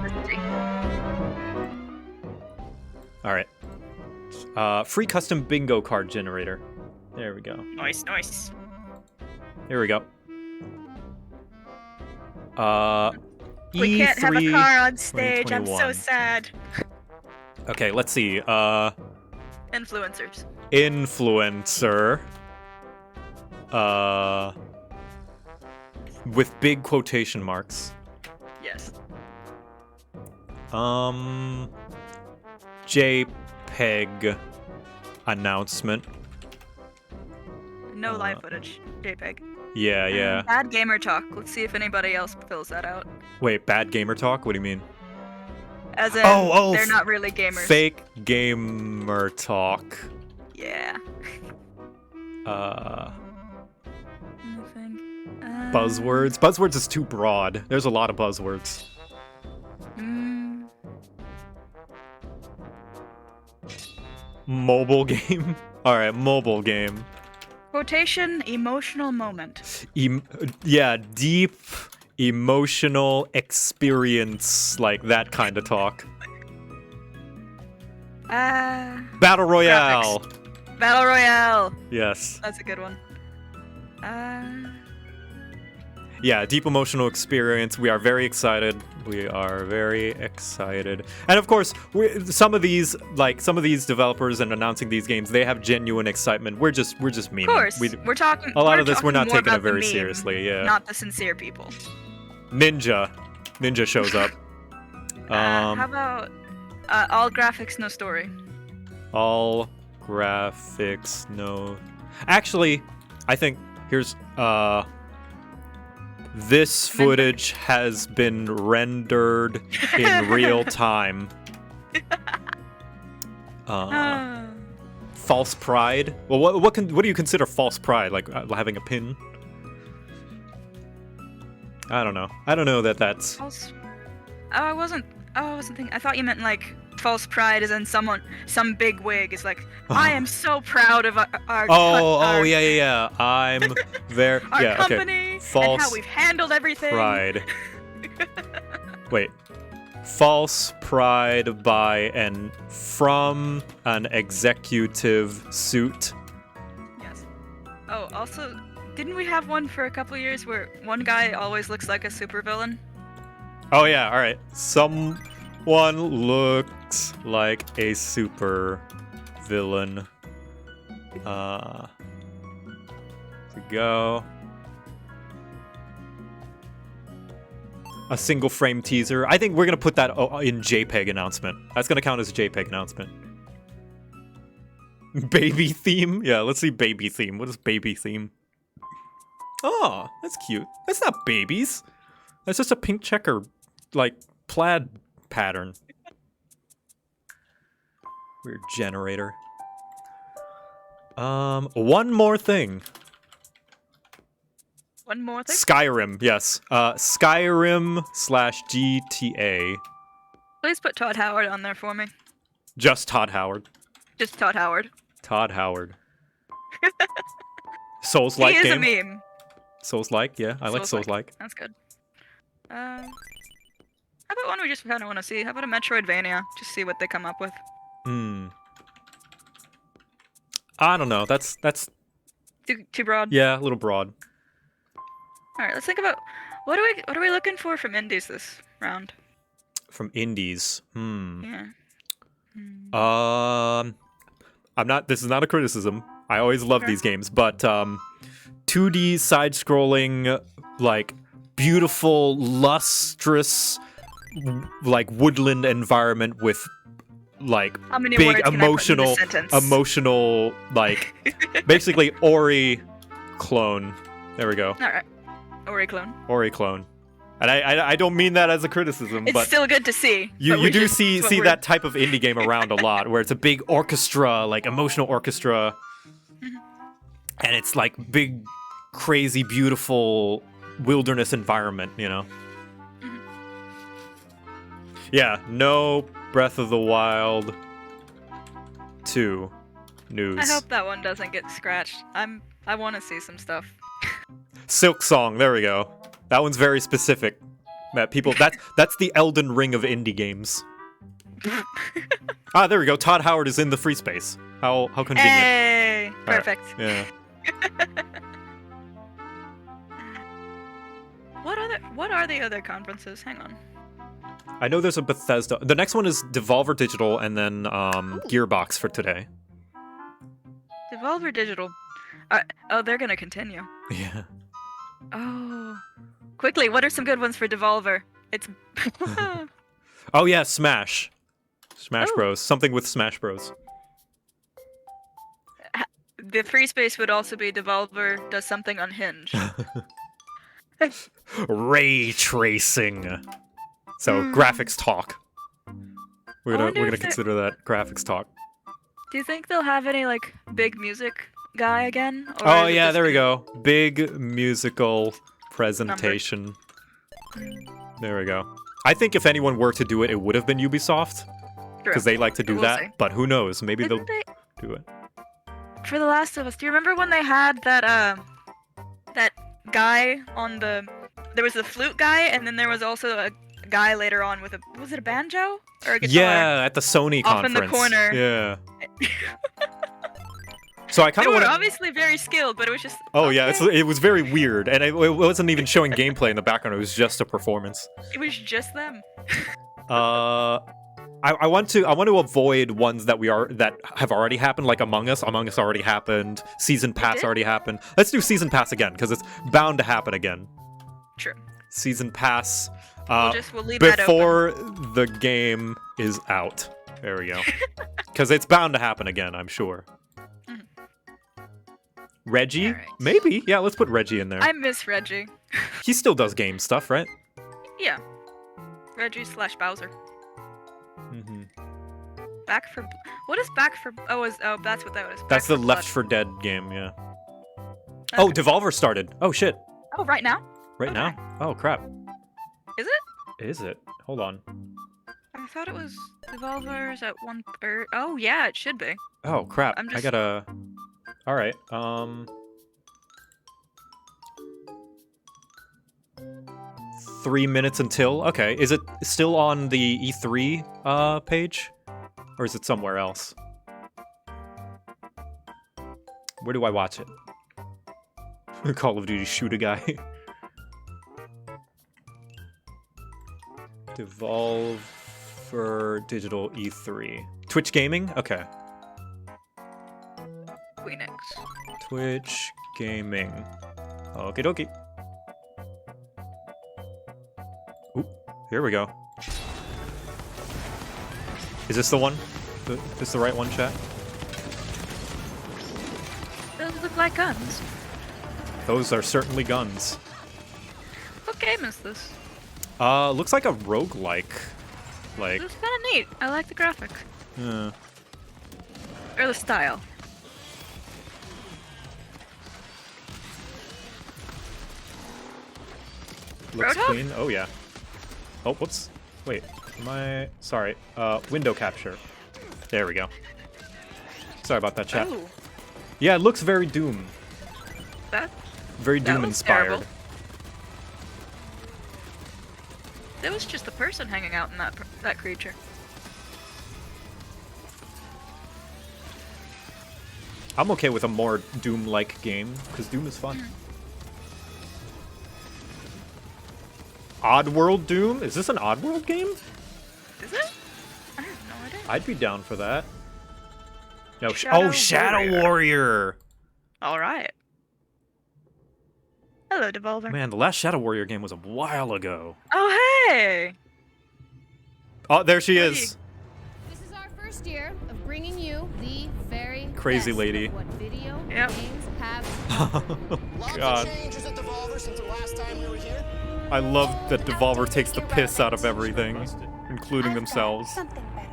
All right. Free custom bingo card generator. There we go. Nice. Here we go. We can't have a car on stage. I'm so 2021. sad. Okay, let's see. Influencers. Influencer. With big quotation marks. Yes. JPEG announcement. No live footage. JPEG. Yeah. Bad gamer talk. Let's see if anybody else fills that out. Wait, bad gamer talk? What do you mean? As in, they're not really gamers. Fake gamer talk. Yeah. Buzzwords. Buzzwords is too broad. There's a lot of buzzwords. Mobile game. All right, mobile game. Quotation, emotional moment. Yeah, deep emotional experience, like that kind of talk. Battle Royale. Graphics. Battle Royale. Yes. That's a good one. Yeah, deep emotional experience. We are very excited. And of course, some of these developers and announcing these games, they have genuine excitement. We're just memeing. Of course, we're talking. A lot of this, we're not more taking about it very the meme, seriously. Yeah. Not the sincere people. Ninja shows up. How about all graphics, no story? All graphics, no. Actually, I think here's this footage has been rendered in real time. False pride. Well, what do you consider false pride? Like having a pin? I don't know. I don't know that's. False. I wasn't thinking. I thought you meant like false pride, as in some big wig is like, I am so proud of our yeah. I'm very our company okay. False and how we've handled everything. Pride. Wait. False pride by and from an executive suit. Yes. Oh, also, didn't we have one for a couple years where one guy always looks like a supervillain? Oh yeah, all right. Someone looks like a super villain. To go. A single frame teaser. I think we're gonna put that in JPEG announcement. That's gonna count as a JPEG announcement. Baby theme? Yeah, let's see baby theme. What is baby theme? Oh, that's cute. That's not babies. That's just a pink checker, like, plaid pattern. Weird generator. One more thing. One more thing? Skyrim, yes. Skyrim/GTA. Please put Todd Howard on there for me. Just Todd Howard. Just Todd Howard. Todd Howard. Souls-like he is game. a meme. Souls-like, yeah. I like Souls-like. That's good. How about one we just kind of want to see? How about a Metroidvania? Just see what they come up with. I don't know. That's Too broad. yeah, a little broad. All right, let's think about what are we looking for from indies this round? From indies. Yeah. I'm not. This is not a criticism. I always love these games, but 2D side-scrolling, like beautiful, lustrous, like woodland environment with like How many big words can I put in emotional, this sentence? like basically Ori clone. There we go. All right. Ori clone. Ori clone. And I don't mean that as a criticism, It's but still good to see. you do see that type of indie game around a lot, where it's a big orchestra, like emotional orchestra, and it's like big, crazy, beautiful wilderness environment, you know? Yeah, no Breath of the Wild 2 news. I hope that one doesn't get scratched. I want to see some stuff. Silk Song, there we go. That one's very specific. That people, that's the Elden Ring of indie games. There we go. Todd Howard is in the free space. How convenient. Hey, perfect. Yeah. What are the other conferences? Hang on. I know there's a Bethesda. The next one is Devolver Digital, and then Gearbox for today. Devolver Digital. Oh, they're gonna continue. Yeah. Oh. Quickly, what are some good ones for Devolver? It's. Oh yeah, Smash. Smash Bros. Something with Smash Bros. The free space would also be Devolver does something unhinged. Ray tracing. So graphics talk. We're gonna consider that graphics talk. Do you think they'll have any like big music guy again? Or Oh yeah, there we go. Big musical presentation. There we go. I think if anyone were to do it, it would have been Ubisoft. Because they like to do that. See. But who knows? Maybe they'll do it. For The Last of Us, do you remember when they had that that guy on the... There was the flute guy, and then there was also a guy later on with a... Was it a banjo? Or a guitar? Yeah, at the Sony off conference. in the corner. Yeah. So I kind They of were want to... obviously very skilled, but it was just... Oh yeah, it was very weird, and it wasn't even showing gameplay in the background. It was just a performance. It was just them. I want to avoid ones that have already happened, like Among Us. Among Us already happened. Season Pass already happened. Let's do Season Pass again, because it's bound to happen again. True. Season Pass. We'll leave that before the game is out. There we go. Because it's bound to happen again, I'm sure. Reggie? Right. Maybe. Yeah, let's put Reggie in there. I miss Reggie. He still does game stuff, right? Yeah. Reggie / Bowser. Mm-hmm. Back for... What is Back for... Oh, that's what that was. That's the Left 4 Dead game, yeah. Okay. Oh, Devolver started. Oh, shit. Oh, right now? Right now? Oh, crap. Is it? Is it? Hold on. I thought it was Devolver's at 1/3. Oh, yeah, it should be. Oh, crap. I gotta... Alright, 3 minutes until? Okay, is it still on the E3 page? Or is it somewhere else? Where do I watch it? Call of Duty shoot a guy. Devolver Digital E3. Twitch Gaming? Okay. Queenix. Twitch Gaming. Okie dokie. Ooh, here we go. Is this the one? Is this the right one, chat? Those look like guns. Those are certainly guns. What game is this? Looks like a roguelike. Like. It's kind of neat. I like the graphics. Yeah. Or the style. Looks Roadhog? clean. Oh yeah. Oh, whoops. Wait. Sorry. Window capture. There we go. Sorry about that, chat. Ooh. Yeah, it looks very Doom. Very Doom inspired. Terrible. There was just a person hanging out in that creature. I'm okay with a more Doom-like game, because Doom is fun. Oddworld Doom? Is this an Oddworld game? Is it? I have no idea. I'd be down for that. No, Shadow Shadow Warrior! Alright. Hello, Devolver. Man, the last Shadow Warrior game was a while ago. Oh, hey! Oh, there she is. This is our first year of bringing you the very Crazy best lady. of what video Yep. games have. God. I love that Devolver takes the piss out of everything, including themselves. Something better.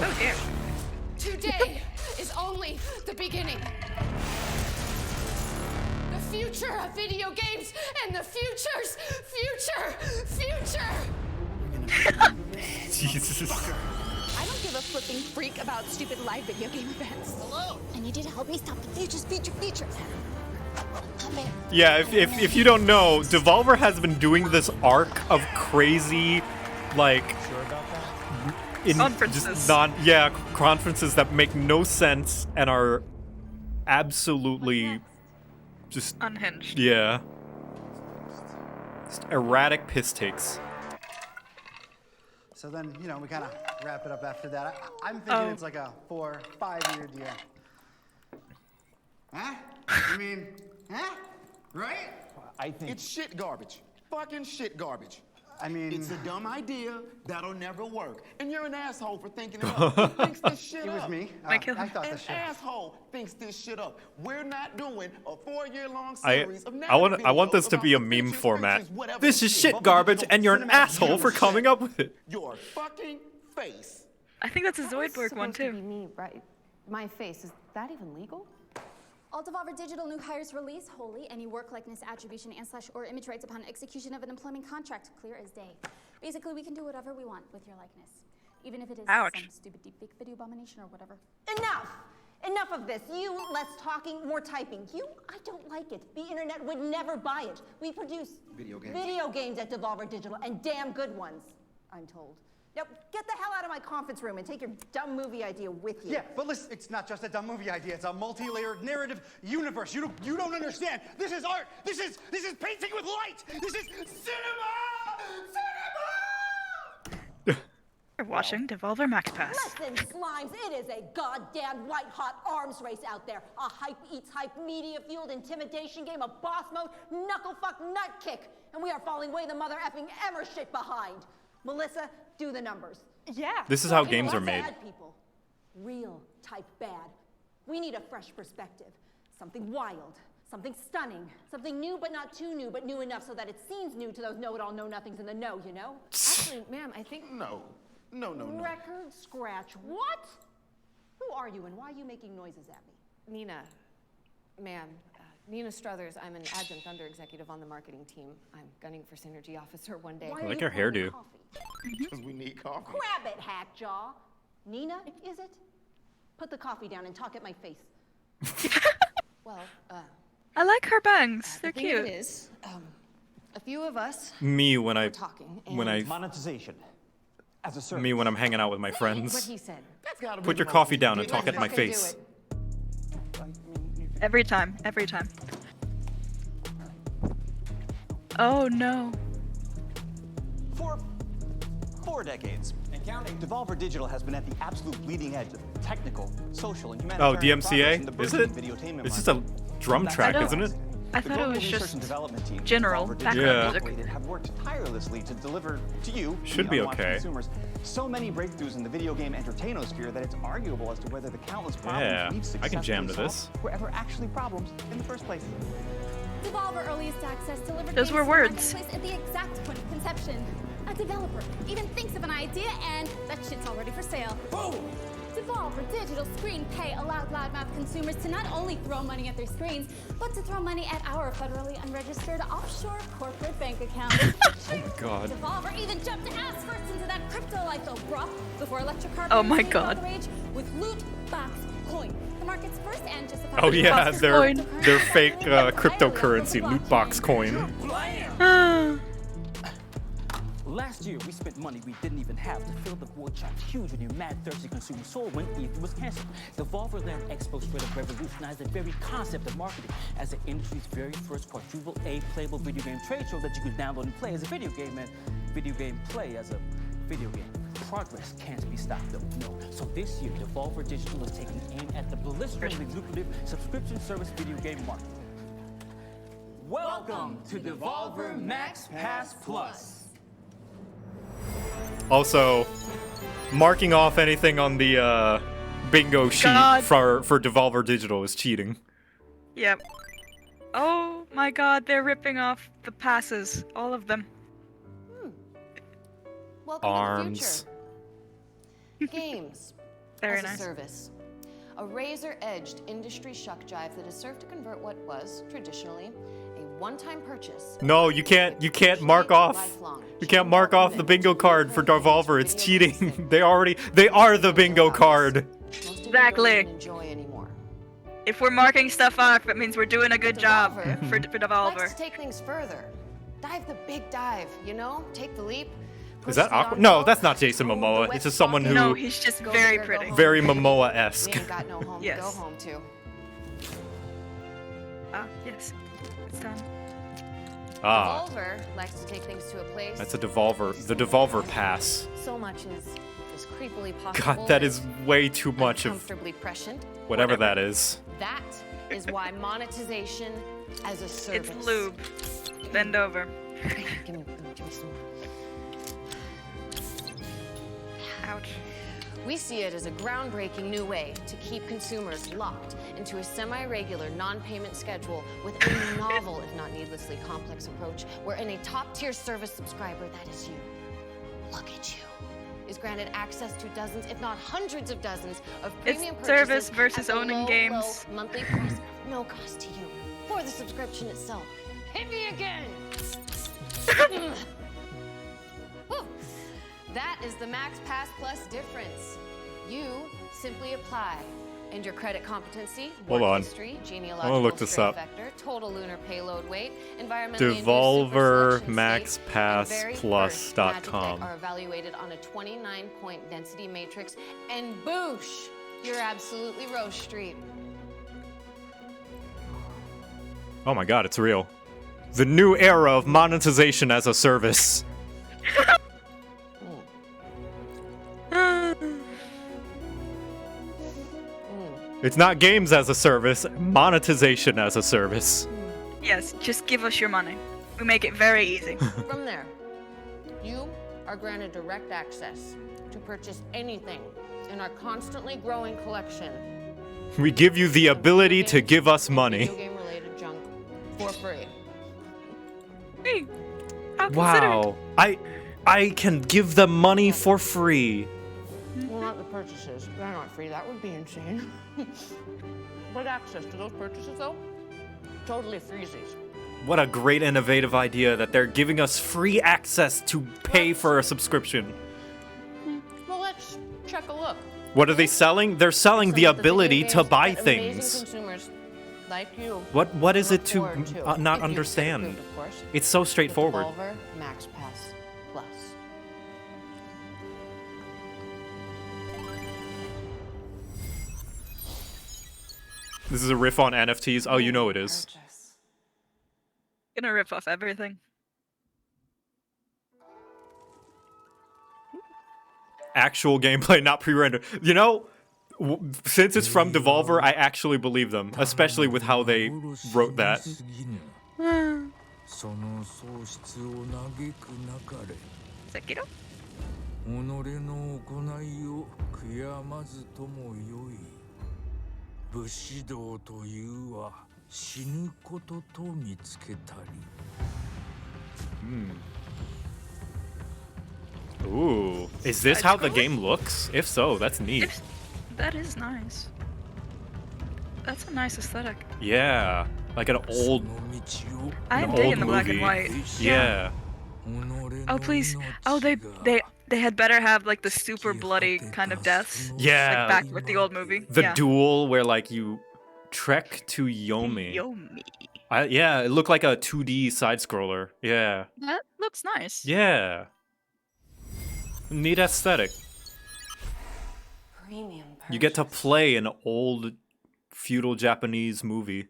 Oh dear. Today is only the beginning. The future of video games and the future's future. Jesus. I don't give a flipping freak about stupid live video game events. Hello. I need you to help me stop the future's future. Come here. Yeah, if you don't know, Devolver has been doing this arc of crazy, like, conferences. just conferences that make no sense and are absolutely just unhinged. Yeah, just erratic piss takes. So then, you know, we kind of wrap it up after that. I'm thinking it's like a 4-5 year deal. Huh? I mean, huh? Right? I think it's shit garbage. Fucking shit garbage. I mean, it's a dumb idea that'll never work. And you're an asshole for thinking it up. Who thinks this shit it was up? me. I killed him. I thought An this shit. asshole thinks this shit up. We're not doing a 4-year-long I series of want this to be a meme format. This is shit garbage, and you're an asshole for coming up with it. Your fucking face. I think that's a Zoidberg one To be too. me, right? My face. Is that even legal? All Devolver Digital new hires release wholly any work likeness attribution and/or image rights upon execution of an employment contract, clear as day. Basically, we can do whatever we want with your likeness, even if it is some stupid deepfake video abomination or whatever. Enough! Enough of this. You, less talking, more typing. I don't like it. The internet would never buy it. We produce Video games at Devolver Digital, and damn good ones, I'm told. Now, get the hell out of my conference room and take your dumb movie idea with you. Yeah, but listen, it's not just a dumb movie idea. It's a multi-layered narrative universe. You don't understand. This is art. This is painting with light. This is cinema. You're watching Devolver Max Pass. Listen, slimes, it is a goddamn white-hot arms race out there. A hype-eats-hype, media-fueled intimidation game, a boss mode, knuckle-fuck nut-kick. And we are falling way the mother-effing Emmer shit behind. Melissa, do the numbers. Yeah. This is how games are made. Bad people. Real type bad. We need a fresh perspective. Something wild. Something stunning. Something new but not too new, but new enough so that it seems new to those know-it-all know-nothings in the know, you know? Actually, ma'am, I think. No. Record scratch. What? Who are you and why are you making noises at me? Nina, ma'am. Nina Struthers, I'm an adjunct under executive on the marketing team. I'm gunning for synergy officer one day. I like your hairdo. Because we need coffee. Grab it, Hackjaw. Nina, is it? Put the coffee down and talk at my face. Well, I like her bangs. They're the thing of cute. it is, a few of us Me when I monetization as a service. me when I'm hanging out with my what friends. he said. Put your coffee down and talk at my face. Every time. Oh no. For 4 decades, and counting, Devolver Digital has been at the absolute bleeding edge of technical, social, and Oh, humanitarian progress in the DMCA? Is burgeoning it? videotainment It's just a market. drum track, isn't it? I thought it was research just and development team, general Devolver background Yeah. music. Incorporated, have worked tirelessly to deliver to you, Should the be unwatched okay. consumers, so many breakthroughs in the video game entertainosphere that it's arguable as to whether the countless problems Yeah, we've I can jam to successfully this. solved were ever actually problems in the first place. Devolver Earliest Access delivered Those games were to the words. marketplace at the exact point of conception. A developer even thinks of an idea and that shit's already for sale. Boom! Devolver Digital Screen Pay allowed loudmouth consumers to not only throw money at their screens, but to throw money at our federally unregistered offshore corporate bank account. Oh my god. Devolver even jumped ass first into that crypto life of rock before electric car Oh my payments made all God. the rage with Loot Box Coin. The market's first and justified. Oh yeah, Box their coin. their fake cryptocurrency loot box coin. Last year, we spent money we didn't even have to fill the void trapped huge with your mad, thirsty consumer soul when E3 was canceled. Devolver Land Expo straight up revolutionized the very concept of marketing as the industry's very first quadruple A playable video game trade show that you could download and play as a video game and video game play as a video game. Progress can't be stopped though, no. So this year, Devolver Digital is taking aim at the blisteringly lucrative subscription service video game market. Welcome to Devolver Max Pass Plus. Also, marking off anything on the bingo sheet for Devolver Digital is cheating. Yep. Oh my god, they're ripping off the passes. All of them. Welcome Arms. to the future. Games Very as a nice. service. A razor-edged industry shuck jive that has served to convert what was, traditionally, a one-time purchase. No, you can't mark off. You can't mark off the bingo card for Devolver. It's cheating. They are the bingo card. Exactly. If we're marking stuff off, it means we're doing a good job for Devolver. Let's take things further. Dive the big dive, you know? Take the leap. Is that awkward? No, that's not Jason Momoa. It's just someone who. No, he's just very pretty. Very Momoa-esque. We ain't got no home Yes. to go home to. Ah, yes. It's done. Ah, Devolver likes to take things to a place. that's a Devolver. The Devolver pass. So much is creepily possible. God, that is way too much of comfortably prescient. whatever that is. That is why monetization as a service. It's lube. Bend over. Give me some more. Ouch. We see it as a groundbreaking new way to keep consumers locked into a semi-regular non-payment schedule with a novel, if not needlessly complex approach, wherein a top-tier service subscriber, that is you, look at you, is granted access to dozens, if not hundreds of dozens, of premium It's purchases service versus at the owning low, games. low monthly price of no cost to you for the subscription itself. Hit me again! Woo. That is the Max Pass Plus difference. You simply apply, and your credit competency, Hold work on. history, I genealogical wanna look this strain up. vector, total lunar payload weight, environmentally induced Devolver superselection Max state, Pass and very Plus first dot magic com. deck are evaluated on a 29-point density matrix, and boosh, you're absolutely Rose Street. Oh my god, it's real. The new era of monetization as a service. It's not games as a service, monetization as a service. Yes, just give us your money. We make it very easy. From there, you are granted direct access to purchase anything in our constantly growing collection. We give you the ability to give us money. Video game-related junk for free. Hey, how Wow. I can give them money for free. Well, not the purchases. They're not free. That would be insane. But access to those purchases, though, totally freezies. What a great innovative idea that they're giving us free access to pay for a subscription. Well, let's check a look. What are they selling? They're selling the Some of ability video to games buy that amazing things. consumers like you What is it to forward to. not If you understand? approved, of course. It's so straightforward. Devolver Max Pass Plus. This is a riff on NFTs. Oh, you know it is. Gonna rip off everything. Actual gameplay, not pre-rendered. You know, since it's from Devolver, I actually believe them, especially with how they wrote that. その喪失を嘆くなかれ。Sekiro? 己の行いを悔やまずともよい。武士道というは死ぬことと見つけたり。Ooh, is this how the game looks? If so, that's neat. That is nice. That's a nice aesthetic. Yeah, like an old, I'm an digging old the black and movie. white. Yeah. Oh please. Oh they had better have like the super bloody kind of deaths. Yeah. Like back with the old movie. The yeah. duel where like you trek to Yomi. Yomi. Yeah, it looked like a 2D side scroller. Yeah. That looks nice. Yeah. Neat aesthetic. Premium You get to play an old feudal Japanese movie.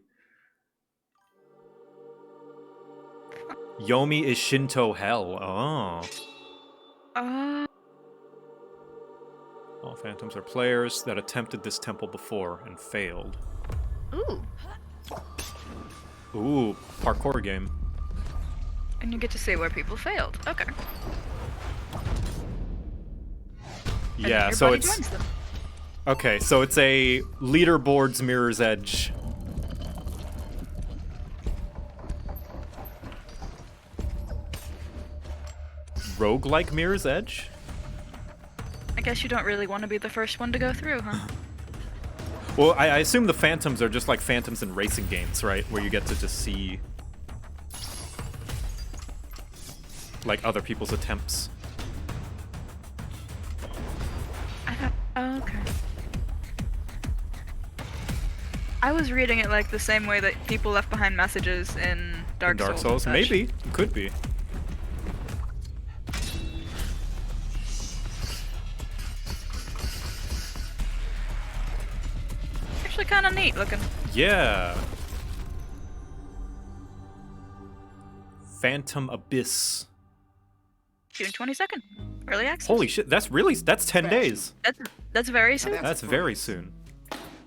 Yomi is Shinto hell. Oh. All phantoms are players that attempted this temple before and failed. Ooh. Ooh, parkour game. And you get to see where people failed. Okay. Yeah, so it's... Okay, so it's a leaderboard's Mirror's Edge. Roguelike Mirror's Edge? I guess you don't really want to be the first one to go through, huh? Well, I assume the phantoms are just like phantoms in racing games, right? Where you get to just see like other people's attempts. Oh, okay. I was reading it like the same way that people left behind messages in Dark Souls. Maybe. It could be. Actually kind of neat looking. Yeah. Phantom Abyss. June 22nd. Early access. Holy shit, that's 10 days. That's very soon. That's very soon.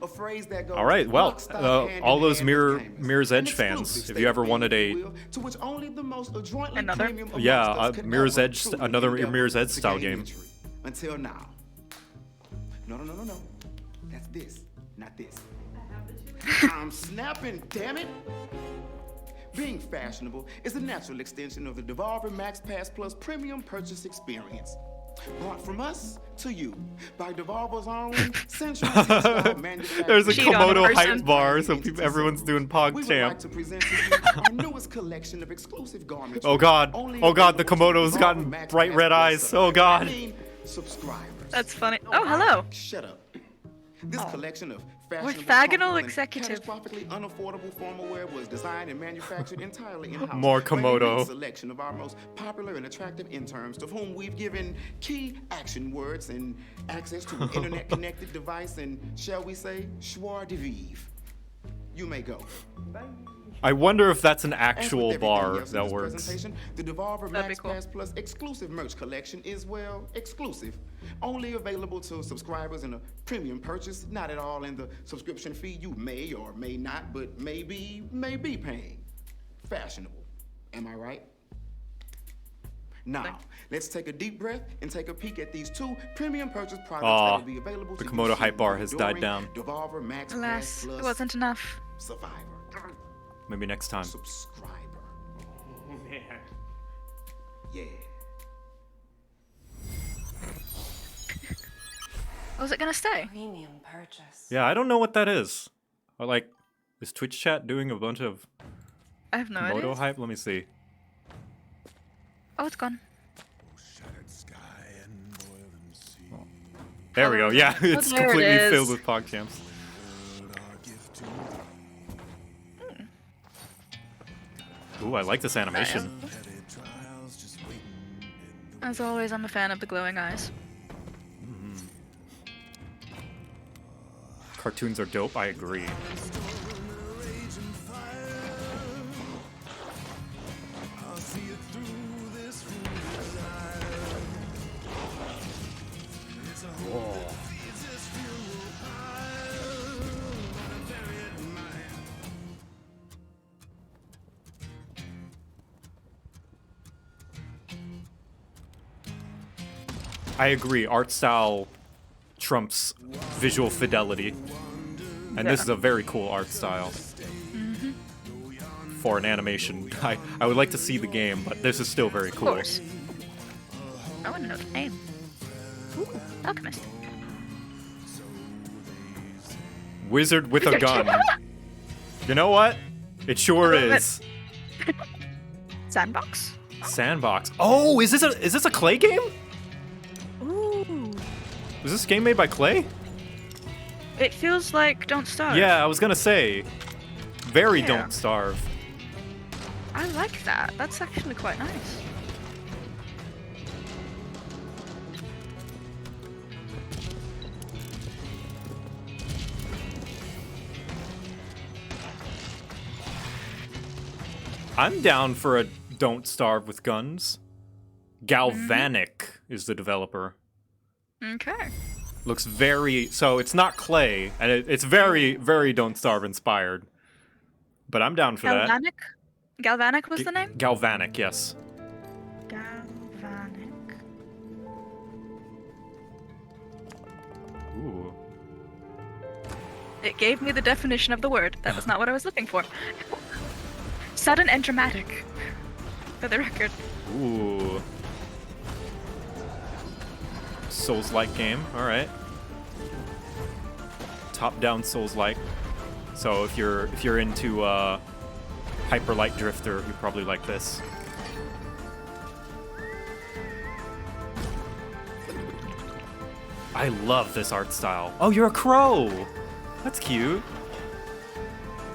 A phrase that goes Alright, well, all those hand Mirror's Edge fans, if you ever wanted a... to which only the most adroitly Another? premium amongst Yeah, us could Mirror's ever Edge, truly another endeavor Mirror's Edge to style gain game. entry. Until now. No. That's this, not this. I'm snapping, damn it! Being fashionable is a natural extension of the Devolver Max Pass Plus premium purchase experience. Brought from us to you by Devolver's own Central Style manufacturing. There's a Komodo hype bar, so everyone's doing We would like PogChamp. to present to you our newest collection of exclusive garments. Oh god, the Komodo's gotten bright red eyes. Oh god. Subscribers. That's funny. Oh, hello. Shut up. This collection of fashionable, Orthogonal comfortable, and executive. catastrophically unaffordable formal wear was designed and manufactured entirely in-house. More by a Komodo. unique selection of our most popular and attractive interns, to whom we've given key action words and access to an internet-connected device and, shall we say, joie de vivre. You may go. I wonder if that's an As with actual everything bar else in that this works. presentation, the Devolver Max Pass Plus exclusive merch collection is, well, exclusive. Only available to subscribers in a premium purchase, not at all in the subscription fee you may or may not, but may be paying. Fashionable. Am I right? Now, let's take a deep breath and take a peek at these two premium purchase products that will be available the to Komodo you hype bar has during died down. Devolver Max Pass Alas, Plus it wasn't enough. Survivor. Maybe next time. Subscriber. Yeah. Was it gonna stay? Premium purchase. Yeah, I don't know what that is. Or like, is Twitch chat doing a bunch of I have no Komodo idea. hype? Let me see. Oh, it's gone. There we go. Yeah, it's there it completely is. filled with PogChamps. Ooh, I like this animation. As always, I'm a fan of the glowing eyes. Cartoons are dope, I agree. Whoa. I agree, art style trumps visual fidelity. And this is a very cool art style. For an animation. I would like to see the game, but this is still very cool. Of course. I want to know the name. Ooh, Alchemist. Wizard with a gun. You know what? It sure is. Sandbox? Sandbox. Oh, is this a Clay game? Ooh. Was this game made by Clay? It feels like Don't Starve. Yeah, I was gonna say. Very Yeah. Don't Starve. I like that. That's actually quite nice. I'm down for a Don't Starve with Guns. Galvanic is the developer. Okay. Looks very... So it's not Clay, and it's very, very Don't Starve inspired. But I'm down for that. Galvanic was the name? Galvanic, yes. Galvanic. Ooh. It gave me the definition of the word. That was not what I was looking for. Sudden and dramatic. For the record. Ooh. Souls-like game, alright. Top-down Souls-like. So if you're into Hyper Light Drifter, you probably like this. I love this art style. Oh, you're a crow! That's cute.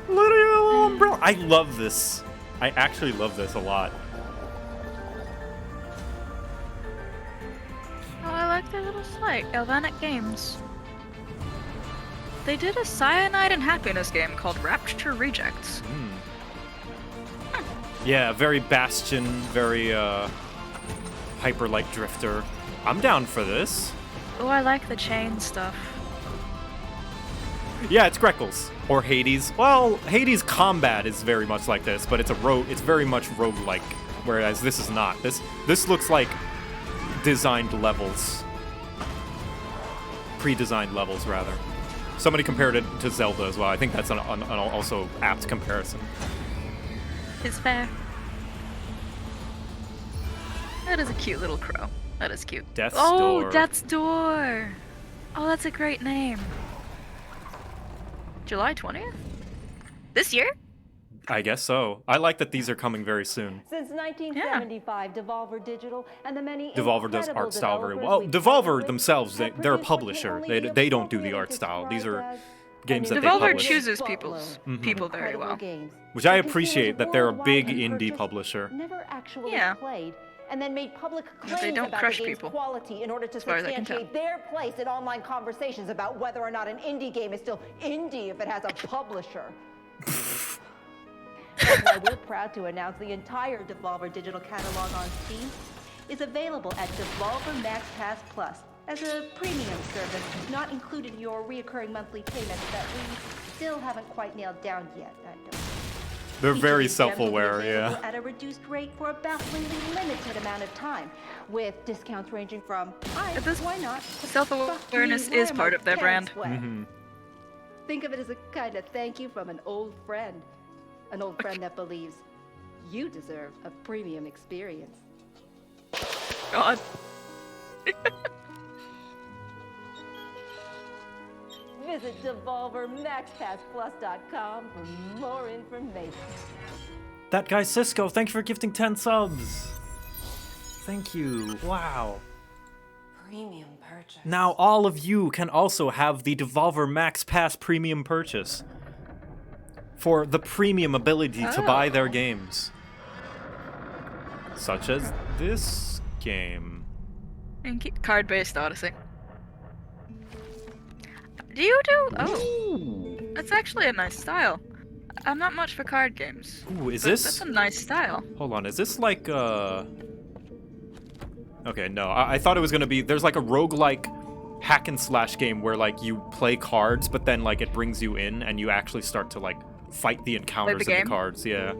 Little umbrella. I love this. I actually love this a lot. Oh, I like their little site, Galvanic Games. They did a Cyanide and Happiness game called Rapture Rejects. Yeah, very Bastion, very Hyper Light Drifter. I'm down for this. Oh, I like the chain stuff. Yeah, it's Greckles or Hades. Well, Hades combat is very much like this, but it's very much roguelike, whereas this is not. This looks like designed levels. Pre-designed levels, rather. Somebody compared it to Zelda as well. I think that's an also apt comparison. It's fair. That is a cute little crow. That is cute. Death's Door. Door. Death's Door! Oh, that's a great name. July 20th? This year? I guess so. I like that these are coming very soon. Since 1975, Devolver Digital and the many Devolver does incredible art style very developers well. we've Devolver partnered themselves, with they're a have produced what publisher. can only be They don't do the appropriately art style. These are described as games that they Devolver publish. chooses people very well. Which I appreciate that they're a big indie publisher. Never actually Yeah. played, and then made public But they claims don't about crush the game's people, quality in order to as far as I can substantiate their place in online conversations about whether or not an indie game is still indie if it has a publisher. That's why we're proud to announce the entire Devolver digital catalog on Steam is available at Devolver Max Pass Plus as a premium service, not included in your reoccurring monthly payments that we still haven't quite nailed down yet. They're very Each of these gems will be self-aware, available yeah. at a reduced rate for a bafflingly limited amount of time, with discounts ranging from why not? Self-awareness Fuck me, is why part am of their I brand. sweat? Think of it as a kind of thank you from an old friend. An old friend that believes you deserve a premium experience. God. Visit DevolverMaxPassPlus.com for more information. That guy Cisco, thank you for gifting 10 subs. Thank you. Wow. Premium purchase. Now all of you can also have the Devolver Max Pass premium purchase for the premium ability to buy their games. Such as this game. Card-based Odyssey. Do you do? Oh. That's actually a nice style. I'm not much for card games. Ooh, is but this? That's a nice style. Hold on, is this like Okay, no, I thought it was gonna be, there's like a roguelike hack and slash game where like you play cards, but then like it brings you in and you actually start to like fight the encounters in the cards, yeah.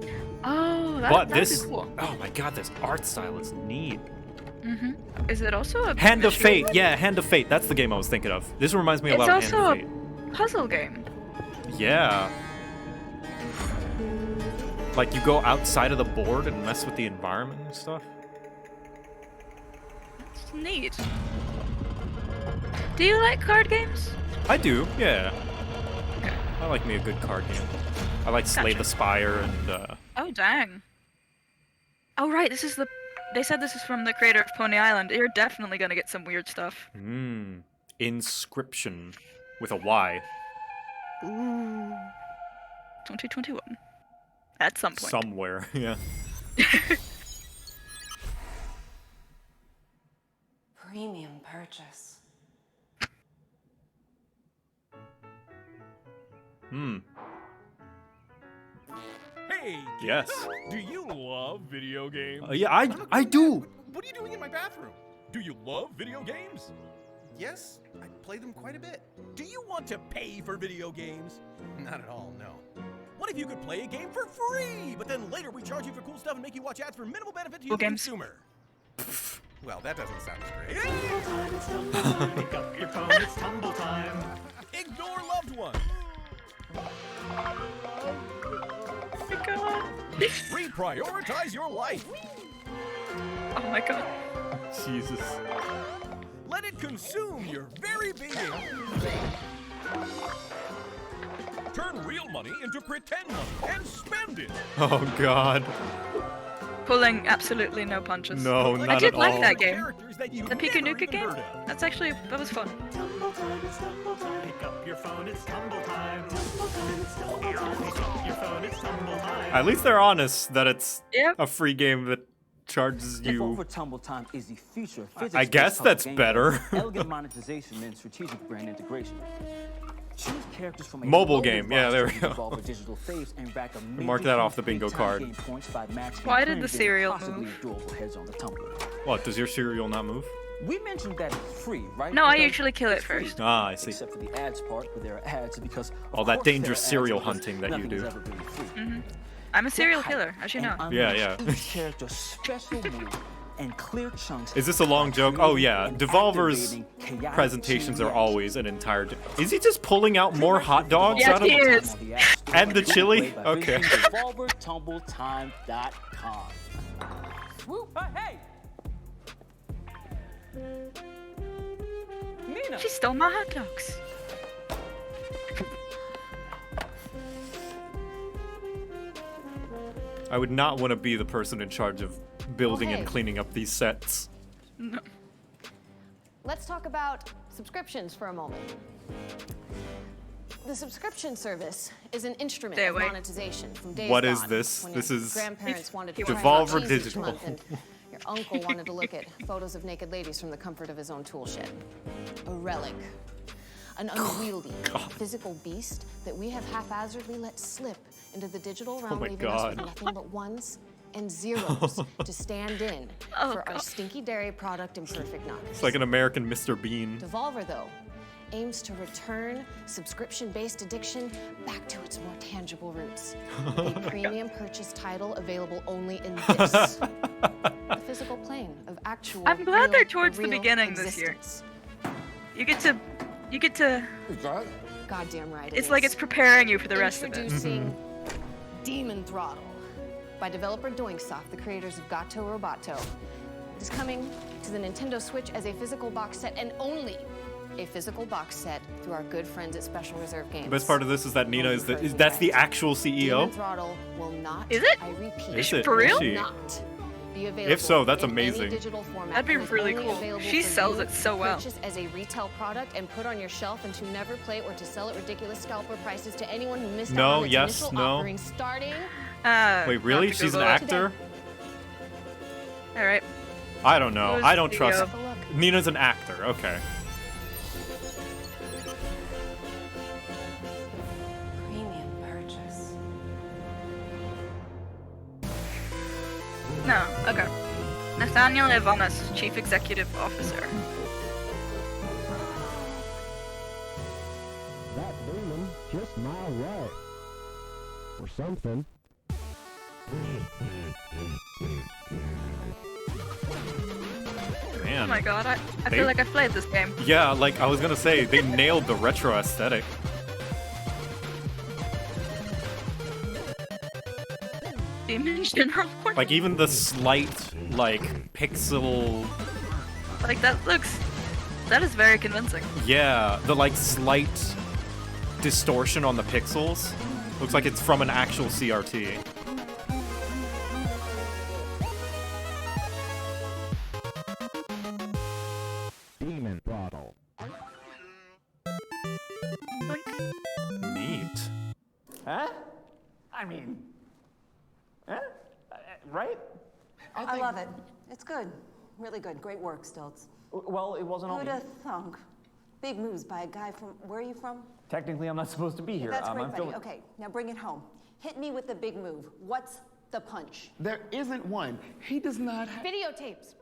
Oh, But that'd this, be cool. oh my god, this art style is neat. Mm-hmm. Is it also a Hand of visual- Fate, yeah, Hand of Fate, that's the game I was thinking of. This reminds me a It's lot of Hand also of Fate. a puzzle game. Yeah. Like you go outside of the board and mess with the environment and stuff. It's neat. Do you like card games? I do, yeah. I like me a good card game. I like Slay the Spire and Oh, dang. Oh, right, this is the... They said this is from the creator of Pony Island. You're definitely gonna get some weird stuff. Inscription with a Y. Ooh. 2021. At some point. Somewhere, yeah. Premium purchase. Hey, Hey, kids, Yes. do you love video games? Yeah, I do. What are you doing in my bathroom? Do you love video games? Yes, I play them quite a bit. Do you want to pay for video games? Not at all, no. What if you could play a game for free, but then later we charge you for cool stuff and make you watch ads for minimal benefit to you, the consumer? Well, that doesn't sound as great. Pick up your phone, it's tumble time. Ignore loved ones. Oh my god. Reprioritize your life. Oh my god. Jesus. Let it consume your very being. Turn real money into pretend money and spend it. Oh god. Pulling absolutely no punches. No, not I did at like all. that game. The Pika Nuka game? That was fun. Pick up your phone, it's tumble time. Pick up your phone, it's tumble time. At least they're honest that it's Yep. a free game that charges you. Devolver Tumble Time is the future of physics. I guess that's better. Elegant monetization and strategic brand integration. Choose characters from a Mobile loaded game, yeah, there we roster of go. Devolver digital faves and rack amazing Mark that off the big bingo time card. game points by matching Why did the friends and cereal possibly move? adorable heads on the tumbler. What, does your cereal not move? We mentioned that it's free, right? No, I Because usually kill it it's free. first. Ah, I see. Except for the ads part, where there are ads, because All that dangerous cereal hunting that you do. I'm a serial killer, as you know. Yeah, yeah. Each character's special move and clear chunks. Is this a long joke? Oh yeah, and Devolver's activating chaotic presentations chain are always an entire. Is he just pulling out more hot dogs Yes, out of? he is. And the chili? Okay. DevolverTumbleTime.com. Woo! Hey! Nina! She stole my hot dogs. I would not want to be the person in charge of building Okay. and cleaning up these sets. No. Let's talk about subscriptions for a moment. The subscription service is an instrument Stay of away. monetization from days What is gone, this? when This your is grandparents wanted to Devolver try cheese each Digital. month and your uncle wanted to look at photos of naked ladies from the comfort of his own tool shed. A relic. An unwieldy, physical beast that we have haphazardly let slip into the digital realm, my leaving us with God. nothing but ones and zeros to stand in Oh, for our God. stinky dairy product and perfect knockers. It's like an American Mr. Bean. Devolver, though, aims to return subscription-based addiction back to its more tangible roots. A premium purchase title available only in this, the physical plane of actual. I'm glad they're real, towards the real beginning this year. existence. You get to. Goddamn right. It's like it's preparing you for the rest of it. Introducing Demon Throttle by developer Doinksoft, the creators of Gato Roboto. It is coming to the Nintendo Switch as a physical box set and only a physical box set through our good friends at Special Reserve Games. The best part of this is that Nina is that's the actual Demon CEO. Throttle will not. Is it? I repeat. Is it? For real? Is she? Not be available If so, that's in any amazing. digital format That'd be and is really only cool. available She for sells you it so to well. Purchase as a retail product and put on your shelf and to never play or to sell at ridiculous scalper prices to anyone who missed No, out on its yes, initial no. offering starting. Wait, really? have to She's an Google it. actor? All right. I don't know. Who's I don't the trust. CEO? Nina's an actor. Okay. Premium purchase. No. Okay. Nathaniel Ivanas, Chief Executive Officer. That demon just my way. Or something. Man. Oh my god, I They- feel like I've played this game. Yeah, like I was gonna say, they nailed the retro aesthetic. Demon General Court. Like even the slight, like pixel. Like that is very convincing. Yeah, the like slight distortion on the pixels looks like it's from an actual CRT. Demon Throttle. Neat. Huh? I mean, huh? Right? I love it. It's good. Really good. Great work, Stilts. Well, it wasn't Who'd only. have thunk? Big moves by a guy from, where are you from? Technically, I'm not supposed to be here. That's great, I'm buddy. filming. Okay, now bring it home. Hit me with the big move. What's the punch? There isn't one. He does not have. Videotapes.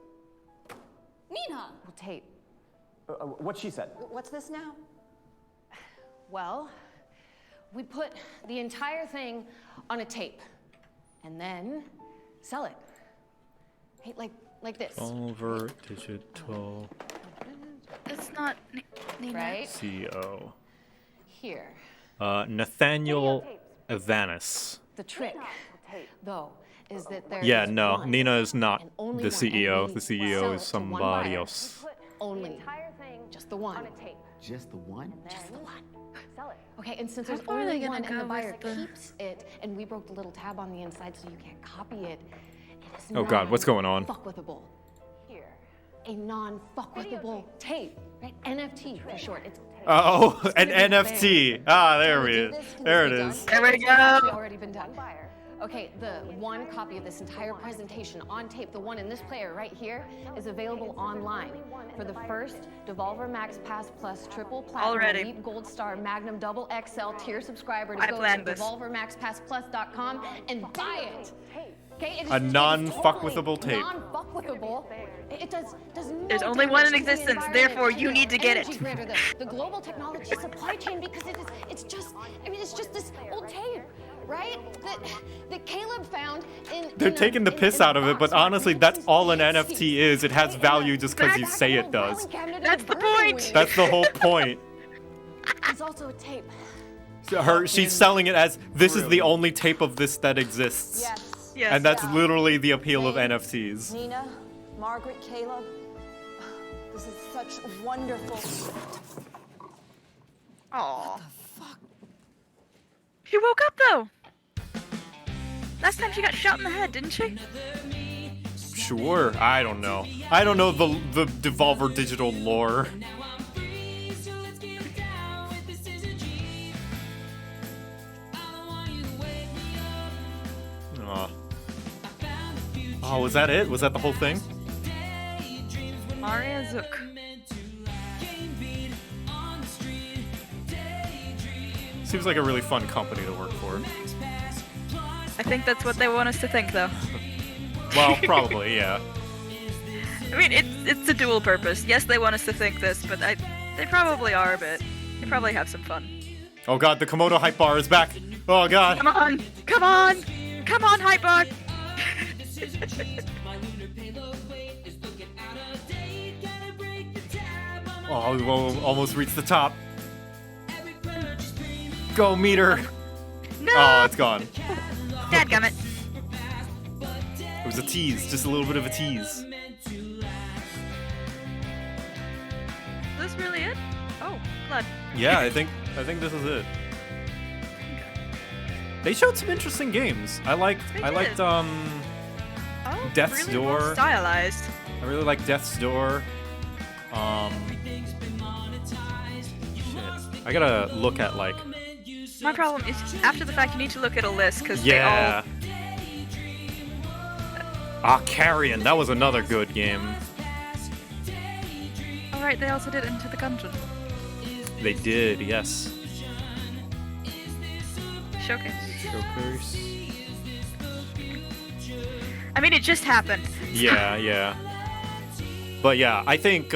Nina! Well, tape. What she said. What's this now? Well, we put the entire thing on a tape and then sell it. Hey, like this. Devolver Digital It's not Nina. Right? CEO. Here. Nathaniel Evanis. The trick, though, is that there Yeah, is no, one Nina is not and only the one, CEO. and The we CEO sell is it to one somebody buyer. else. Only. Just the one. Just the one? Just the one. Sell it. Okay, and since How there's far are they only gonna one and the go buyer with the- keeps it, and we broke the little tab on the inside so you can't copy it, it is Oh God, what's going on? non-fuckwithable. Here, a non-fuckwithable tape, right? NFT for short. It's Oh, it's an gonna be NFT. there. Ah, there Can we do is. this? Can There this it be is. done? There we It's actually go. already been done. Okay, the one copy of this entire presentation on tape, the one in this player right here, is available online for the first Devolver Max Pass Plus Triple Platinum Already. Elite Gold Star Magnum Double XL tier subscriber to I go to planned this. DevolverMaxPassPlus.com and buy it. Okay, it is A just- non-fuckwithable totally tape. Non-fuckwithable. It does no There's only one in damage to the existence, environment, therefore to you the need to get energy it. grid or the global technology supply chain, because it's just this old tape, right? That Caleb found in. They're in a- taking the in- piss in a out of it, but box, right? honestly, that's all an NFT is. It has value just because you say it does. That's the point. That's the whole point. It's also a tape. She's selling it as this is the only tape of this that exists. Yes. Yes. And that's Yeah. literally the appeal of Name, NFTs. Nina, Margaret, Caleb. This is such wonderful. Aw. She woke up though. Last time she got shot in the head, didn't she? Sure, I don't know. I don't know the Devolver Digital lore. Aw. Oh, was that it? Was that the whole thing? Maria Zook. Seems like a really fun company to work for. I think that's what they want us to think, though. Well, probably, yeah. I mean, it's a dual purpose. Yes, they want us to think this, but they probably are a bit. They probably have some fun. Oh god, the Komodo hype bar is back. Oh god. Come on! Come on! Come on, Hyper! Oh, we almost reached the top. Go, meter. No! Oh, it's gone. Dadgummit. It was a tease, just a little bit of a tease. Is this really it? Oh, blood. Yeah, I think this is it. They showed some interesting games. I liked Oh, Death's really well Door. stylized. I really like Death's Door. Shit. I gotta look at like. My problem is, after the fact, you need to look at a list, because Yeah. Carrion, that was another good game. Oh, right, they also did Into the Gungeon. They did, yes. Showcase. Showcase. I mean, it just happened. Yeah, yeah. But yeah, I think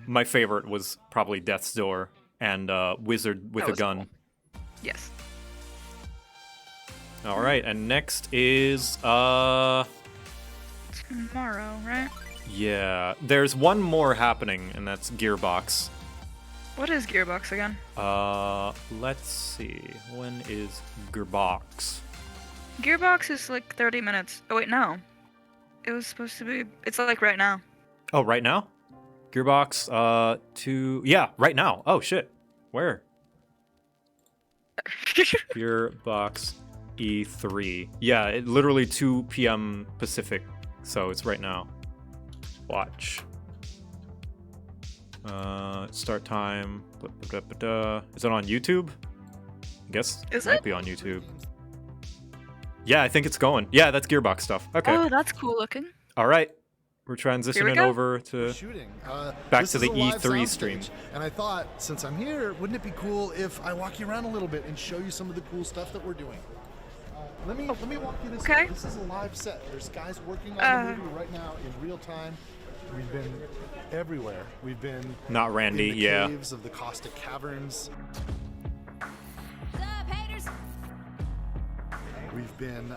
my favorite was probably Death's Door and Wizard with That a was Gun. cool. Yes. All right, and next is Tomorrow, right? yeah, there's one more happening, and that's Gearbox. What is Gearbox again? Let's see. When is Gearbox? Gearbox is like 30 minutes. Oh, wait, no. It was supposed to be... It's like right now. Oh, right now? Gearbox, yeah, right now. Oh, shit. Where? Gearbox E3. Yeah, it literally 2 p.m. Pacific, so it's right now. Watch. Start time. Is it on YouTube? I guess Is it might it? be on YouTube. Yeah, I think it's going. Yeah, that's Gearbox stuff. Okay. Oh, that's cool looking. All right. We're transitioning over to shooting. back This to is the a live E3 stream. soundstage, and I thought, since I'm here, wouldn't it be cool if I walk you around a little bit and show you some of the cool stuff that we're doing? Let me walk you this way. This is a live set. There's guys working on the movie right now in real time. We've been everywhere. We've been Not Randy, in the yeah. caves of the caustic caverns. We've been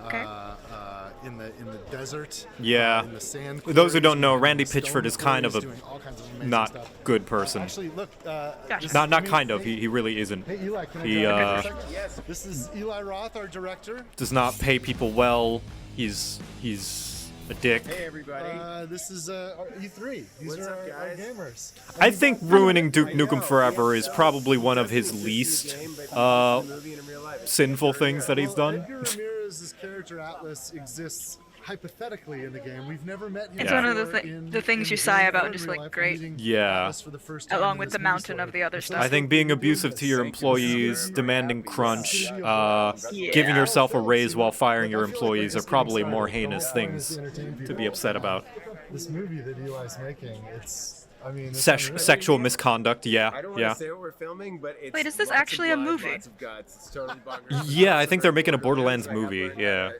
in the desert. Yeah. In the sand. For those who don't quarries, know, we've been Randy in the Pitchford stone is kind of a quarries, doing all kinds of amazing not stuff. good person. Actually, look. Not kind of. He really isn't. Hey Eli, can I He grab you for a second? Yes. This is Eli Roth, our director. does not pay people well. He's a dick. Hey everybody. This is E3. These are our gamers. I think ruining Duke Nukem Forever is probably one of his least sinful things that he's done. Edgar Ramirez's character Atlas exists hypothetically in the game. We've never met him. It's one of the things you sigh about, just like great. Yeah. Along with the mountain of the other stuff. I think being abusive to your employees, demanding crunch, giving yourself a raise while firing your employees are probably more heinous things to be upset about. This movie that Eli's making, I mean, it's Sexual misconduct, yeah, I don't want yeah. to say what we're filming, but it's Wait, is this lots of actually a blood, movie? Lots of guts. It's totally bonkers. Yeah, I think they're making a Borderlands movie, yeah.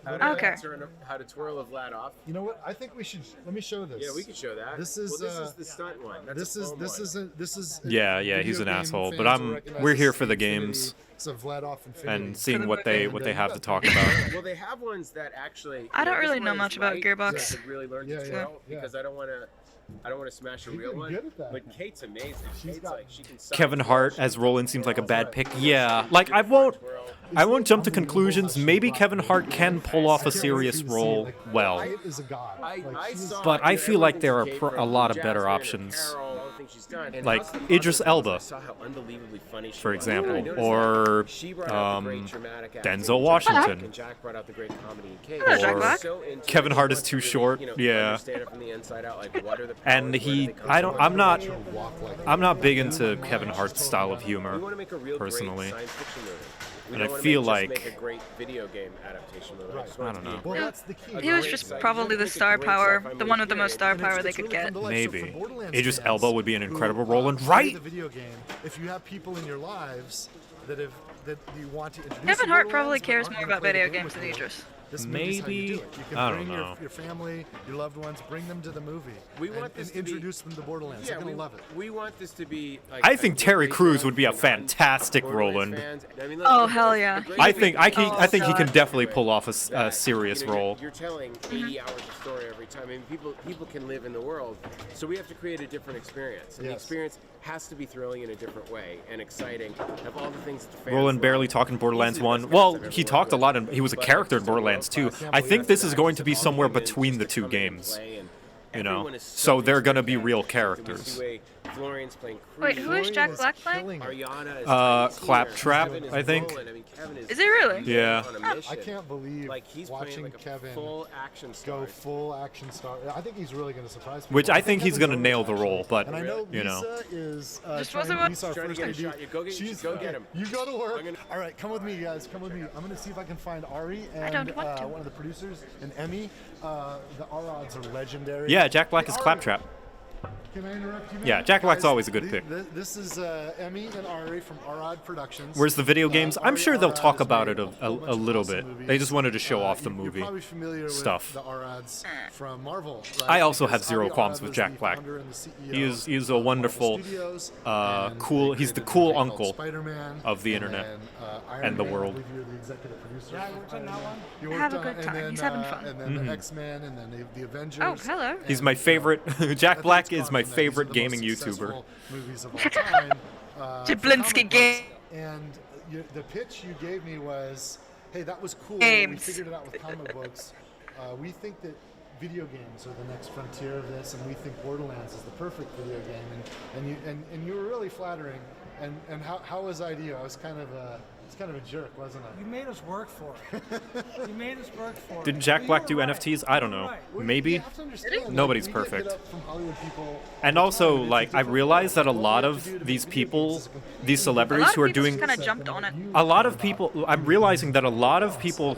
How to twirl a Vlad off. You know what? I think we should. Let me show this. Yeah, we could show that. This is the stunt one. That's this is. Yeah, he's an asshole, but we're here for the games and seeing what they have to talk about. Well, they have ones that actually. I don't really know much about Gearbox. So I could really learn to twirl because I don't want to smash a real one. But Kate's amazing. Kate's like she can. Kevin Hart as Roland seems like a bad pick. Yeah, like I won't jump to conclusions. Maybe Kevin Hart can pull off a serious role well, but I feel like there are a lot of better options, like Idris Elba, for example, or Denzel Washington. Or Kevin Hart is too short. Yeah, and I'm not big into Kevin Hart's style of humor, personally. And I feel like make a great video game adaptation movie. I don't know. He was just probably the star power, the one with the most star power they could get. Maybe. Idris Elba would be an incredible Roland, right? The video game. If you have people in your lives that you want to introduce. Kevin Hart probably cares more about video games than Idris. Maybe. You can I don't bring know. your family, your loved ones, bring them to the movie. We want this and introduce them to Borderlands. They're gonna love it. We want this to be. Like, I think Terry Crews would be a fantastic Roland. Oh hell yeah! I think he can definitely pull off a serious role. You're telling 80 hours of story every time. I mean, people can live in the world, so we have to create a different experience. And the experience has to be thrilling in a different way and exciting. Have all the things that the fans Roland love. barely talking Borderlands 1. Well, he talked a lot, and he was a character in Borderlands 2. I think this is going to be somewhere between the two games. You know, so they're gonna be real characters. Wait, who is Jack Black playing? Claptrap, I think. Is he really? Yeah. I can't believe watching Kevin go full action star. I think he's really going to surprise people. Which I think he's gonna nail the role, but And I know you know. Lisa is Just trying wasn't Lisa, our trying to first get a AD. shot. You go get him. You go to work. All right, come with me, guys. Come with me. I'm going to see if I can find Ari and one of the producers and Emmy. The R-Odds are legendary. Yeah, Jack Black is Claptrap. Can I interrupt you? Yeah, Jack Black's always a good pick. This is Emmy and Ari from R-Odd Productions. Where's the video games? I'm sure they'll talk about it a little bit. They just wanted to show off the movie You're probably familiar stuff. with the R-Odds from Marvel. Right? I also have Because zero Ari qualms Arad with was Jack the Black. founder and the CEO He is a of Marvel wonderful, Studios, cool. He's the cool called uncle Spider-Man, of the and internet then, Iron and the Man, I world. believe you're the executive producer. Yeah, I worked on that one. You Have worked a on- good and time. then, He's having fun. And then the X-Men, and then the Avengers. Oh, hello. He's my favorite. Jack Black is my favorite gaming YouTuber. Movies of all time. Jablinski game. And the pitch you gave me was, hey, that was cool. Games. We figured it out with comic books. We think that video games are the next frontier of this, and we think Borderlands is the perfect video game. And you were really flattering. And how was idea? I was kind of a jerk, wasn't I? You made us work for it. You made us work for it. Didn't Jack Black do NFTs? I don't know. Maybe. Nobody's perfect. And also, like, I realize that a lot of these people, these celebrities who are doing, kind of jumped on it. a lot of people. I'm realizing that a lot of people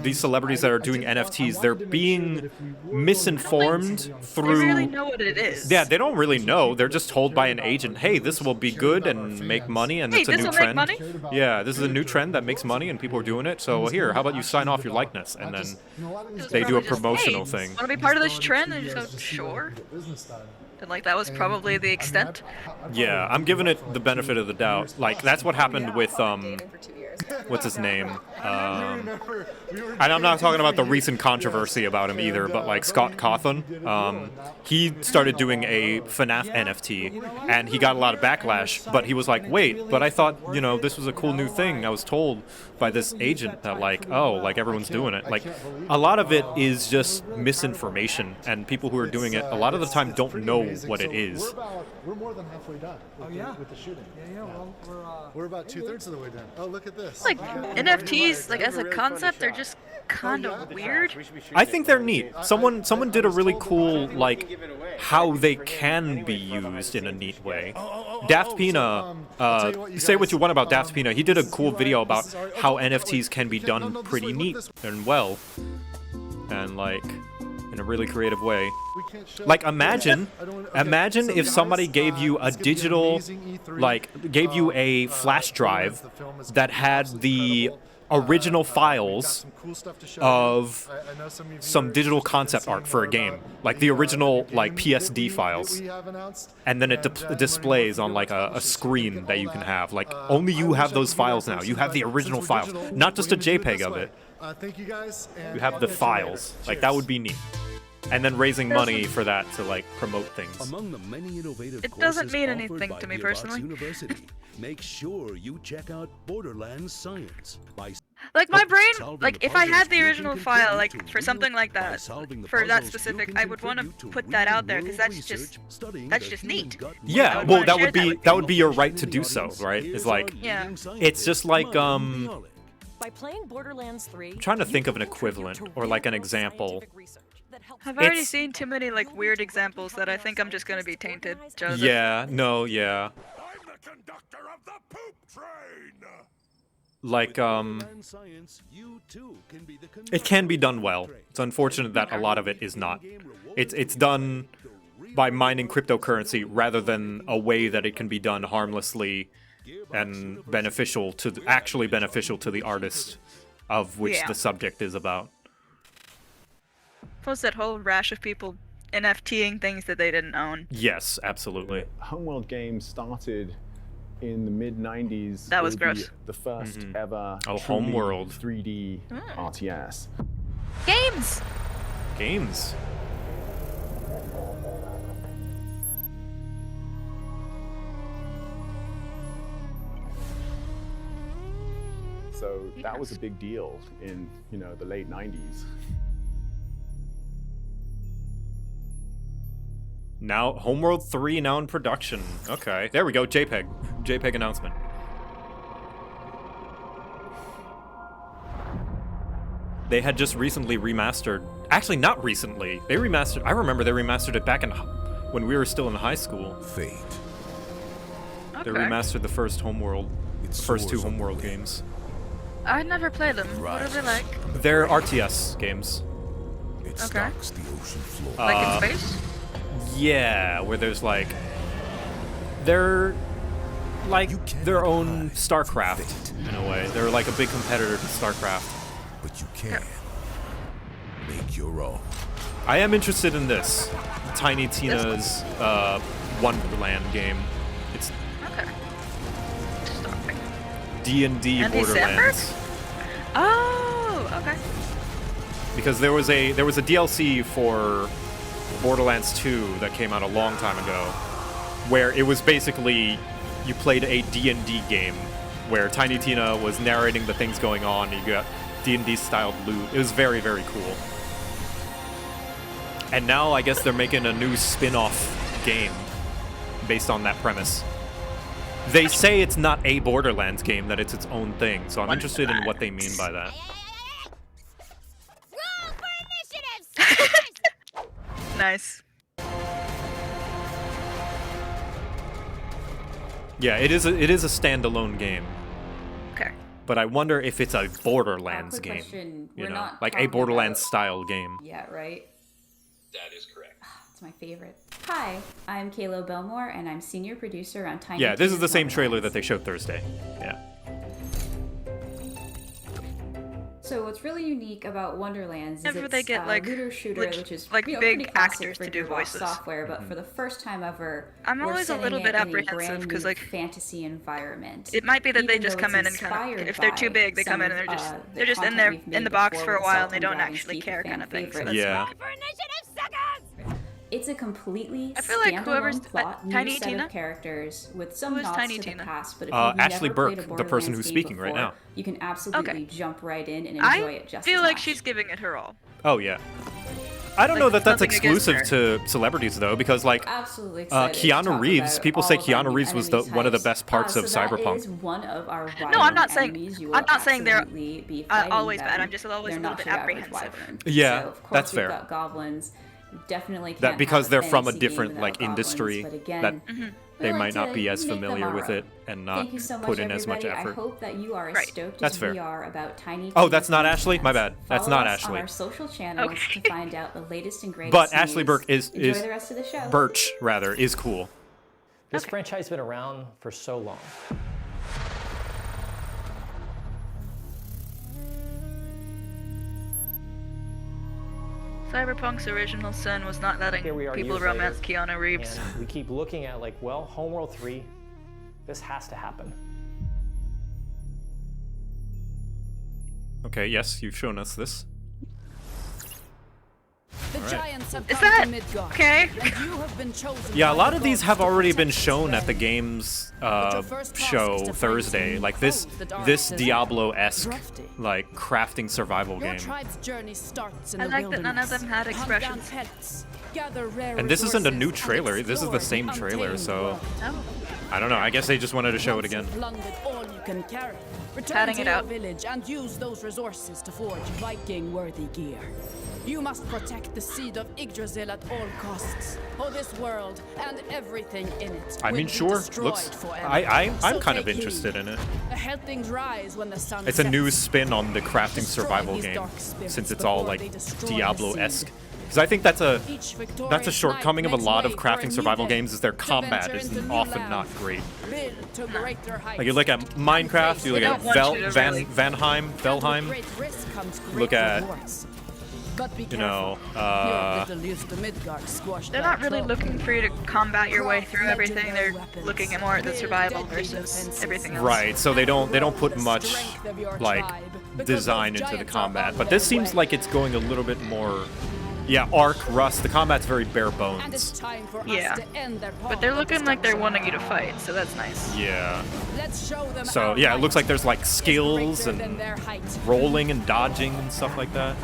these celebrities that are doing NFTs, they're being misinformed through... They really know what it is. Yeah, they don't really know. They're just told by an agent, hey, this will be good and make money, and it's a new trend. Make money? Yeah, this is a new trend that makes money, and people are doing it. So here, how about you sign off your likeness, and then they do a promotional thing. Want to be part of this trend? And you just go, sure. And like that was probably the extent. Yeah, I'm giving it the benefit of the doubt. Like that's what happened with what's his name? And I'm not talking about the recent controversy about him either, but like Scott Cawthon, he started doing a FNAF NFT, and he got a lot of backlash, but he was like, wait, but I thought, you know, this was a cool new thing. I was told by this agent that like, oh, like everyone's doing it. Like a lot of it is just misinformation, and people who are doing it a lot of the time don't know what it is. We're more than halfway done with the shooting. Yeah, well, we're about 2/3 of the way done. Oh, look at this. Like NFTs, like as a concept, they're just kind of weird. I think they're neat. Someone did a really cool like how they can be used in a neat way. Daft Pina, say what you want about Daft Pina. He did a cool video about how NFTs can be done pretty neat and well, and like in a really creative way. Like imagine if somebody gave you a digital, like gave you a flash drive that had the original files of some digital concept art for a game, like the original like PSD files, and then it displays on like a screen that you can have. Like only you have those files now. You have the original files, not just a JPEG of it. Thank you guys. You have the files. Like that would be neat. And then raising money for that to like promote things. Among the many innovative it doesn't mean anything to me personally. Make sure you check out Borderlands Science. Like my brain, like if I had the original file, like for something like that, for that specific, I would want to put that out there because that's just neat. Yeah, well that would be your right to do so, right? It's like, yeah. It's just like By playing Borderlands 3, I'm trying to think of an equivalent or like an example. I've already seen too many like weird examples that I think I'm just gonna be tainted, Joseph. Yeah, no, yeah. Like, it can be done well. It's unfortunate that a lot of it is not. It's done by mining cryptocurrency rather than a way that it can be done harmlessly and beneficial to actually beneficial to the artist of which the subject is about. Plus that whole rash of people NFTing things that they didn't own. Yes, absolutely. Homeworld games started in the mid-90s. That was gross. The first ever Homeworld 3D RTS. Games! Games. So that was a big deal in, you know, the late 90s. Now, Homeworld 3 now in production. Okay, there we go, JPEG. JPEG announcement. They had just recently remastered... Actually, not recently. They remastered... I remember they remastered it back in... when we were still in high school. Fate. Okay. They remastered the first Homeworld... the first two Homeworld games. I never played them. What are they like? They're RTS games. It stalks the ocean floor. Like in space? Yeah, where there's like... They're like their own StarCraft, in a way. They're like a big competitor to StarCraft. But you can make your own. I am interested in this. Tiny Tina's Wonderland game. It's D&D Borderlands. Oh, okay. Because there was a DLC for Borderlands 2 that came out a long time ago, where it was basically you played a D&D game where Tiny Tina was narrating the things going on, and you got D&D styled loot. It was very, very cool. And now I guess they're making a new spin-off game based on that premise. They say it's not a Borderlands game, that it's its own thing, so I'm interested in what they mean by that. Roll for initiatives! Nice. Yeah, it is a standalone game. Okay. but I wonder if it's a Borderlands quick game. question. You We're know, not like a talking Borderlands about- style game. Yeah, right? That is correct. It's my favorite. Hi, I'm Kayla Belmore, and I'm senior producer on Tiny Yeah, this is the Tina's same Wonderlands. trailer that they showed Thursday. Yeah. So what's really unique about Wonderlands is Whenever it's they get, like, looter shooter, which is like, you know, big pretty classic actors for to do Gearbox voices. software, but for the first time ever, I'm we're always a setting little it bit in a apprehensive, brand 'cause, new like, fantasy environment. It might be that they Even just though come in it's and kind of, inspired if they're too by big, they some come in and of, they're just in there content we've in the made box before for a with while Salt and they and don't Dragon's actually Keep care fan kind of thing. So favorites. that's Yeah. It's a completely I feel like standalone whoever's plot, new Tiny set Tina? of characters with some Who is nods Tiny to Tina? the past. But if Ashley you've never played a Burke, the person Borderlands who's game speaking right before, now. you can absolutely jump right in and enjoy I it just feel as like much. she's giving it her all. Oh yeah. I don't Like, know that that's nothing against exclusive to celebrities though, because like Absolutely excited to talk Keanu Reeves, about people all say of our Keanu new Reeves was enemy one of the types. best parts So of that Cyberpunk. is one of our No, I'm not rival saying enemies. You will I'm not saying they're absolutely be fighting always them. bad. I'm just always They're a little not bit your average apprehensive. wyvern. Yeah, So, of course, that's we've fair. got goblins. We definitely can't That because have they're from a fantasy game different without like goblins, industry but again, that they we might like not to be as make them familiar our with own. it and not Thank you so much, put in as much everybody. effort. I hope that you are as Right. stoked That's as fair. we are about Tiny Oh, Tina's that's not Wonderlands. Ashley? My bad. That's Follow not us Ashley. on our social channels to find out the latest and greatest But Ashley news. Burke is Enjoy the rest of the show. Birch rather is cool. This franchise has been around for so long. Cyberpunk's original sin was not letting Here we are people years romance later, Keanu Reeves. And we keep looking at like, well, Homeworld 3, this has to happen. Okay, yes, you've shown us this. The All right. giants have Is come that to Midgard, okay? and you have been chosen Yeah, a by lot the of these gods have to already been protect shown the at the realm. game's your first task show is to find Thursday. some Like this foes that this aren't as Diablo-esque crafty. like crafting survival Your game. tribe's journey starts in I the like that none of wilderness. them had Hunt down expressions. pets, gather rare And this isn't a new resources, trailer. and This is the explore same the trailer, untamed so world. I don't know. I guess they just wanted to show it again. Once you've plundered all you can carry, return Padding to it your out. village and use those resources to forge Viking-worthy gear. You must protect the seed of Yggdrasil at all costs, or this world and everything in it I will mean, be sure. destroyed Looks. forever. I'm So kind of take heed. interested in it. Ahead things rise when the sun It's a sets. new spin on the crafting Destroy survival these game, dark spirits since it's all before like they destroy the Diablo-esque. seed. Because I think that's a Each that's a victorious shortcoming of a knight lot of makes way for a crafting new survival day games is their to combat venture is into new often land. not great. Build to greater heights. Like you look at Minecraft, you look They at don't want you to really- Valheim, Great risk comes great look at rewards. But be you know, Your little used to Midgard squashed They're that not really troll. looking for you to combat your way through everything. They're Legendary weapons. looking at more at the Build survival deadly versus defenses. everything else. right. So they don't put much strength of your like tribe, because design those into the giants are combat. on But their this seems way. like it's going a little bit more. Yeah, Arc, Rust. The combat's very bare And it's bones. time for Yeah. us to end their But they're path of looking like they're destruction. wanting you to fight, so that's nice. Yeah. Let's show them So our yeah, it looks might like there's like is skills greater than and their height. rolling and dodging and stuff like that.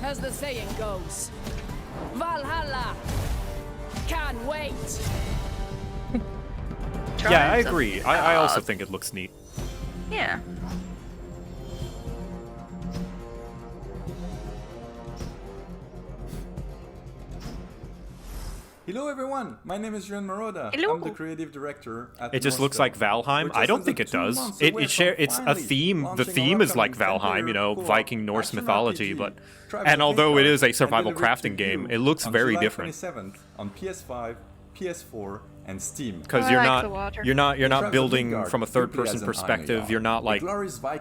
As the saying goes, Valhalla can't wait. Yeah, I agree. I also think it looks neat. Yeah. Hello everyone, my name is Juan Maroda. Hello. I'm the creative director at It just looks like Valheim. I don't think it does. It's a theme. The theme is like Valheim, you know, Viking Norse mythology, but and although it is a survival crafting game, it looks very different. 27th on PS5, PS4, and Steam. Because you're not building from a third-person perspective. You're not like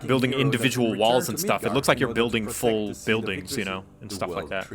building individual walls and stuff. It looks like you're building full buildings, you know, and stuff like that.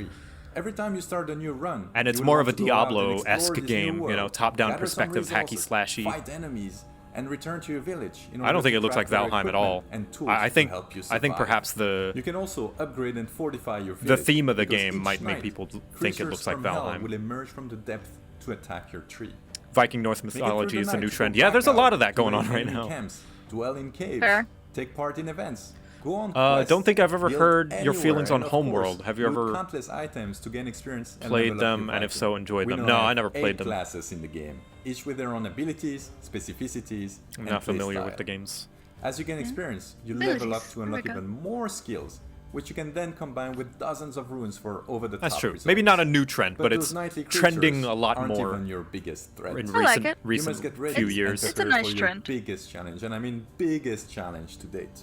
Every time you start a new run, And it's you will more have of a to go out and explore Diablo-esque this new game, you know, world, top-down gather some perspective, hacky resources, slashy. fight enemies, and return to your village. In I don't order think to it looks like craft better Valheim at all. equipment and tools I to think help you I think survive. perhaps You can also upgrade and fortify your the village, theme of the because game each might make night, people think it creatures looks like from hell Valheim. will emerge from the depth to attack your tree. Viking Norse Make it through mythology the is the night, new go trend. Yeah, there's a back lot out, of that going raid on right enemy now. Camps, dwell in caves, Fair. take part in events. Go on I quests, don't think I've ever build heard your anywhere, feelings on and of course, Homeworld. Have you loot ever countless items to gain experience and played level up them, your and if Viking. so, enjoyed We them? now No, I have never 8 played them. classes in the game, each with their own abilities, specificities, I'm and not play familiar style. with the games. As you gain experience, you Abilities. level up to There we unlock go. even more skills, which you can then combine with dozens of runes for over-the-top That's true. results. Maybe not a new trend, but it's those nightly trending creatures a lot aren't more even your biggest threat. in I like it. You recent must get ready few and years. It's a prepare nice for your trend. biggest challenge, and I mean biggest challenge to date.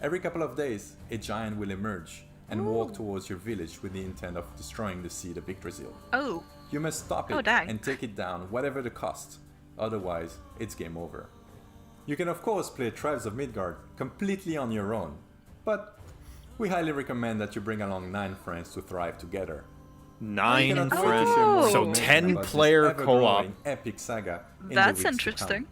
Every couple of days, a giant will emerge and walk towards your village with the intent of destroying the seed of Yggdrasil. Oh. You must stop Oh, it dang. and take it down, whatever the cost. Otherwise, it's game over. You can of course play Tribes of Midgard completely on your own, but we highly recommend that you bring along 9 friends to thrive together. 9 You cannot wait to friends. share more So information 10 about this player ever-growing co-op. Epic saga in the That's weeks to come. interesting.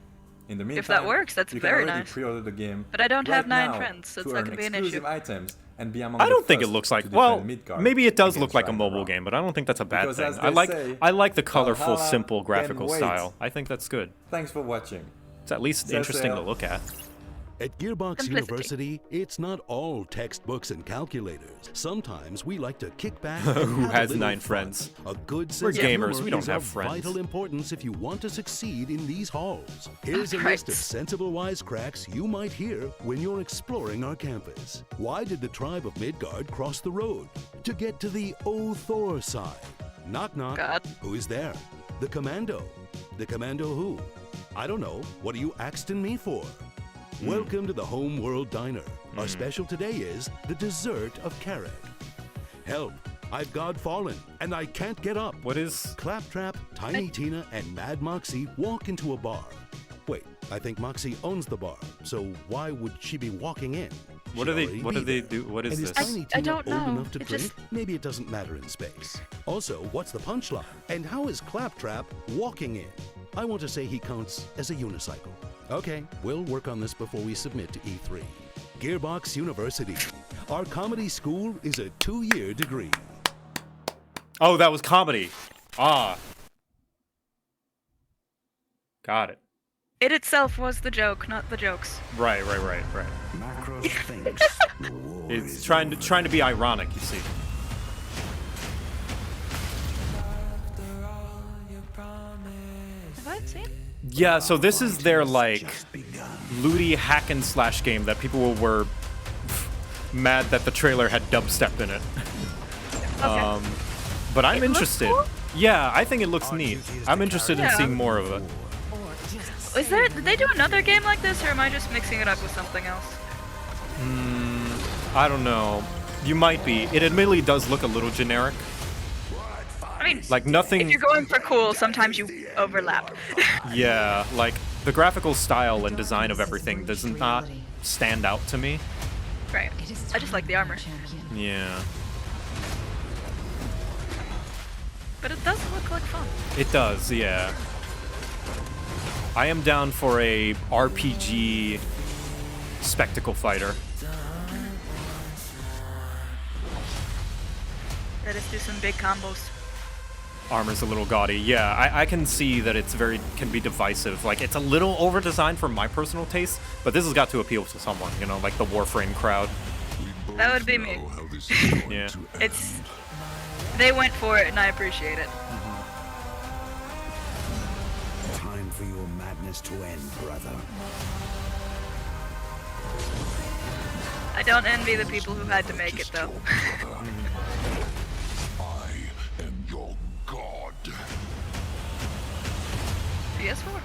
In the meantime, If that works, that's you can very already nice. pre-order the game But I don't right have 9 now friends, so it's to not earn gonna be an issue. exclusive items and be among I the don't think it first looks to like. defend Well, Midgard maybe it does against look like a Ragnarok. mobile game, but I don't think that's a bad Because thing. as I they like say, I like the colorful, Valhalla simple can graphical wait. style. I think that's good. Thanks for watching. It's at least Set interesting to sail. look at. At Gearbox Simplicity. University, it's not all textbooks and calculators. Sometimes we like to kick back Who and have a has little 9 fun. friends? A good We're sense of gamers, humor we don't is have of friends. vital importance if you want to succeed in these halls. Here's a list of sensible wisecracks you might hear when you're exploring our campus. Why did the tribe of Midgard cross the road? To get to the O Thor side. Knock knock. God. Who is there? The commando. The commando who? I don't know. What are you axing me for? Welcome to the Home World Diner. Our special today is the dessert of Carrick. Help! I've God fallen, and I can't get up. What is... Claptrap, Tiny Tina, and Mad Moxie walk into a bar. Wait, I think Moxie owns the bar, so why would she be walking in? What She'd do they? already What be do they there. do? What is And this? Tiny I Tina don't old know. enough to It drink? just- Maybe it doesn't matter in space. Also, what's the punchline? And how is Claptrap walking in? I want to say he counts as a unicycle. Okay, we'll work on this before we submit to E3. Gearbox University. Our comedy school is a 2-year degree. Oh, that was comedy. Ah. Got it. It itself was the joke, not the jokes. Right. Macros thinks the war It's is trying over. to be ironic, you see. Have I seen? Yeah, so this is their like looty hack and slash game that people were mad that the trailer had dubstep in it. But I'm It looks interested. cool? Yeah, I think it looks neat. I'm interested in Yeah. seeing more of it. Is there? Did they do another game like this, or am I just mixing it up with something else? I don't know. You might be. It admittedly does look a little generic. I mean, Like nothing. if you're going for cool, sometimes you overlap. Yeah, like the graphical style and design of everything does not stand out to me. Right. I just like the armor. Yeah. But it does look like fun. It does, yeah. I am down for a RPG spectacle fighter. Let us do some big combos. Armor's a little gaudy. Yeah, I can see that it's can be divisive. Like, it's a little over-designed for my personal taste, but this has got to appeal to someone, you know, like the Warframe crowd. That would be me. Yeah. It's... They went for it, and I appreciate it. Time for your madness to end, brother. I don't envy the people who had to make it, though. I am your god. PS4.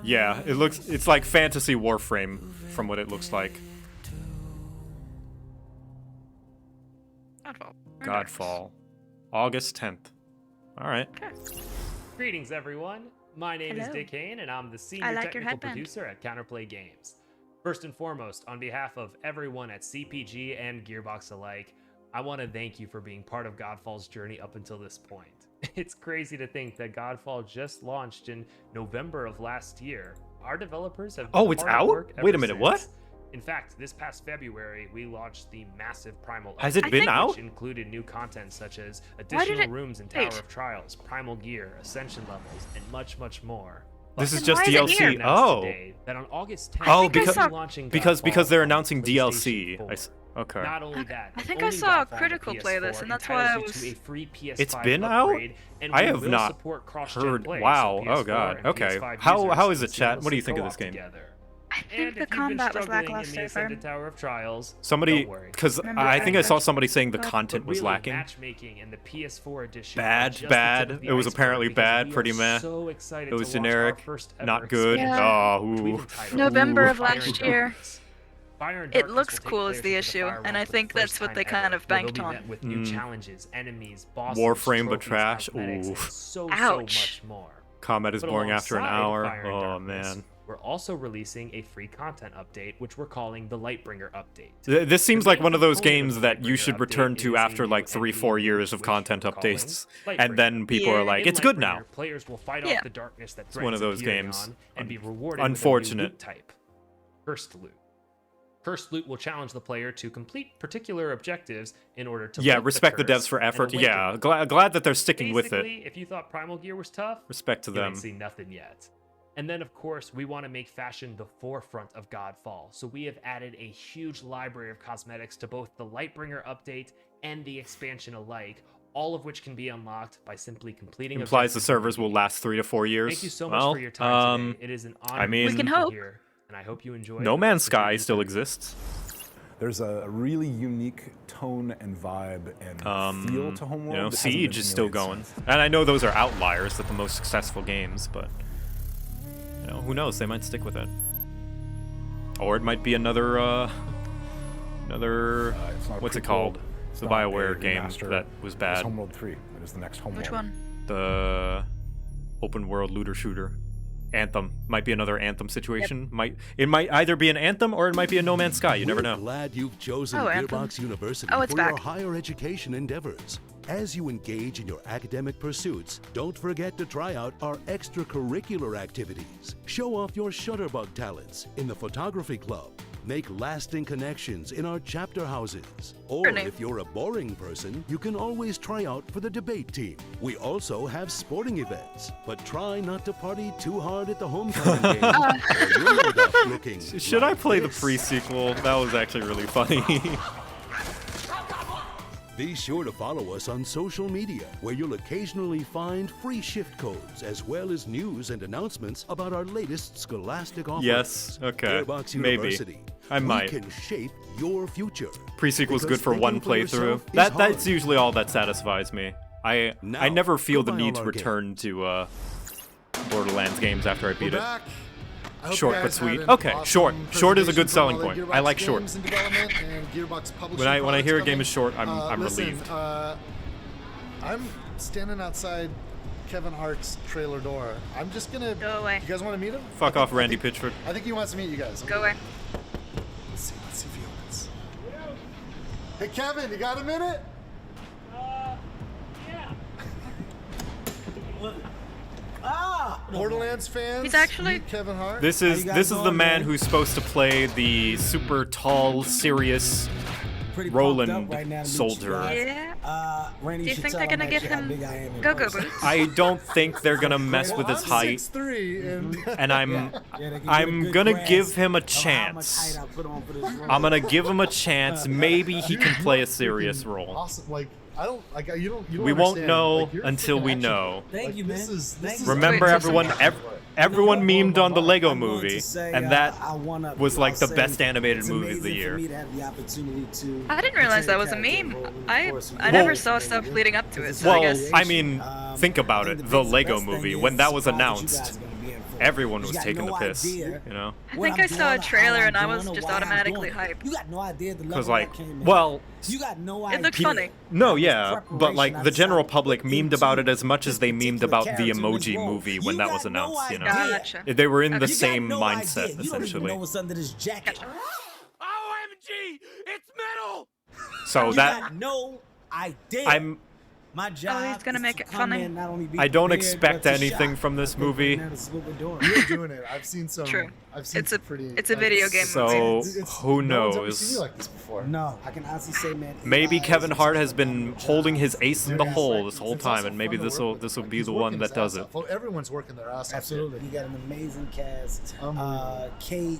Yeah, it's like fantasy Warframe from what it looks like. Godfall. August 10th. Alright. Greetings, everyone. My name is Hello. Dick Hayne, and I'm the senior I like your technical headband. producer at Counterplay Games. First and foremost, on behalf of everyone at CPG and Gearbox alike, I want to thank you for being part of Godfall's journey up until this point. It's crazy to think that Godfall just launched in November of last year. Our developers have been Oh, it's hard at out? work Wait a ever minute, since. what? In fact, this past February, we launched the massive Primal Has it update, been out? which included new content such as Why did additional it- rooms in wait. Tower of Trials, Primal Gear, Ascension levels, and much, much more. This is But just why DLC. it announced Oh. today that on August 10th, Oh, we'll be because launching because Godfall they're on announcing PlayStation DLC. 4. Okay. Not only that, I think the I only saw Godfall on Critical play PS4 this, and that's why I entitles was... you to a free PS5 It's been out? upgrade, and I we have will not support cross-gen heard. play, so wow. Oh PS4 god. and Okay. PS5 How users is can it, chat? What do you seamlessly think of this co-op game? together. I think And the if you've been combat was struggling in lackluster. the if I'm- Ascended Tower of Trials, Somebody, don't worry. because I think I saw somebody saying the content But was really, lacking. matchmaking and the PS4 edition Bad, are just the tip bad. of the It was iceberg apparently because bad, we pretty are meh. so excited It was to launch our generic, first ever not good. expansion, Oh, which we've ooh. entitled November of Fire and last year. Darkness. Fire and It Darkness looks will take cool is players the into issue, Fire and Realm I for the think that's first what time they kind ever, of where banked they'll be on. met with new challenges, enemies, bosses, Warframe, but trophies, trash. cosmetics, Ooh. and so Ouch. much more. Combat is But boring after an alongside hour. Fire and Oh Darkness, man. we're also releasing a free content update, which we're calling the Lightbringer update. This seems The like main one of those component of games the that you Lightbringer should update return to is a after like new 3-4 enemy years of which content we're calling updates, Lightbringer. and then people are like, In "It's good Lightbringer, now." Players will fight Yeah. off the darkness that It's one of threatens those appearing games. on and be rewarded Unfortunate. with a new loot type, cursed loot. Cursed loot will challenge the player to complete particular objectives in order to Yeah, lift respect the curse devs for and effort. awaken Yeah, it. glad that they're sticking with it. Basically, if you thought Primal Gear was tough, Respect to you them. ain't seen nothing yet. And then, of course, we want to make fashion the forefront of Godfall, so we have added a huge library of cosmetics to both the Lightbringer update and the expansion alike, all of which can be unlocked by simply completing Implies the objectives. servers will last 3 to 4 years. Thank you so much Well, for your time today. It is an honor I mean, to We can be hope. here, and I hope you enjoy. No the Man's rest of your Sky weekend. still exists. There's a really unique tone and vibe and feel to Homeworld. You know, that hasn't Siege been is still emulated going, since. and I know those are outliers at the most successful games, but you know, who knows? They might stick with it, or it might be another It's not a what's it prequel, called? it's The not a BioWare game remaster, that was It's bad. Homeworld 3. It is the next Homeworld. Which one? The open world looter shooter. Anthem might be another Anthem situation. It might either be an Anthem or it might be a No Man's Sky. You never We're know. glad you've chosen Oh, Anthem. Gearbox University Oh, it's for your back. higher education endeavors. As you engage in your academic pursuits, don't forget to try out our extracurricular activities. Show off your Shutterbug talents in the photography club. Make lasting connections in our chapter houses. Or Brittany. if you're a boring person, you can always try out for the debate team. We also have sporting events, but try not to party too hard at the homecoming game. or you'll end up looking Should I like play the this. pre-sequel? That was actually really funny. Be sure to follow us on social media, where you'll occasionally find free shift codes, as well as news and announcements about our latest scholastic offerings. Yes, okay, Gearbox maybe. University. I might. We can shape your future. Pre-sequel's Because good for thinking one for playthrough. yourself is That's hard. usually all that satisfies me. I Now, never feel the go buy need all to our return to Borderlands games after I beat We're it. back. I hope Short you but guys sweet. had an Okay, awesome short. Short is a good presentation selling from all the point. I Gearbox like short. games in development and Gearbox publishing When I products hear a game coming. is short, I'm Listen, relieved. I'm standing outside Kevin Hart's trailer door. I'm just gonna. Go away. You guys want to meet him? Fuck off, Randy Pitchford. I think he wants to meet you guys. Go away. Let's see if he opens. Hey Kevin, you got a minute? Borderlands fans. He's actually- meet Kevin Hart. This is the man who's supposed to play the super tall, serious Roland soldier. Yeah. Do you think they're gonna give him go-go boots? I don't think they're gonna mess with his height, 6'3" and I'm gonna give him a chance. I'm gonna give him a chance. Maybe he can play a serious role. Awesome. Like I don't like you don't. You don't We won't understand. know Like, you're a until freaking we action know. fan. Like, this is Remember, Wait, everyone memed on the Lego movie, and that was like the best animated movie of the year. I didn't realize that was a meme. I never saw stuff leading up to it. So I Well, guess. I mean, think about it. The Lego movie, when that was announced, everyone was taking the piss, you know? I think I saw a trailer and I was just automatically hyped. You got no idea the Because, level like, I came in. well, You got no It idea. looked funny. no, yeah, but like the general public memed about it as much as they memed about the Emoji movie when that was announced, you know? Gotcha. They were in the You got same no mindset, idea. You don't even essentially. know what's under this jacket. OMG! It's metal! So You that got no idea. My job he's gonna is make to it come funny. in, not only be I don't prepared, expect but to anything shop. from this I think movie. that's what we're doing. You're doing it. I've seen some. True. I've seen It's a some pretty. it's a video game. So It's- who no one's ever seen knows? you like this before. No, I can honestly say, man. Maybe Eli Kevin is Hart a has been holding his ace in the Dude, hole it's this whole it's time, also and maybe fun to this work will with. Like, be he's the one working that his does ass it. off. Well, everyone's working their ass off. Absolutely, you got an amazing cast. Unbelievable. Kate,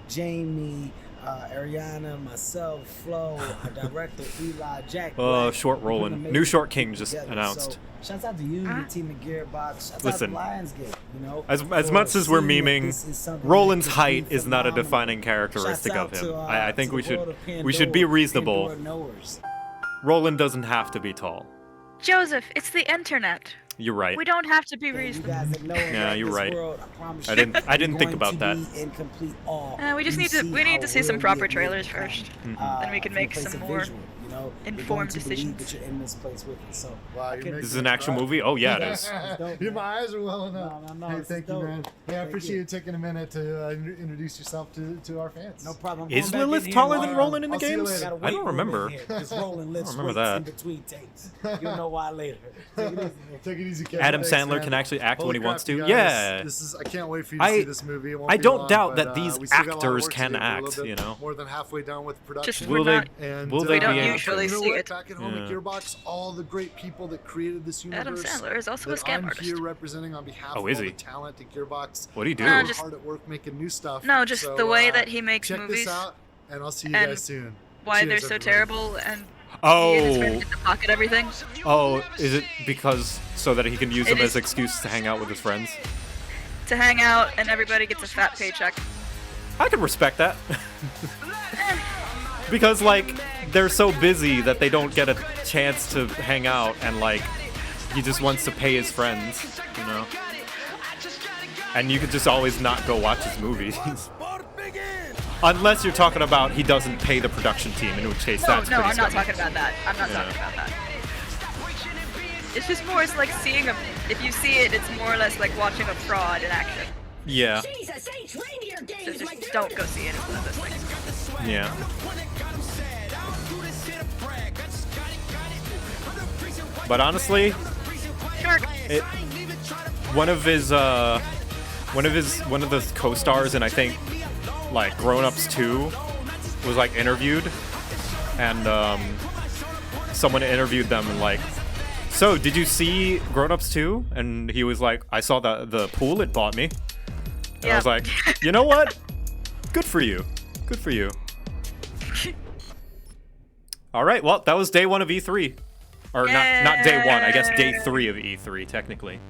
Jamie, Ariana, myself, Flo, our director Eli, Jack. Short Roland. New Short King just announced. So, shouts out to you, your team at Gearbox. Shouts Listen, out to Lionsgate, you know. as much as we're memeing, Roland's height is not a defining characteristic of him. I think we should be reasonable. Roland doesn't have to be tall. Joseph, it's the internet. You're right. We don't have to be reasonable. Yeah, you're right. I didn't think about that. We just need to see some proper trailers first. Then we can make some more informed decisions. Wow, this is an actual movie? Oh yeah, it is. My eyes are welling up. No, hey, thank you, man. Hey, I appreciate you taking a minute to introduce yourself to our fans. No problem. Is Lilith taller than Roland in the I'll see you games? later. I don't remember. Roland lifts remember that. in between takes. You'll know why later. Take it easy, Kevin. Adam Thanks, Sandler man. can actually act when he wants to. Guys. Yeah. I can't wait for you to see this movie. It won't I be don't long, doubt but, that these we still got a lot of actors work to can do. We're a act, little bit you know. More than halfway done with production. Will they be usually you know see what? it. Back at home at Gearbox, all the great people that created this universe. Adam Sandler is also a that scam I'm artist. here representing on behalf Oh, of is all he? the talent at Gearbox. What do you do? We're just- hard at work making new stuff. No, just So, the way that he makes check movies. this out, and I'll see you and guys soon. Why Cheers, they're so everybody. terrible and he and his friends get to pocket everything. Oh, is it because so that he can use It them is. as excuse to hang out with his friends? To hang out and everybody gets a fat paycheck. I can respect that. Because like they're so busy that they don't get a chance to hang out, and like he just wants to pay his friends, you know. And you could just always not go watch his movies. Unless you're talking about he doesn't pay the production team, in which case that's No, pretty I'm not scummy. talking about that. I'm not talking about that. It's just more, it's like seeing a, if you see it, it's more or less like watching a fraud in action. Yeah. So just don't go see it. It's one of those things. Yeah. But honestly, one of the co-stars in I think like Grown Ups 2 was like interviewed, and someone interviewed them and like, so did you see Grown Ups 2? And he was like, I saw the pool it bought me. And I was like, you know what? Good for you. Good for you. All right, well, that was day 1 of E3. Or not day 1, I guess day 3 of E3, technically.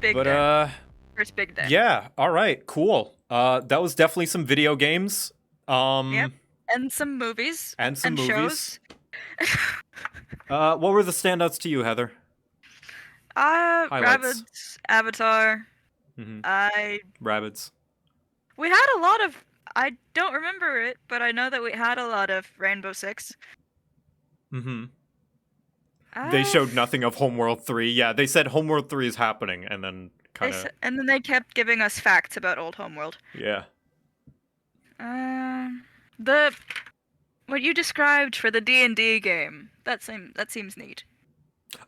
Big but, day. First big day. Yeah, all right, cool. That was definitely some video games. Yep. And some movies. And some movies. Shows. What were the standouts to you, Heather? Highlights. Rabbids, Avatar. Rabbids. We had a lot of, I don't remember it, but I know that we had a lot of Rainbow Six. They showed nothing of Homeworld 3. Yeah, they said Homeworld 3 is happening, and then kind of... And then they kept giving us facts about old Homeworld. Yeah. What you described for the D&D game, that seems neat.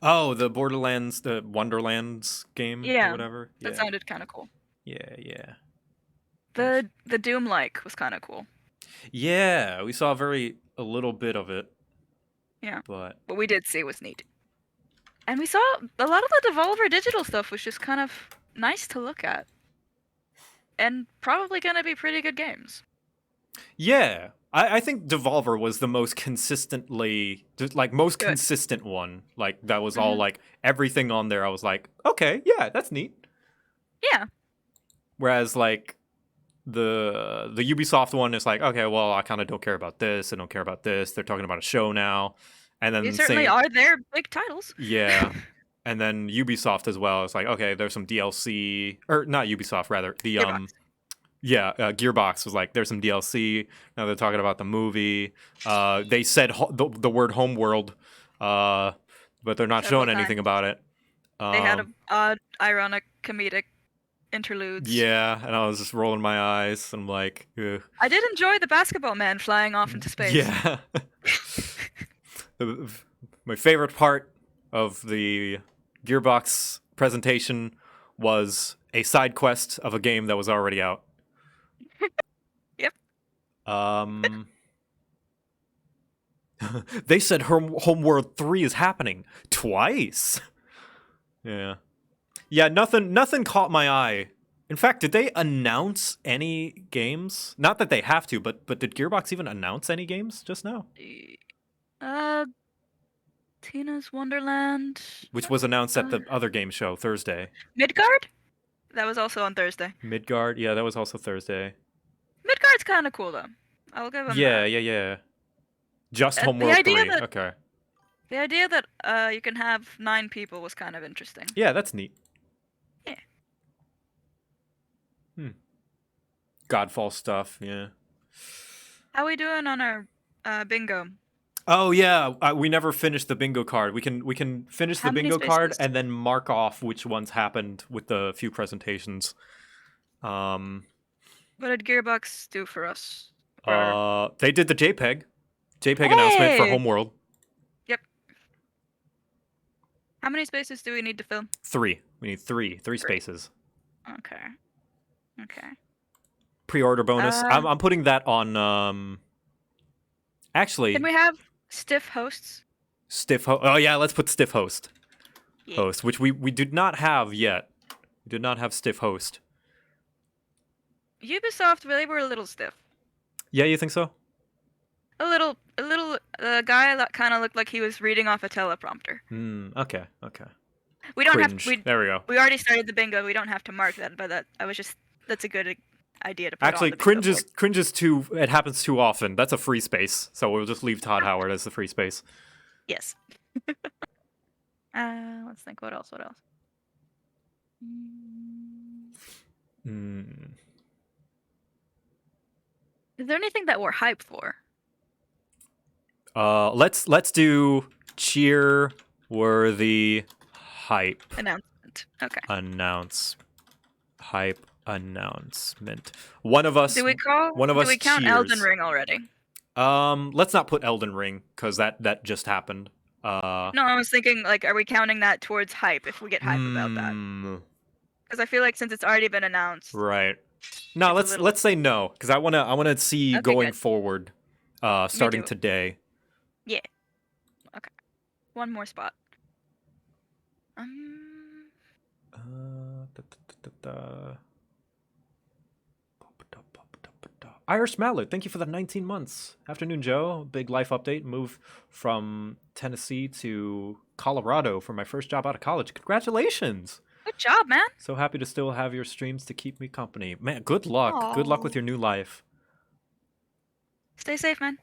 Oh, the Borderlands, the Wonderlands game or whatever? That sounded kind of cool. Yeah. The Doom-like was kind of cool. Yeah, we saw a little bit of it. Yeah. But what we did see was neat. And we saw a lot of the Devolver digital stuff was just kind of nice to look at. And probably going to be pretty good games. Yeah. I think Devolver was the most consistently, consistent one. Like, that was all, like, everything on there, I was like, okay, yeah, that's neat. Yeah. Whereas, like, the Ubisoft one is like, okay, well, I kind of don't care about this, I don't care about this, they're talking about a show now. And then They certainly are their big titles. Yeah. And then Ubisoft as well, it's like, okay, there's some DLC, or not Ubisoft, rather, the, Gearbox. Gearbox was like, there's some DLC. Now they're talking about the movie. They said the word Homeworld, but they're not showing anything about it. They had an odd, ironic, comedic interludes. Yeah, and I was just rolling my eyes. I'm like, ugh. I did enjoy the basketball man flying off into space. Yeah. My favorite part of the Gearbox presentation was a side quest of a game that was already out. Yep. They said Homeworld 3 is happening twice. Yeah. Yeah, nothing caught my eye In fact, did they announce any games? Not that they have to, but did Gearbox even announce any games just now? Tina's Wonderland. Which was announced at the other game show Thursday. Midgard? That was also on Thursday. Midgard, yeah, that was also Thursday. Midgard's kind of cool though. I'll give them that. Yeah. Just Homeworld 3. Okay. The idea that you can have 9 people was kind of interesting. Yeah, that's neat. Yeah. Godfall stuff, yeah. How are we doing on our bingo? Oh yeah, we never finished the bingo card. We can finish the bingo card and then mark off which ones happened with the few presentations. What did Gearbox do for us? They did the JPEG announcement for Homeworld. Yep. How many spaces do we need to fill? 3. We need 3 spaces. Okay. Pre-order bonus. I'm putting that on. Actually, can we have stiff hosts? Oh yeah, let's put stiff host. Host, which we did not have yet. We did not have stiff host. Ubisoft, they were a little stiff. Yeah, you think so? A little guy that kind of looked like he was reading off a teleprompter. Okay. We don't Cringe. have. There we go. We already started the bingo. We don't have to mark that, but that's a good idea to put Actually, on the bingo board. cringes too. It happens too often. That's a free space, so we'll just leave Todd Howard as the free space. Yes. Let's think. What else? Is there anything that we're hyped for? Let's do cheer-worthy hype. Announcement. Okay. Hype announcement. One of us. Do we count cheers. Elden Ring already? Let's not put Elden Ring because that just happened. No, I was thinking like, are we counting that towards hype if we get hype about that? Because I feel like since it's already been announced. Right. No, let's say no because I wanna see going forward, starting today. Yeah. Okay. One more spot. Irish Mallet, thank you for the 19 months. Afternoon, Joe. Big life update. Move from Tennessee to Colorado for my first job out of college. Congratulations. Good job, man. So happy to still have your streams to keep me company. Man, good luck. Aww. Good luck with your new life. Stay safe, man.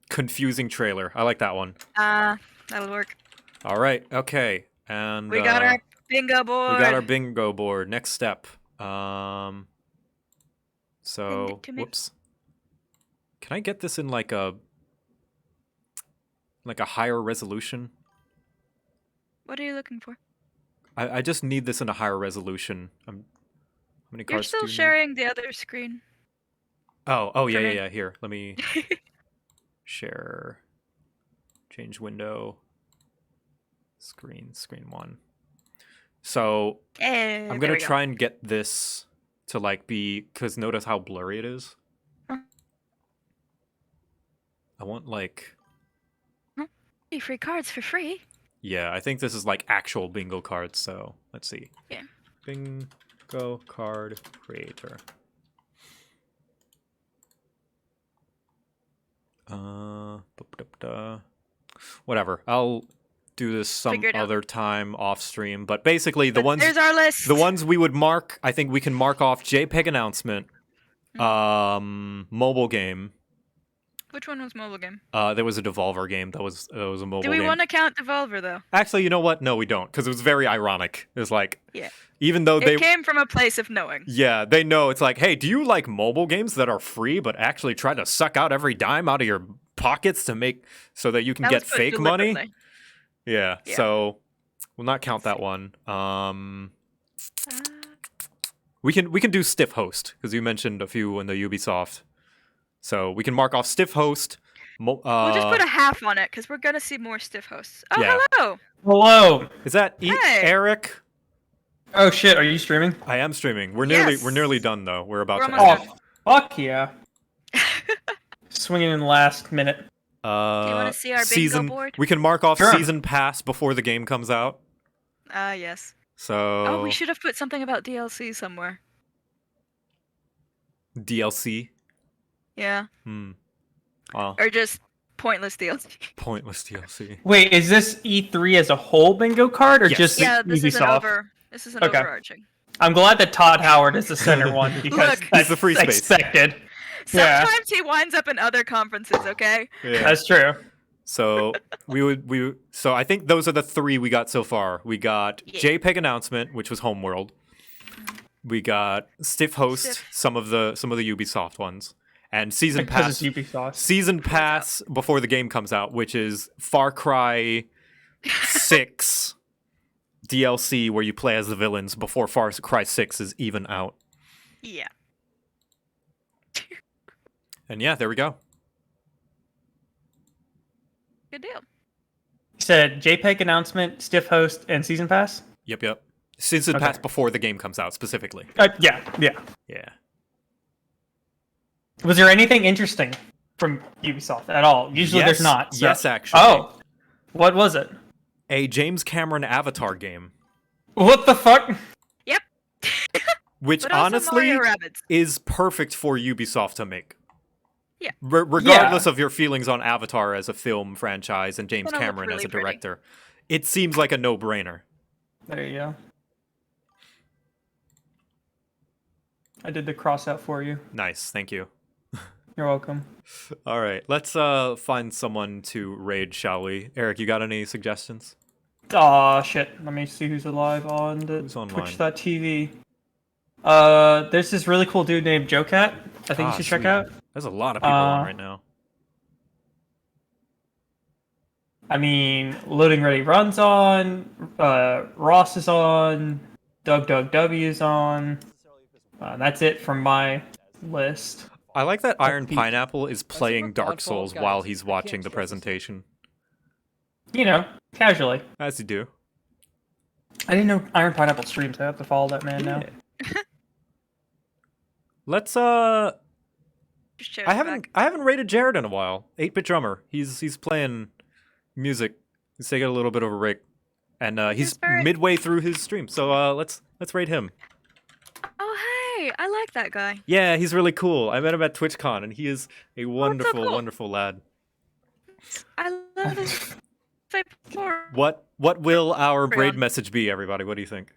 Confusing trailer. I like that one. That'll work. All right. Okay. And we got our bingo board. We got our bingo board. Next step. So, whoops. Can I get this in like a higher resolution? What are you looking for? I just need this in a higher resolution. How many cards? You're still sharing the other screen. Oh yeah. Here, let me share. Change window. Screen 1. So I'm gonna try and get this to like be, because notice how blurry it is. I want like free cards for free. Yeah, I think this is like actual bingo cards. So let's see. Yeah. Bingo card creator. Whatever. I'll do this some other time off stream. But basically, there's our list. The ones we would mark. I think we can mark off JPEG announcement, mobile game. Which one was mobile game? There was a Devolver game that was a mobile game. Do we want to count Devolver though? Actually, you know what? No, we don't, because it was very ironic. It was like, yeah. Even though it came from a place of knowing. Yeah, they know. It's like, hey, do you like mobile games that are free but actually try to suck out every dime out of your pockets to make so that you can get fake money? Yeah, so we'll not count that one. We can do stiff host because you mentioned a few in the Ubisoft. So we can mark off stiff host. We'll just put a half on it because we're gonna see more stiff hosts. Oh, yeah. Hello. Hello. Is that Eric? Oh shit! Are you streaming? I am streaming. We're nearly done though. We're about to. Oh, fuck yeah! Swinging in the last minute. Do you want to see our bingo board? We can mark off season pass before the game comes out. Ah, yes. So. Oh, we should have put something about DLC somewhere. DLC? Yeah. Well. Or just pointless DLC. Pointless DLC. Wait, is this E3 as a whole bingo card, or just Yeah, Ubisoft? This is an overarching. I'm glad that Todd Howard is the center one because Look, he's the free space. Expected. Sometimes he winds up in other conferences, okay? Yeah. That's true. So so I think those are the 3 we got so far. We got JPEG announcement, which was Homeworld. We got Stiff Host, some of the Ubisoft ones, and Season Pass. Season Pass before the game comes out, which is Far Cry 6 DLC, where you play as the villains before Far Cry 6 is even out. Yeah. And yeah, there we go. Good deal. You said JPEG announcement, Stiff Host, and Season Pass? Yep. Season Pass before the game comes out, specifically. Yeah. Yeah. Was there anything interesting from Ubisoft at all? Usually there's not. So. Yes, actually. Oh. What was it? A James Cameron Avatar game. What the fuck? Yep. Which honestly is perfect for Ubisoft to make. Yeah. Regardless of your feelings on Avatar as a film franchise and James Cameron as a director, it seems like a no-brainer. There you go. I did the cross out for you. Nice, thank you. You're welcome. All right, let's find someone to raid, shall we? Eric, you got any suggestions? Aw, shit. Let me see who's alive on the Twitch.tv. There's this really cool dude named JoCat. I think you should check out. There's a lot of people on right now. I mean, Loading Ready Run's on, Ross is on, Doug W is on. That's it from my list. I like that Iron Pineapple is playing Dark Souls while he's watching the presentation. You know, casually. As you do. I didn't know Iron Pineapple streams. I have to follow that man now. Let's I haven't rated Jared in a while. 8-bit drummer. He's playing music. He's taking a little bit of a break, and he's midway through his stream. So let's rate him. Oh hey, I like that guy. Yeah, he's really cool. I met him at TwitchCon, and he is a wonderful, wonderful lad. I love this. What will our raid message be, everybody? What do you think?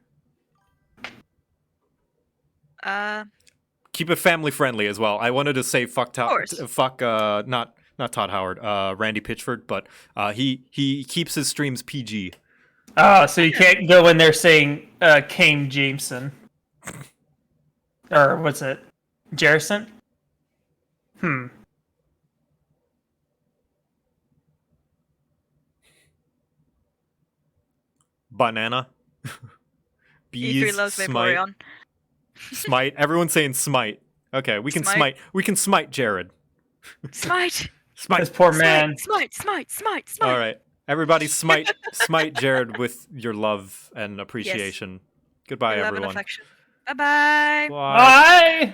Keep it family friendly as well. I wanted to say not Todd Howard, Randy Pitchford, but he keeps his streams PG. So you can't go in there saying Kane Jameson. Or what's it? Jerison? Banana. Bees. E3 loves Smite. Vaporeon. Smite. Everyone's saying Smite. Okay, we can smite. We can smite Jared. Smite. Smite. This poor man. Smite. All right, everybody, smite Jared with your love and appreciation. Yes. Goodbye, Love everyone. and affection. Bye-bye. Bye. Bye.